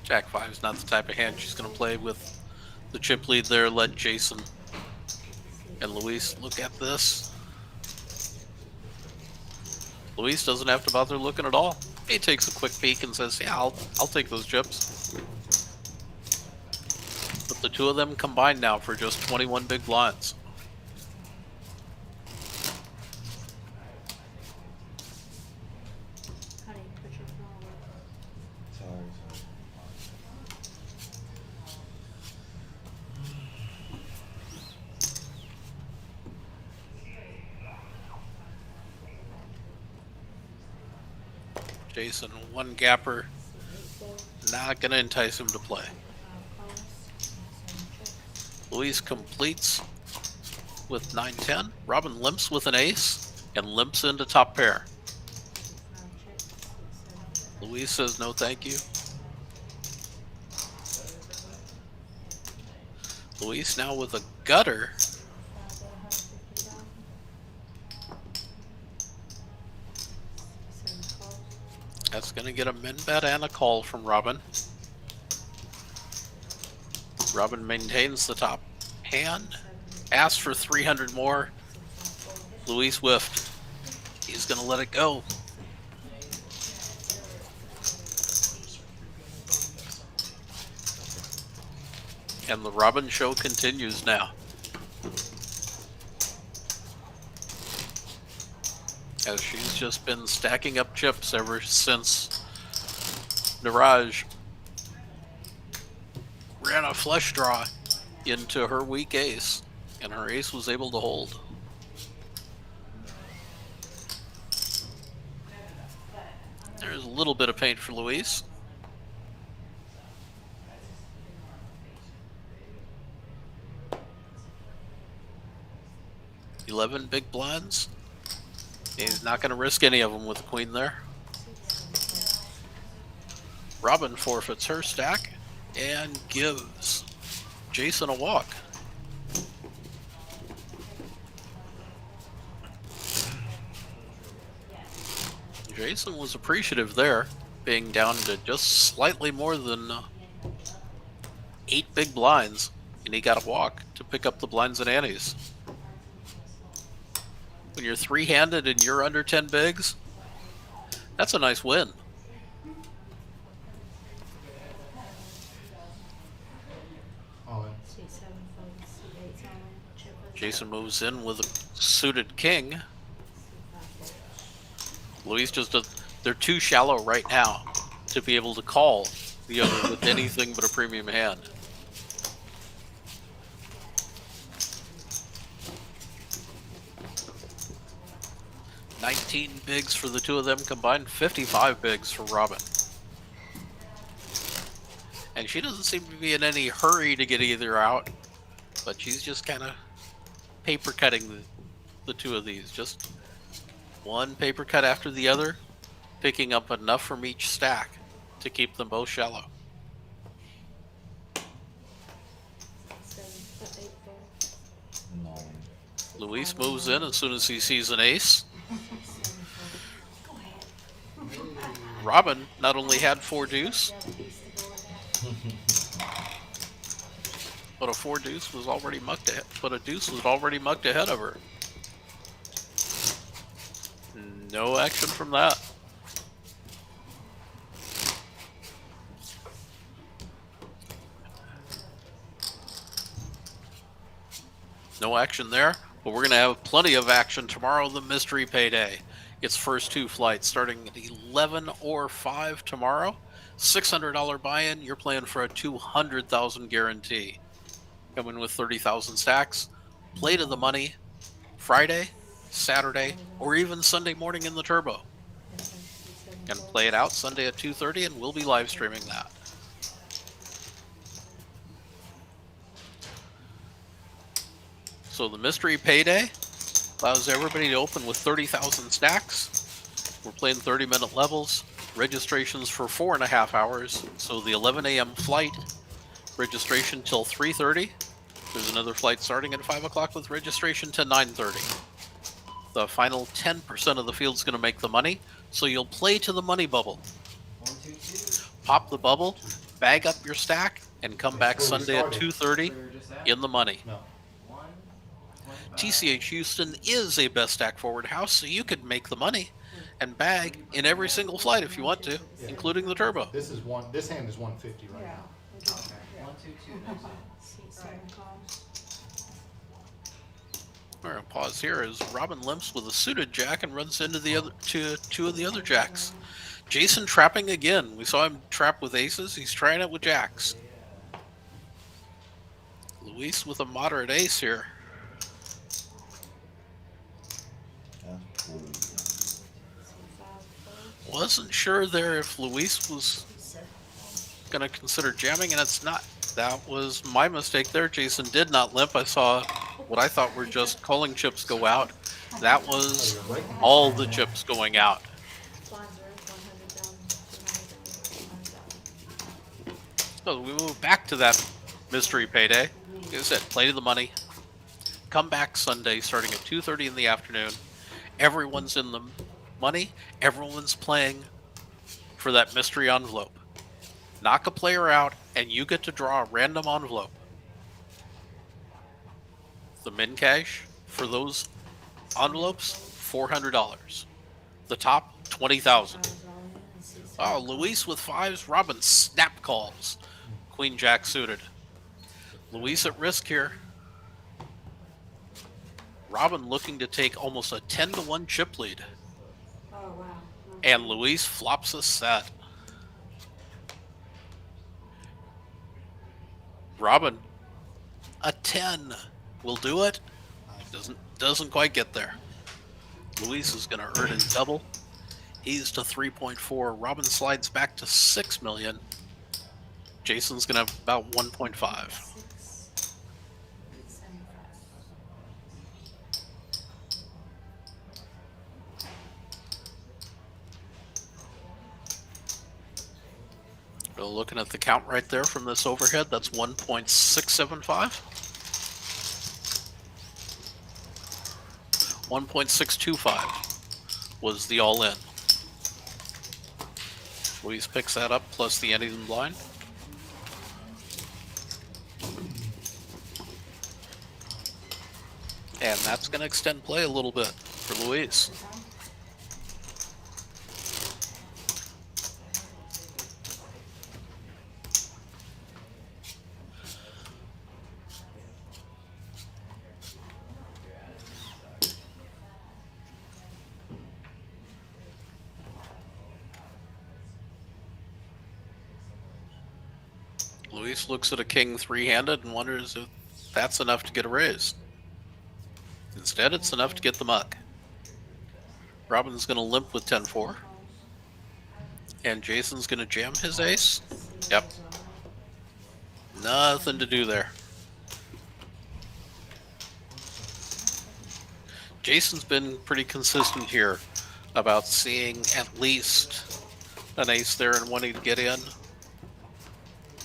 Jack 5 is not the type of hand she's going to play with the chip lead there. Let Jason and Luis look at this. Luis doesn't have to bother looking at all. He takes a quick peek and says, yeah, I'll take those chips. But the two of them combined now for just 21 big blinds. Honey, put your phone away. Sorry. Jason, one gapper, not going to entice him to play. Luis completes with 9-10. Robin limps with an ace and limps into top pair. Luis says no thank you. Luis now with a gutter. That's going to get a min bet and a call from Robin. Robin maintains the top hand. Asks for 300 more. Luis whiffed. He's going to let it go. And the Robin show continues now. As she's just been stacking up chips ever since Niraj ran a flush draw into her weak ace, and her ace was able to hold. There's a little bit of paint for Luis. $11 big blinds. He's not going to risk any of them with the queen there. Robin forfeits her stack and gives Jason a walk. Jason was appreciative there, being down to just slightly more than 8 big blinds, and he got a walk to pick up the blinds and antes. When you're three-handed and you're under 10 bigs, that's a nice win. All in. C7 folds, C8 on, chip with Jason moves in with a suited king. Luis just they're too shallow right now to be able to call the other with anything but a premium hand. $19 bigs for the two of them combined, 55 bigs for Robin. And she doesn't seem to be in any hurry to get either out, but she's just kind of paper cutting the two of these. Just one paper cut after the other, picking up enough from each stack to keep them both shallow. 7, 8 fold. No. Luis moves in as soon as he sees an ace. Robin not only had 4 deuce, but a 4 deuce was already mucked ahead. But a deuce was already mucked ahead of her. No action from that. No action there, but we're going to have plenty of action tomorrow, the mystery payday. Its first 2 flights starting at 11 or 5 tomorrow. $600 buy-in, you're playing for a 200,000 guarantee. Coming with 30,000 stacks. Play to the money Friday, Saturday, or even Sunday morning in the turbo. And play it out Sunday at 2:30, and we'll be live streaming that. So the mystery payday allows everybody to open with 30,000 stacks. We're playing 30-minute levels. Registrations for 4.5 hours. So the 11 a.m. flight, registration till 3:30. There's another flight starting at 5 o'clock with registration to 9:30. The final 10% of the field's going to make the money, so you'll play to the money bubble. Pop the bubble, bag up your stack, and come back Sunday at 2:30 in the money. No. TCH Houston is a best stack forward house, so you could make the money and bag in every single flight if you want to, including the turbo. This is one. This hand is 150 right Yeah. now. We're gonna pause here as Robin limps with a suited jack and runs into the other two of the other jacks. Jason trapping again. We saw him trap with aces. He's trying it with jacks. Luis with a moderate ace here. Wasn't sure there if Luis was gonna consider jamming, and it's not. That was my mistake there. Jason did not limp. I saw what I thought were just calling chips go out. That was all the chips going out. So we move back to that mystery payday. Like I said, play to the money. Come back Sunday starting at 2:30 in the afternoon. Everyone's in the money. Everyone's playing for that mystery envelope. Knock a player out, and you get to draw a random envelope. The min cash for those envelopes, $400. The top, $20,000. Oh, Luis with 5s. Robin snap calls. Queen Jack suited. Luis at risk here. Robin looking to take almost a 10-1 chip lead. Oh, wow. And Luis flops a set. Robin, a 10 will do it. Doesn't quite get there. Luis is going to earn in double. He's to 3.4. Robin slides back to 6 million. Jason's going to have about 1.5. Looking at the count right there from this overhead, that's 1.675. 1.625 was the all-in. Luis picks that up plus the anything blind. And that's going to extend play a little bit for Luis. Luis looks at a king three-handed and wonders if that's enough to get a raise. Instead, it's enough to get the muck. Robin's going to limp with 10-4. And Jason's going to jam his ace. Yep. Nothing to do there. Jason's been pretty consistent here about seeing at least an ace there and wanting to get in.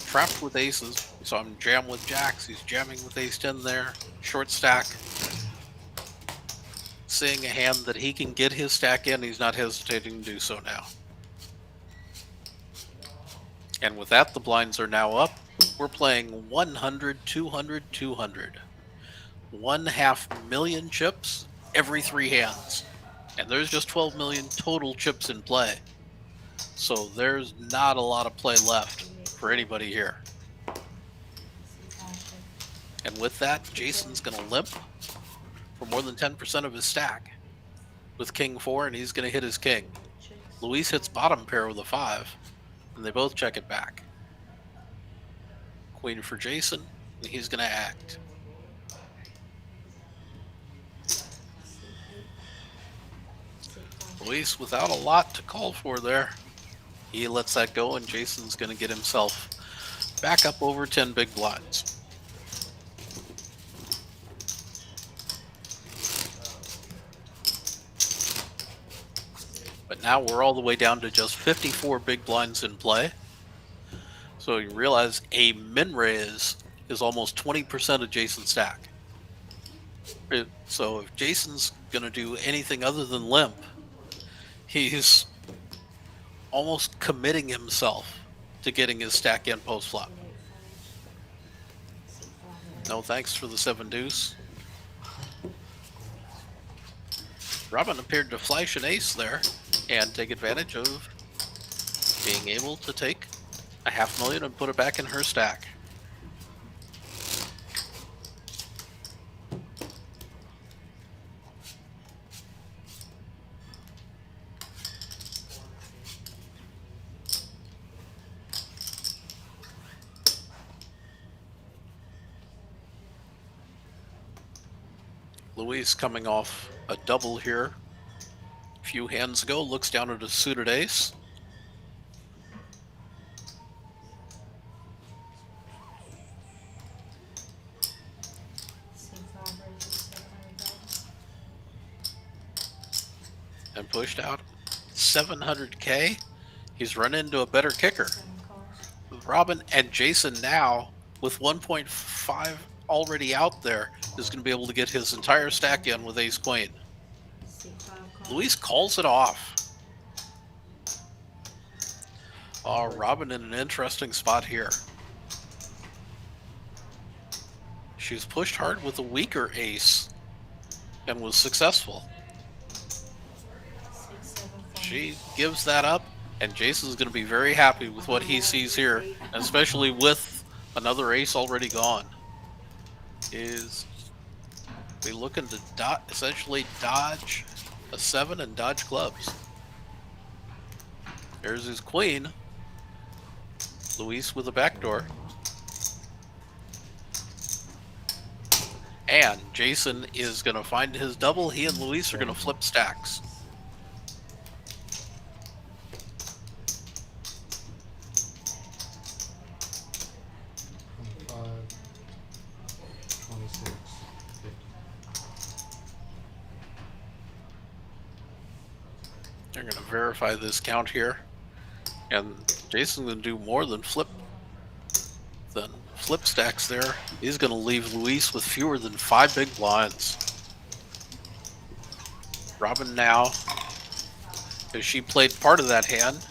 Trapped with aces. We saw him jam with jacks. He's jamming with ace-10 there. Short stack. Seeing a hand that he can get his stack in, he's not hesitating to do so now. And with that, the blinds are now up. We're playing 100, 200, 200. 1/2 million chips every 3 hands. And there's just 12 million total chips in play. So there's not a lot of play left for anybody here. And with that, Jason's going to limp for more than 10% of his stack with king 4, and he's going to hit his king. Luis hits bottom pair with a 5, and they both check it back. Queen for Jason, and he's going to act. Luis without a lot to call for there. He lets that go, and Jason's going to get himself back up over 10 big blinds. But now we're all the way down to just 54 big blinds in play. So you realize a min raise is almost 20% of Jason's stack. So if Jason's going to do anything other than limp, he's almost committing himself to getting his stack in post flop. No thanks for the 7 deuce. Robin appeared to flash an ace there and take advantage of being able to take a $500,000 and put it back in her stack. Luis coming off a double here a few hands ago, looks down at a suited ace. And pushed out 700K. He's run into a better kicker. Robin and Jason now with 1.5 already out there is going to be able to get his entire stack in with ace queen. Luis calls it off. Oh, Robin in an interesting spot here. She's pushed hard with a weaker ace and was successful. She gives that up, and Jason's going to be very happy with what he sees here, especially with another ace already gone. Is we looking to essentially dodge a 7 and dodge clubs. There's his queen. Luis with a backdoor. And Jason is going to find his double. He and Luis are going to flip stacks. They're going to verify this count here, and Jason's going to do more than flip stacks there. He's going to leave Luis with fewer than 5 big blinds. Robin now, as she played part of that hand,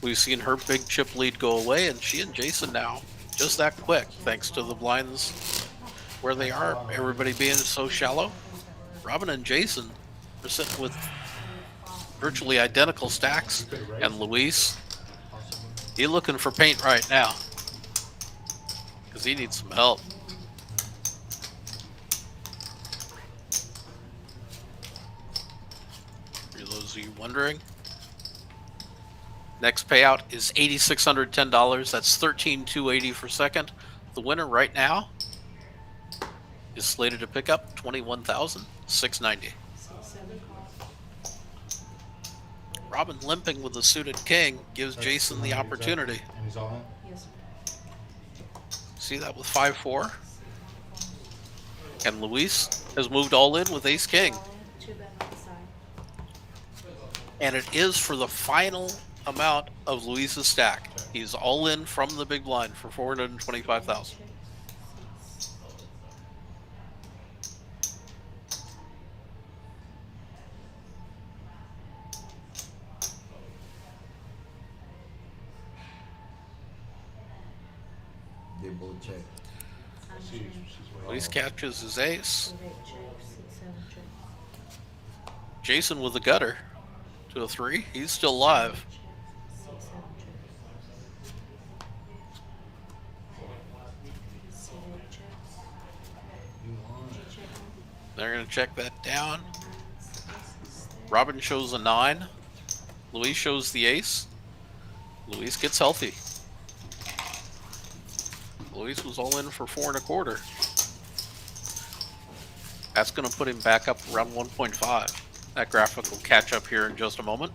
we've seen her big chip lead go away, and she and Jason now just that quick, thanks to the blinds where they are, everybody being so shallow. Robin and Jason are sitting with virtually identical stacks, and Luis, he's looking for paint right now because he needs some help. For those of you wondering, next payout is $8,610. That's $13,280 for second. The winner right now is slated to pick up $21,690. Robin limping with a suited king gives Jason the opportunity. And he's all in? Yes. See that with 5-4? And Luis has moved all in with ace king. And it is for the final amount of Luis's stack. He's all in from the big blind for $425,000. They both check. Luis catches his ace. Jason with the gutter to a 3. He's still alive. They're going to check that down. Robin shows a 9. Luis shows the ace. Luis gets healthy. Luis was all in for 4 1/4. That's going to put him back up around 1.5. That graphic will catch up here in just a moment.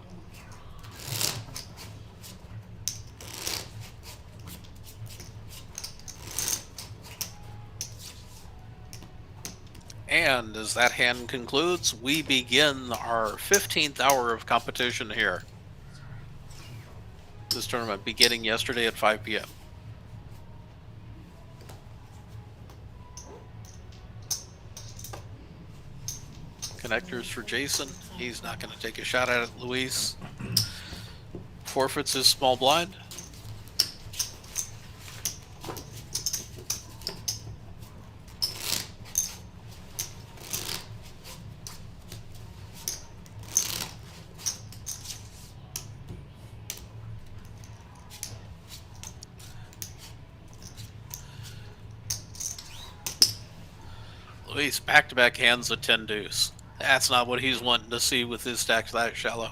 And as that hand concludes, we begin our 15th hour of competition here. This tournament beginning yesterday at 5 p.m. Connectors for Jason. He's not going to take a shot at it. Luis forfeits his small blind. Luis back-to-back hands of 10 deuce. That's not what he's wanting to see with his stacks that shallow.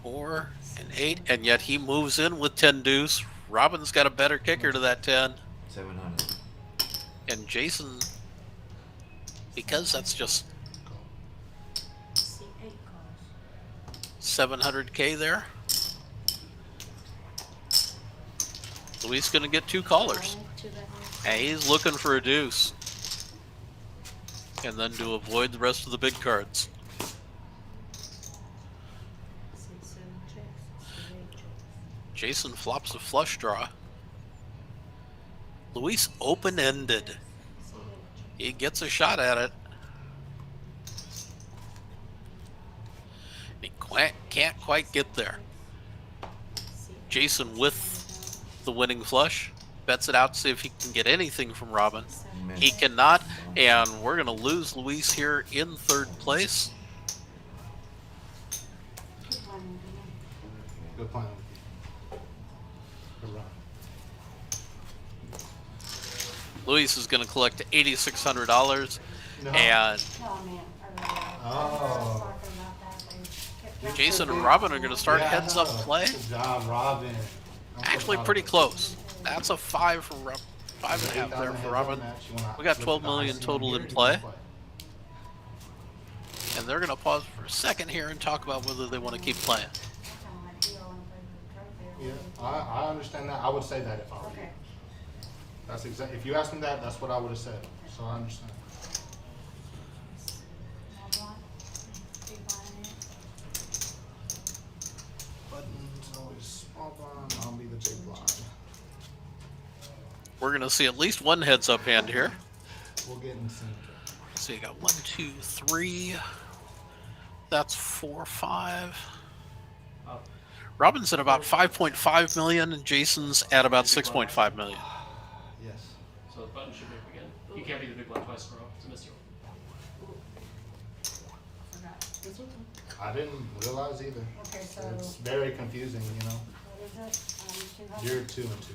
4 and 8, and yet he moves in with 10 deuce. Robin's got a better kicker to that 10. 700. And Jason, because that's just 700K there. Luis gonna get 2 callers. And he's looking for a deuce. And then to avoid the rest of the big cards. Jason flops a flush draw. Luis open-ended. He gets a shot at it. He can't quite get there. Jason with the winning flush. Bets it out to see if he can get anything from Robin. He cannot, and we're going to lose Luis here in 3rd place. Good plan. Good run. Luis is going to collect $8,600, No. and No, man. Oh. Jason and Robin are going to start Yeah, I heads-up know. play. Good job, Robin. I'm so Actually, proud pretty of you. close. That's a 5 for 5.5 there for Robin. We got 12 million total in play. And they're going to pause for a second here and talk about whether they want to keep playing. Yeah, I understand that. I would say that if I were you. That's exactly. If you asked me that, that's what I would have said. So I understand. Buttons always small blind. I'll be the big blind. We're going to see at least one heads-up hand here. We'll get in sync. So you got 1, 2, 3. That's 4, 5. Robin's at about 5.5 million, and Jason's at about 6.5 million. Yes. So the button should move again. You can't be the big blind twice in a row. It's a mystery. I didn't realize either. Okay, so It's very confusing, you know. what is it? 200? You're 2 and 2.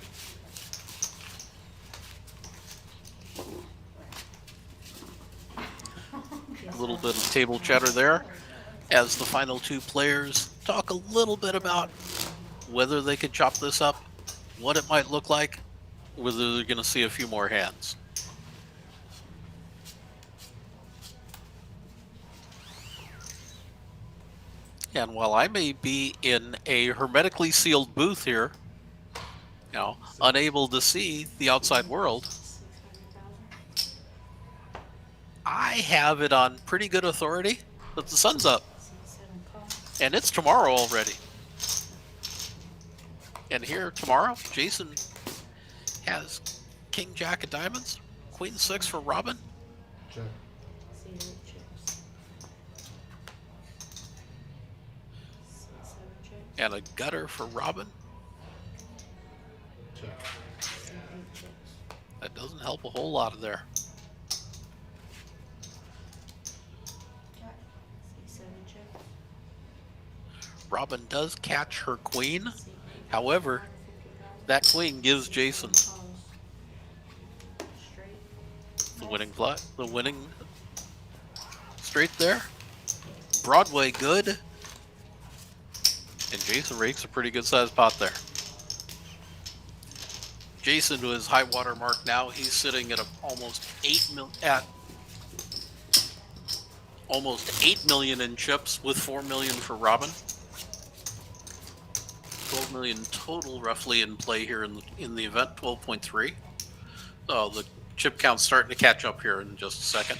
A little bit of table chatter there as the final 2 players talk a little bit about whether they could chop this up, what it might look like, whether they're going to see a few more hands. And while I may be in a hermetically sealed booth here, you know, unable to see the outside world, I have it on pretty good authority that the sun's up. And it's tomorrow already. And here tomorrow, Jason has King Jack of Diamonds, Queen 6 for Robin. Check. And a gutter for Robin. Check. That doesn't help a whole lot there. Robin does catch her queen. However, that queen gives Jason the winning straight there. Broadway good. And Jason rakes a pretty good sized pot there. Jason to his high water mark now, he's sitting at almost 8 million in chips with 4 million for Robin. 12 million total roughly in play here in the event, 12.3. So the chip count's starting to catch up here in just a second.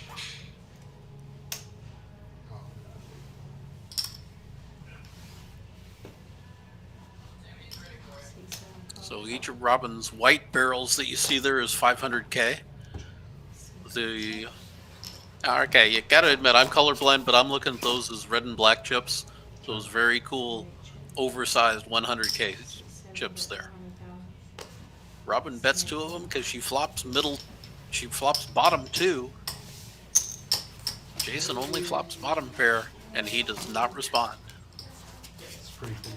So each of Robin's white barrels that you see there is 500K. Okay, you gotta admit I'm colorblind, but I'm looking at those as red and black chips. Those very cool, oversized 100K chips there. Robin bets 2 of them because she flops bottom 2. Jason only flops bottom pair, and he does not respond. It's pretty cool.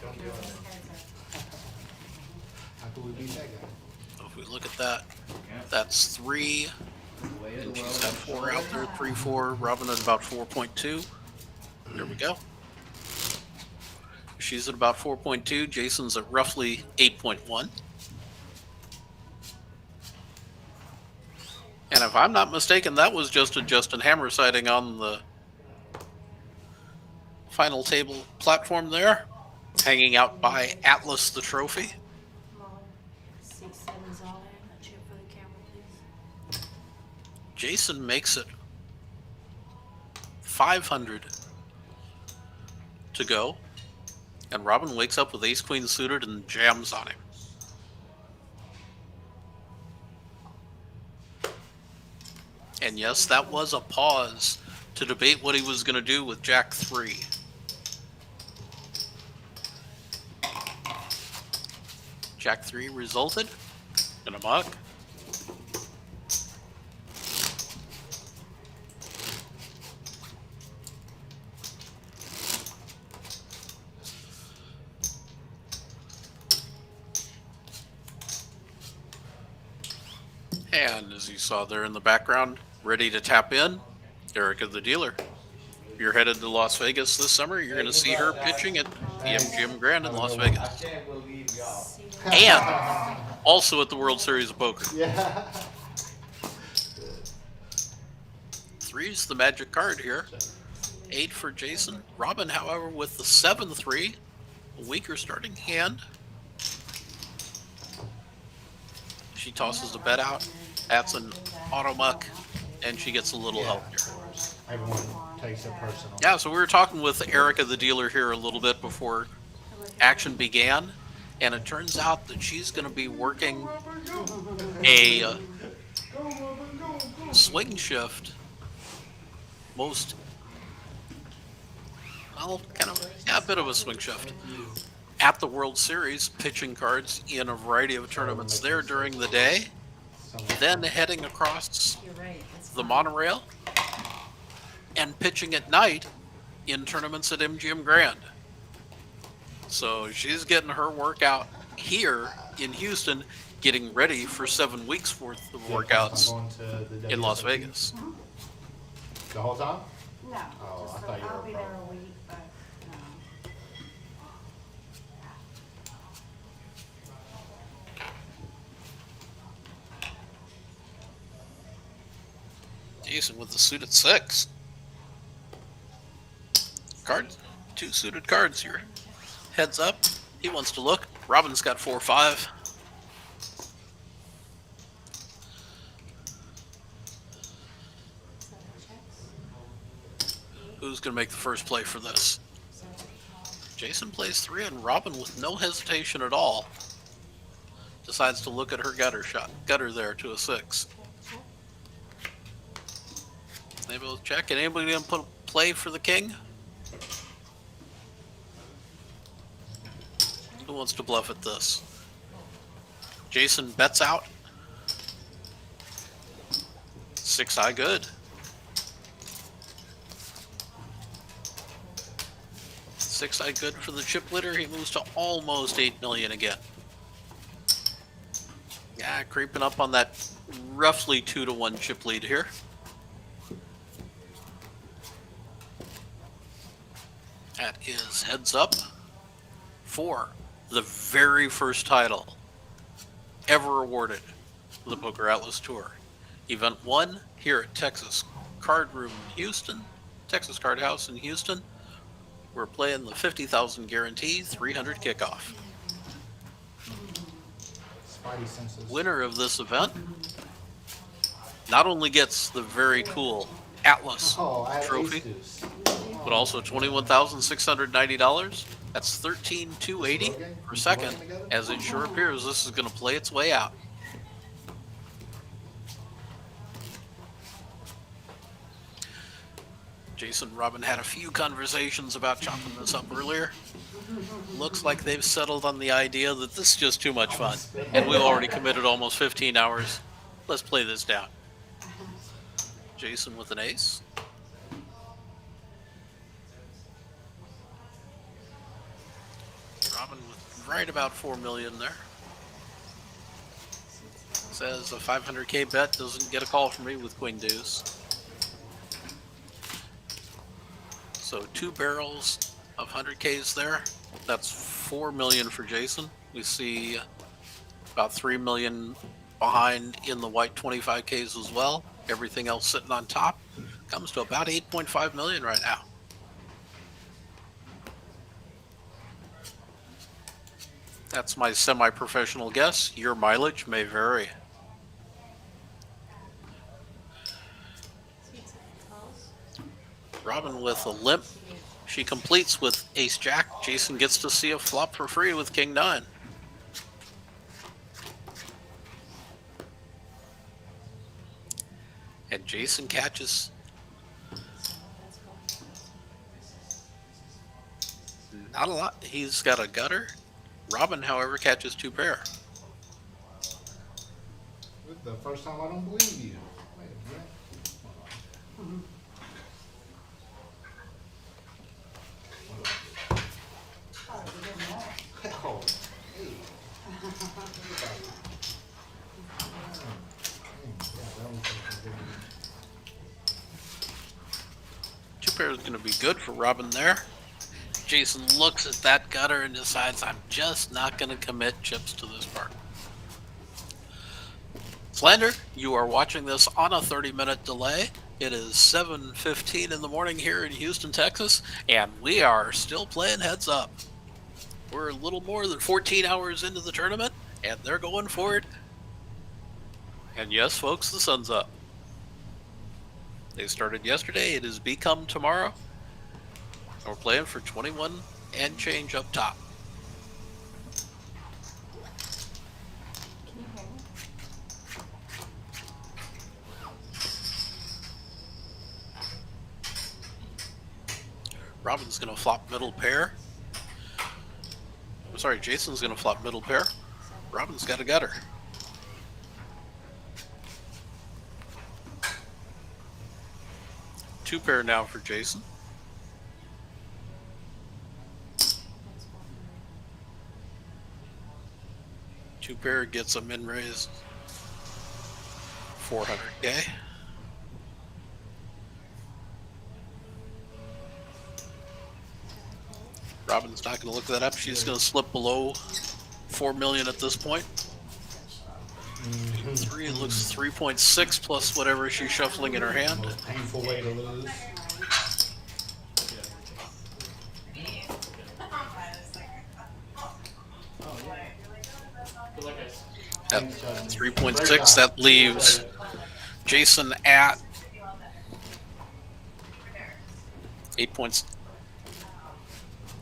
Don't do it. How could we beat that guy? So if we look at that, that's 3. And she's got 4 out there, 3, 4. Robin at about 4.2. There we go. She's at about 4.2. Jason's at roughly 8.1. And if I'm not mistaken, that was just a Justin Hammer sighting on the final table platform there, hanging out by Atlas the trophy. 6, 7's all in. A chip for the camera, please. Jason makes it 500 to go, and Robin wakes up with ace queen suited and jams on him. And yes, that was a pause to debate what he was going to do with Jack 3. Jack 3 resulted in a muck. And as you saw there in the background, ready to tap in, Erica the dealer. If you're headed to Las Vegas this summer, you're going to see her pitching at the MGM Grand in Las Vegas. And also at the World Series of Poker. Yeah. 3's the magic card here. 8 for Jason. Robin, however, with the 7-3, a weaker starting hand. She tosses the bet out. That's an auto muck, and she gets a little help here. Everyone takes it personal. Yeah, so we were talking with Erica, the dealer, here a little bit before action began, and it turns out that she's going to be working a swing shift a bit of a swing shift at the World Series, pitching cards in a variety of tournaments there during the day, then heading across the monorail and pitching at night in tournaments at MGM Grand. So she's getting her workout here in Houston, getting ready for 7 weeks worth of workouts in Las Vegas. The whole time? No. Oh, just I for- thought you were I'll a be pro. there a week, but no. Jason with the suited 6. Cards, 2 suited cards here. Heads up. He wants to look. Robin's got 4-5. Who's going to make the first play for this? Jason plays 3, and Robin, with no hesitation at all, decides to look at her gutter there to a 6. They both check. And anybody going to put a play for the king? Who wants to bluff at this? Jason bets out. 6-high good. 6-high good for the chip leader. He moves to almost 8 million again. Yeah, creeping up on that roughly 2-1 chip lead here. That is heads up for the very first title ever awarded to the PokerAtlas Tour. Event 1 here at Texas Card Room in Houston, Texas Card House in Houston. We're playing the 50,000 guarantee 300 kickoff. Spidey senses. Winner of this event not only gets the very cool Atlas I had trophy, ace deuce. but also $21,690. That's $13,280 per second. As it sure appears, this is going to play its way out. Jason and Robin had a few conversations about chopping this up earlier. Looks like they've settled on the idea that this is just too much fun, and we've already committed almost 15 hours. Let's play this down. Jason with an ace. Robin with right about 4 million there. Says a 500K bet doesn't get a call from me with queen deuce. So 2 barrels of 100Ks there. That's 4 million for Jason. We see about 3 million behind in the white 25Ks as well. Everything else sitting on top comes to about 8.5 million right now. That's my semi-professional guess. Your mileage may vary. Robin with a limp. She completes with ace-jack. Jason gets to see a flop for free with king-9. And Jason catches not a lot. He's got a gutter. Robin, however, catches 2 pair. The first time I don't believe you. Wait a minute. Oh, hey. Two pairs is going to be good for Robin there. Jason looks at that gutter and decides, I'm just not going to commit chips to this part. Slander, you are watching this on a 30-minute delay. It is 7:15 in the morning here in Houston, Texas, and we are still playing heads up. We're a little more than 14 hours into the tournament, and they're going for it. And yes, folks, the sun's up. They started yesterday. It has become tomorrow. We're playing for 21 and change up top. Robin's going to flop middle pair. I'm sorry, Jason's going to flop middle pair. Robin's got a gutter. Two pair now for Jason. Two pair gets a min raise 400K. Robin's not going to look that up. She's going to slip below 4 million at this point. 3, it looks 3.6 plus whatever she's shuffling in her hand. Most painful way to lose. At 3.6, that leaves Jason at 8 points.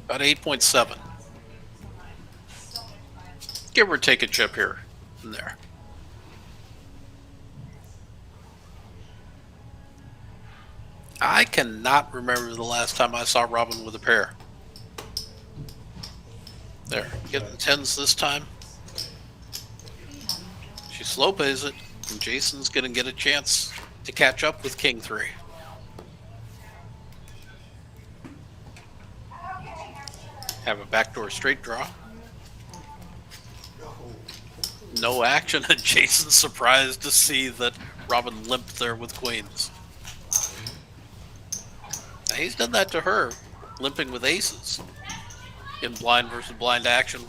About 8.7. Give or take a chip here and there. I cannot remember the last time I saw Robin with a pair. There, getting 10s this time. She slow plays it, and Jason's gonna get a chance to catch up with King 3. Have a backdoor straight draw. No action, and Jason's surprised to see that Robin limped there with queens. Now, he's done that to her, limping with aces in blind versus blind action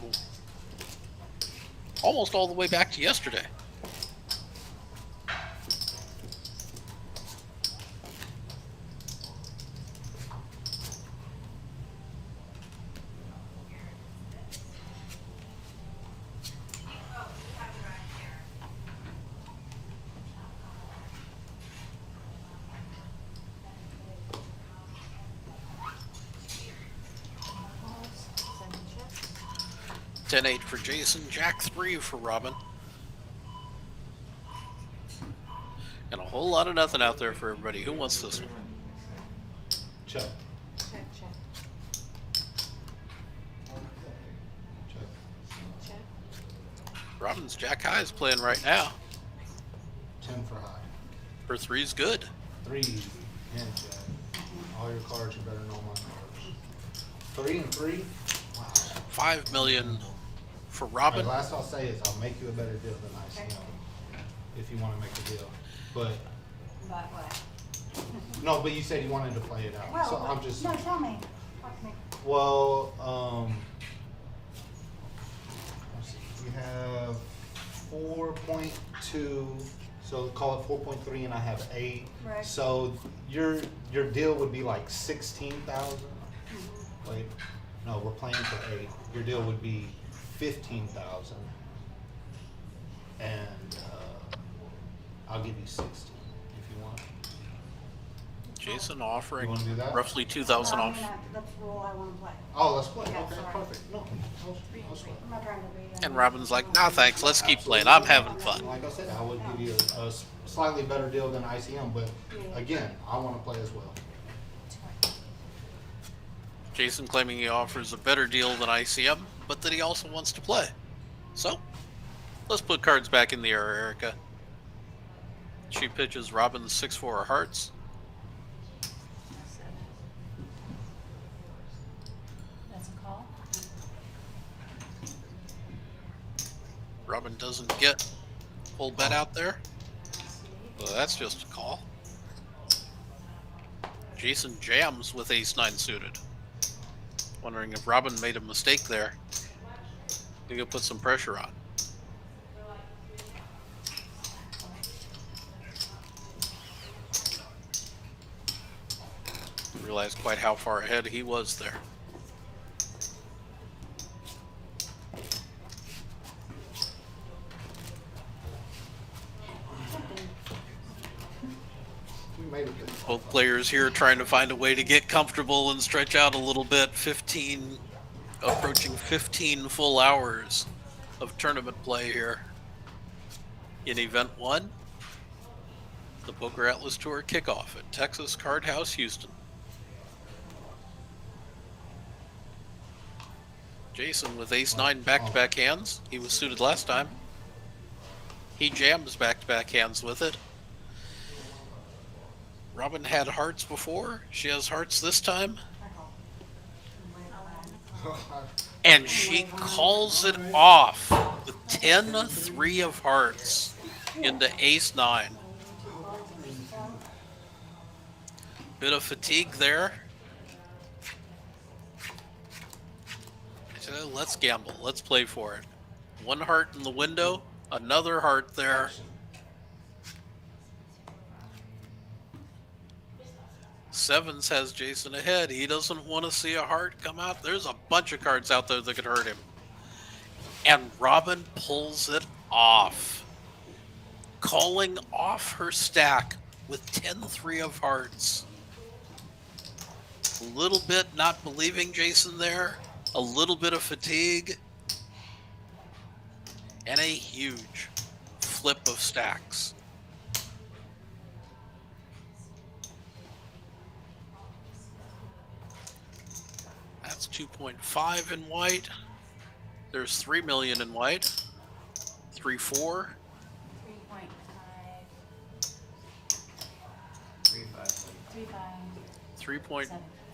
almost all the way back to yesterday. Seven check. 10-8 for Jason, Jack 3 for Robin. And a whole lot of nothing out there for everybody. Who wants this one? Check. Check, check, Check. check. Robin's Jack High is playing right now. 10 for high. Her 3's good. 3 and jack. All your cards, you better know my cards. 3 and 3. Wow. 5 million for Hey, Robin. last I'll say is I'll make you a better deal than ICM if you want to make a deal. But But what? no, but you said you wanted to play it out. Well, So I'm just no, tell me. Talk to me. well. Let's see. We have 4.2. So call it 4.3, and I have 8. Right. So your deal would be like 16,000. Wait, no, we're playing for 8. Your deal would be 15,000, and I'll give you 16 if you want. Jason You offering wanna do that? roughly 2,000 No, off. that's the rule I want to play. Oh, let's play. Yeah, Okay, sorry. perfect. No, I'll sweat. I'm not trying to be. And Robin's like, nah, thanks. Let's keep playing. I'm having fun. Like I said, I would give you a slightly better deal than ICM, but again, I want to play as well. Jason claiming he offers a better deal than ICM, but that he also wants to play. So, let's put cards back in the air, Erica. She pitches Robin's 6-4 of hearts. Seven. That's a call. Robin doesn't get full bet out there. Well, that's just a call. Jason jams with ace-9 suited. Wondering if Robin made a mistake there. He could put some pressure on. Realized quite how far ahead he was there. We made it. Both players here trying to find a way to get comfortable and stretch out a little bit. Approaching 15 full hours of tournament play here. In Event 1, the PokerAtlas Tour kickoff at Texas Card House, Houston. Jason with ace-9 back-to-back hands. He was suited last time. He jams back-to-back hands with it. Robin had hearts before. She has hearts this time. And she calls it off with 10-3 of hearts into ace-9. Bit of fatigue there. So let's gamble. Let's play for it. One heart in the window, another heart there. Sevens has Jason ahead. He doesn't want to see a heart come out. There's a bunch of cards out there that could hurt him. And Robin pulls it off. Calling off her stack with 10-3 of hearts. A little bit not believing Jason there. A little bit of fatigue. And a huge flip of stacks. That's 2.5 in white. There's 3 million in white. 3-4.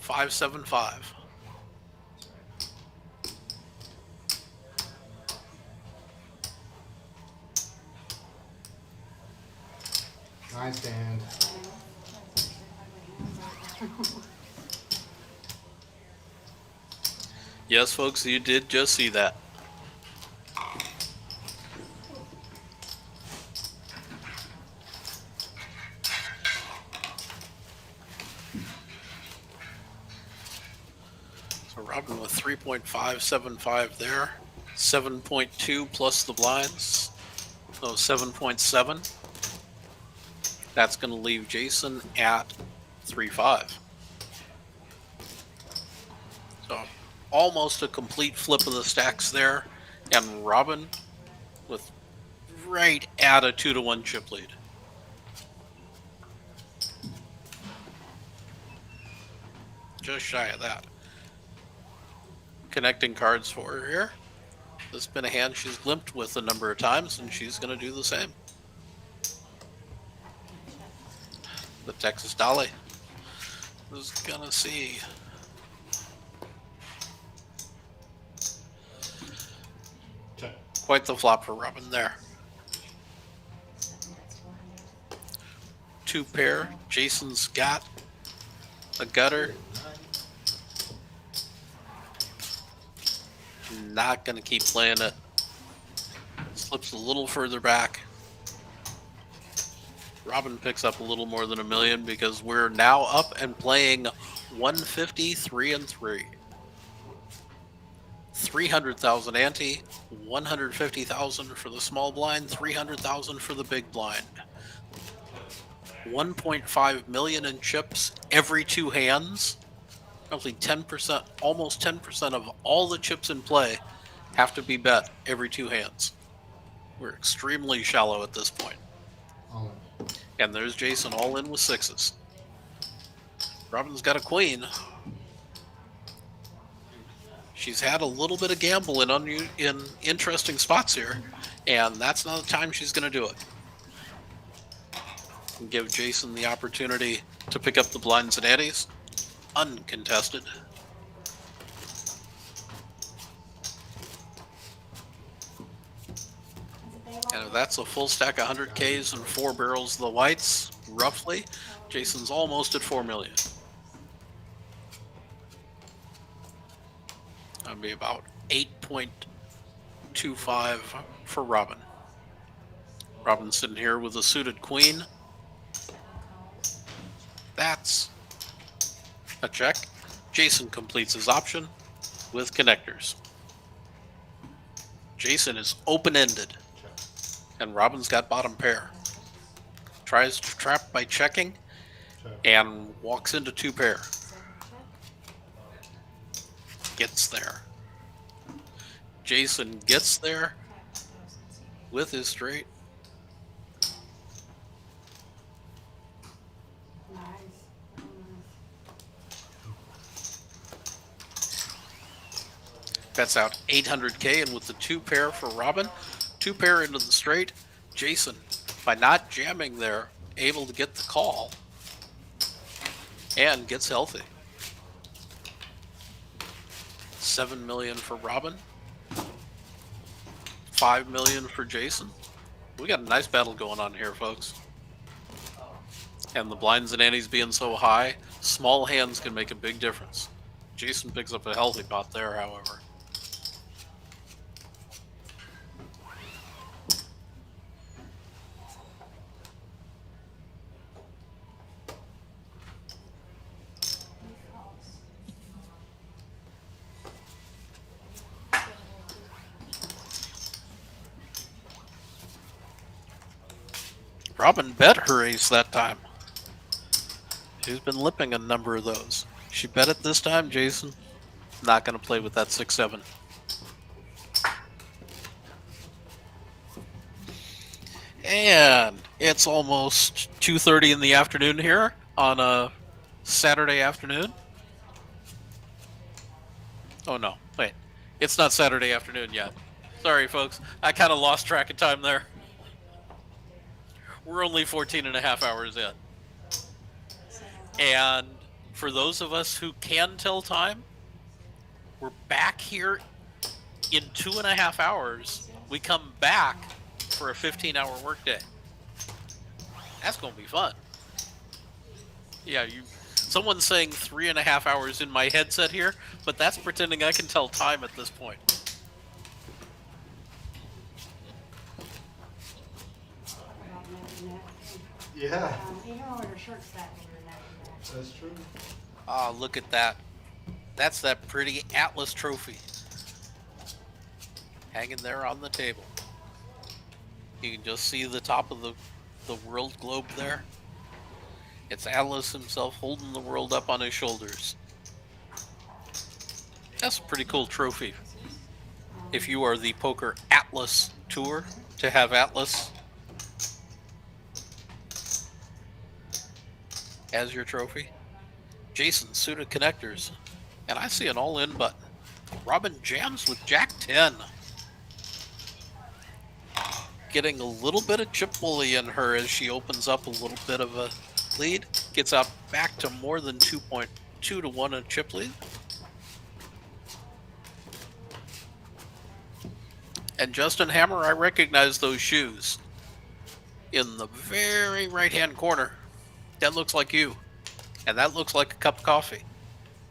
3.575. I stand. Yes, folks, you did just see that. So Robin with 3.575 there. 7.2 plus the blinds. So 7.7. That's going to leave Jason at 3.5. So almost a complete flip of the stacks there. And Robin with right at a 2-to-1 chip lead. Just shy of that. Connecting cards for her here. This has been a hand she's limped with a number of times, and she's going to do the same. The Texas Dolly is going to see. Check. Quite the flop for Robin there. 2 pair. Jason's got a gutter. Not going to keep playing it. Slips a little further back. Robin picks up a little more than $1 million because we're now up and playing 150, 3-3. 300,000 ante, 150,000 for the small blind, 300,000 for the big blind. 1.5 million in chips every 2 hands. Roughly 10%, almost 10% of all the chips in play have to be bet every 2 hands. We're extremely shallow at this point. All in. And there's Jason all in with 6s. Robin's got a queen. She's had a little bit of gamble in interesting spots here, and that's not the time she's going to do it. And give Jason the opportunity to pick up the blinds and antes. Uncontested. And if that's a full stack of 100Ks and 4 barrels of the whites, roughly, Jason's almost at 4 million. That'd be about 8.25 for Robin. Robin's sitting here with a suited queen. That's a check. Jason completes his option with connectors. Jason is open-ended, and Robin's got bottom pair. Tries to trap by checking, and walks into 2 pair. Gets there. Jason gets there with his straight. Bets out 800K, and with the 2 pair for Robin, 2 pair into the straight, Jason, by not jamming there, able to get the call and gets healthy. 7 million for Robin, 5 million for Jason. We got a nice battle going on here, folks. And the blinds and antes being so high, small hands can make a big difference. Jason picks up a healthy pot there, however. Robin bet her ace that time. She's been lipping a number of those. She bet it this time, Jason. Not going to play with that 6-7. And it's almost 2:30 in the afternoon here on a Saturday afternoon. Oh no, wait. It's not Saturday afternoon yet. Sorry, folks. I kind of lost track of time there. We're only 14 and a half hours in. And for those of us who can tell time, we're back here in 2.5 hours. We come back for a 15-hour workday. That's gonna be fun. Yeah, someone's saying 3.5 hours in my headset here, but that's pretending I can tell time at this point. About nothing that. Yeah, You know, when your short stack and you're nothing. that's true. Ah, look at that. That's that pretty Atlas trophy. Hanging there on the table. You can just see the top of the world globe there. It's Atlas himself holding the world up on his shoulders. That's a pretty cool trophy. If you are the PokerAtlas Tour, to have Atlas as your trophy. Jason, suited connectors. And I see an all-in button. Robin jams with Jack 10. Getting a little bit of chip bully in her as she opens up a little bit of a lead. Gets up back to more than 2.2 to 1 in chip lead. And Justin Hammer, I recognize those shoes. In the very right-hand corner. That looks like you. And that looks like a cup of coffee.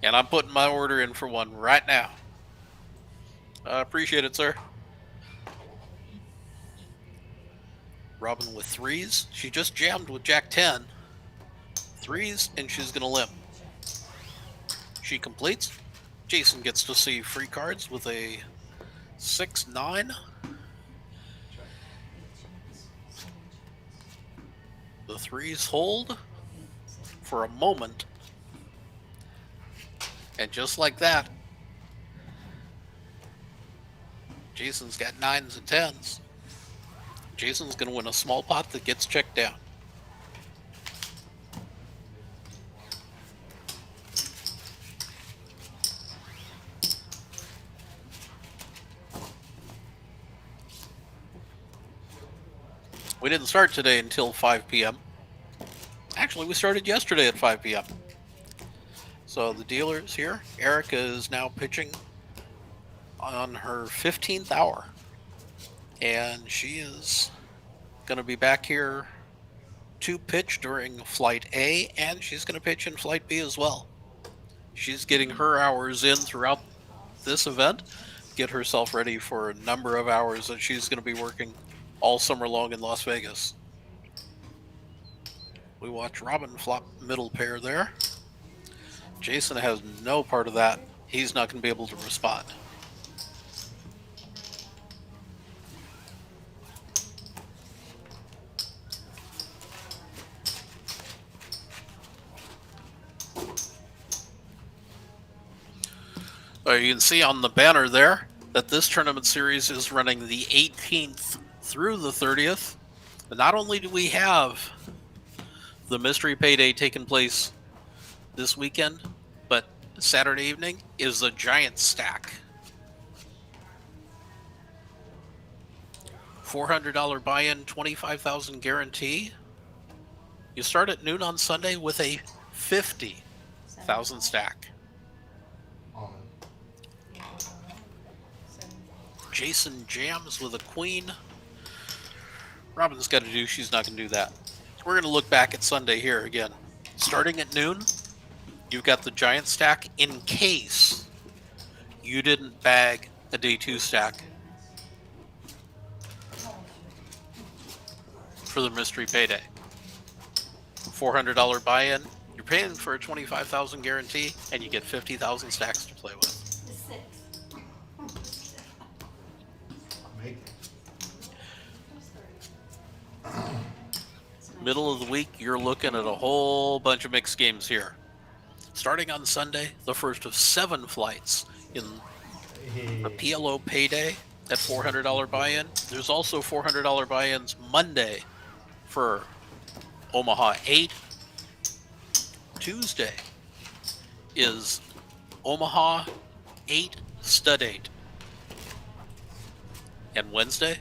And I'm putting my order in for one right now. I appreciate it, sir. Robin with threes. She just jammed with Jack 10. Threes, and she's going to limp. She completes. Jason gets to see free cards with a 6-9. The threes hold for a moment. And just like that, Jason's got 9s and 10s. Jason's going to win a small pot that gets checked down. We didn't start today until 5 p.m. Actually, we started yesterday at 5 p.m. So the dealer's here. Erica is now pitching on her 15th hour. And she is going to be back here to pitch during Flight A, and she's going to pitch in Flight B as well. She's getting her hours in throughout this event, get herself ready for a number of hours that she's going to be working all summer long in Las Vegas. We watch Robin flop middle pair there. Jason has no part of that. He's not going to be able to respond. You can see on the banner there that this tournament series is running the 18th through the 30th. But not only do we have the mystery payday taking place this weekend, but Saturday evening is a giant stack. $400 buy-in, $25,000 guarantee. You start at noon on Sunday with a $50,000 stack. Jason jams with a queen. Robin's got to do, she's not going to do that. We're going to look back at Sunday here again. Starting at noon, you've got the giant stack in case you didn't bag a day 2 stack for the mystery payday. $400 buy-in, you're paying for a $25,000 guarantee, and you get 50,000 stacks to play with. Middle of the week, you're looking at a whole bunch of mixed games here. Starting on Sunday, the first of 7 flights in the PLO payday at $400 buy-in. There's also $400 buy-ins Monday for Omaha 8. Tuesday is Omaha 8 Stud 8. And Wednesday,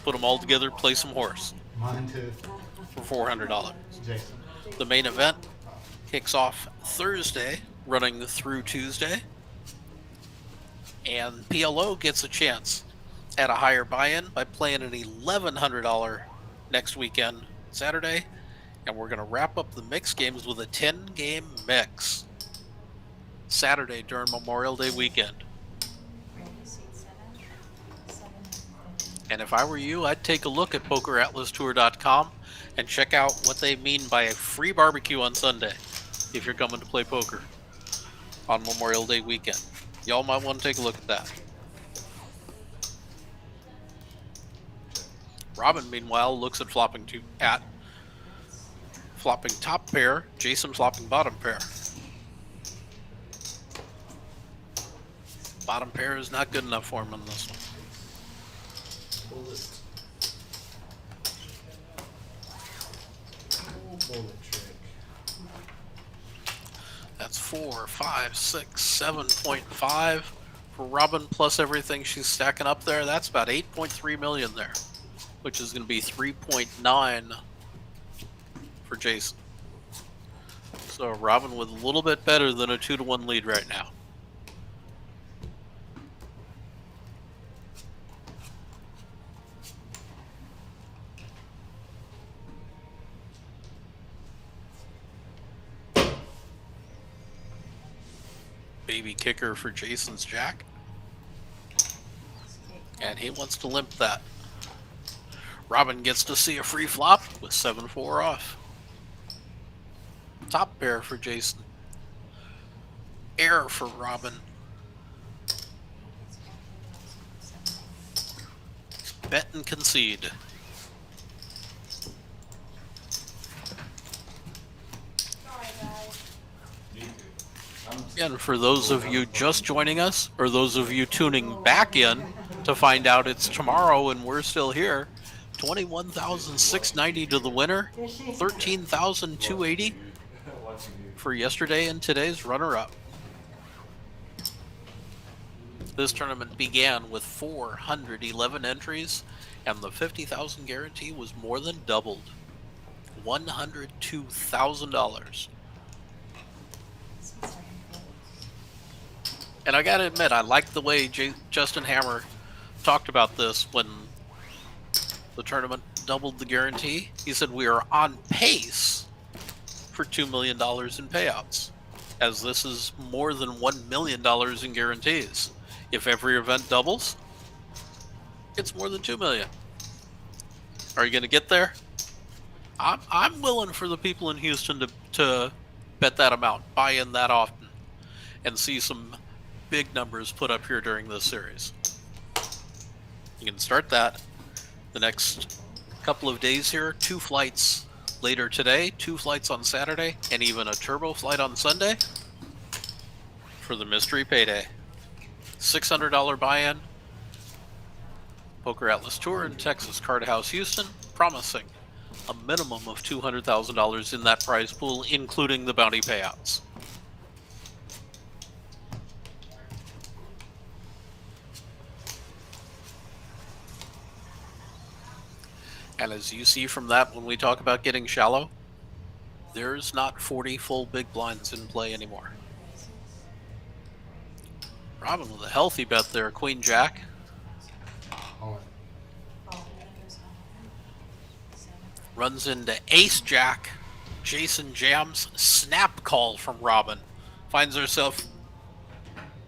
put them all together, play some horse. Mine too. For $400. Jason. The main event kicks off Thursday, running through Tuesday. And PLO gets a chance at a higher buy-in by playing an $1,100 next weekend, Saturday. And we're going to wrap up the mix games with a 10-game mix Saturday during Memorial Day weekend. And if I were you, I'd take a look at PokerAtlasTour.com and check out what they mean by a free barbecue on Sunday if you're coming to play poker on Memorial Day weekend. Y'all might want to take a look at that. Robin, meanwhile, looks at flopping top pair, Jason flopping bottom pair. Bottom pair is not good enough for him in this one. Bullet trick. That's 4, 5, 6, 7.5 for Robin plus everything she's stacking up there. That's about 8.3 million there, which is going to be 3.9 for Jason. So Robin with a little bit better than a 2-to-1 lead right now. Baby kicker for Jason's jack. And he wants to limp that. Robin gets to see a free flop with 7-4 off. Top pair for Jason. Air for Robin. Bet and concede. Again, for those of you just joining us, or those of you tuning back in to find out it's tomorrow and we're still here, 21,690 to the winner, 13,280 for yesterday and today's runner-up. This tournament began with 411 entries, and the 50,000 guarantee was more than doubled, $102,000. And I gotta admit, I like the way Justin Hammer talked about this when the tournament doubled the guarantee. He said we are on pace for $2 million in payouts, as this is more than $1 million in guarantees. If every event doubles, it's more than $2 million. Are you gonna get there? I'm willing for the people in Houston to bet that amount, buy in that often, and see some big numbers put up here during this series. You can start that the next couple of days here. 2 flights later today, 2 flights on Saturday, and even a turbo flight on Sunday for the mystery payday. $600 buy-in. Poker Atlas Tour in Texas Card House Houston, promising a minimum of $200,000 in that prize pool, including the bounty payouts. And as you see from that, when we talk about getting shallow, there's not 40 full big blinds in play anymore. Robin with a healthy bet there, Queen Jack. Runs into Ace Jack. Jason jams. Snap call from Robin. Finds herself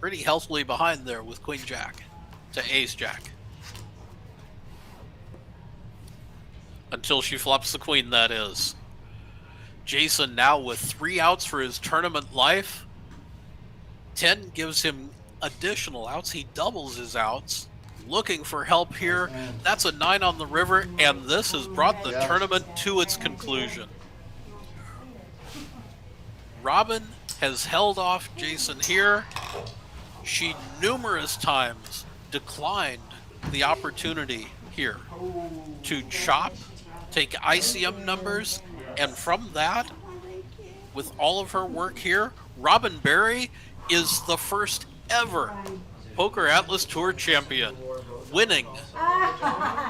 pretty healthily behind there with Queen Jack to Ace Jack. Until she flops the queen, that is. Jason now with 3 outs for his tournament life. 10 gives him additional outs. He doubles his outs. Looking for help here. That's a 9 on the river, and this has brought the tournament to its conclusion. Robin has held off Jason here. She numerous times declined the opportunity here to chop, take ICM numbers, and from that, with all of her work here, Robin Berry is the first ever Poker Atlas Tour champion, winning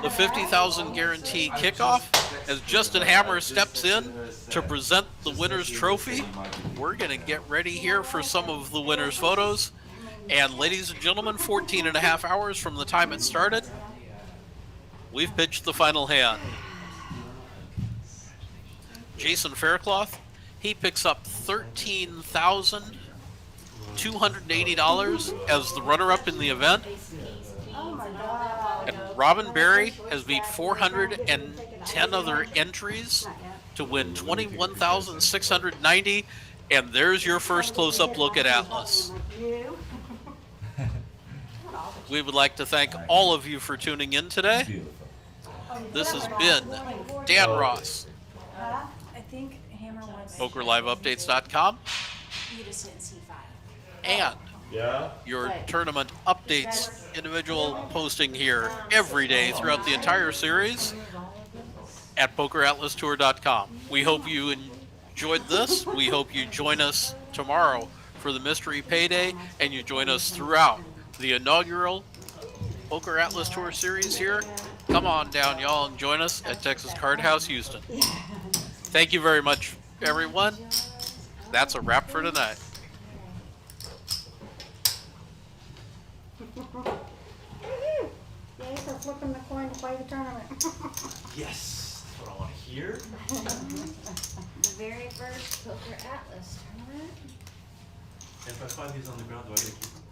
the 50,000 guarantee kickoff. As Justin Hammer steps in to present the winner's trophy, we're going to get ready here for some of the winner's photos. And ladies and gentlemen, 14 and a half hours from the time it started, we've pitched the final hand. Jason Faircloth, he picks up $13,280 as the runner-up in the event. Oh my God. And Robin Berry has beat 410 other entries to win $21,690. And there's your first close-up look at Atlas. You? We would like to thank all of you for tuning in today. This has been Dan Ross, Huh? I think Hammer wants. PokerLiveUpdates.com, You just hit C5. and your tournament updates, individual posting here every day throughout the entire series at PokerAtlasTour.com. We hope you enjoyed this. We hope you join us tomorrow for the Mystery Payday, and you join us throughout the inaugural Poker Atlas Tour series here. Come on down, y'all, and join us at Texas Card House Houston. Thank you very much, everyone. That's a wrap for tonight. Yay for flipping the coin to play the tournament. Yes, that's what I want to hear. The very first Poker Atlas tournament. If I find these on the ground, do I get to keep them?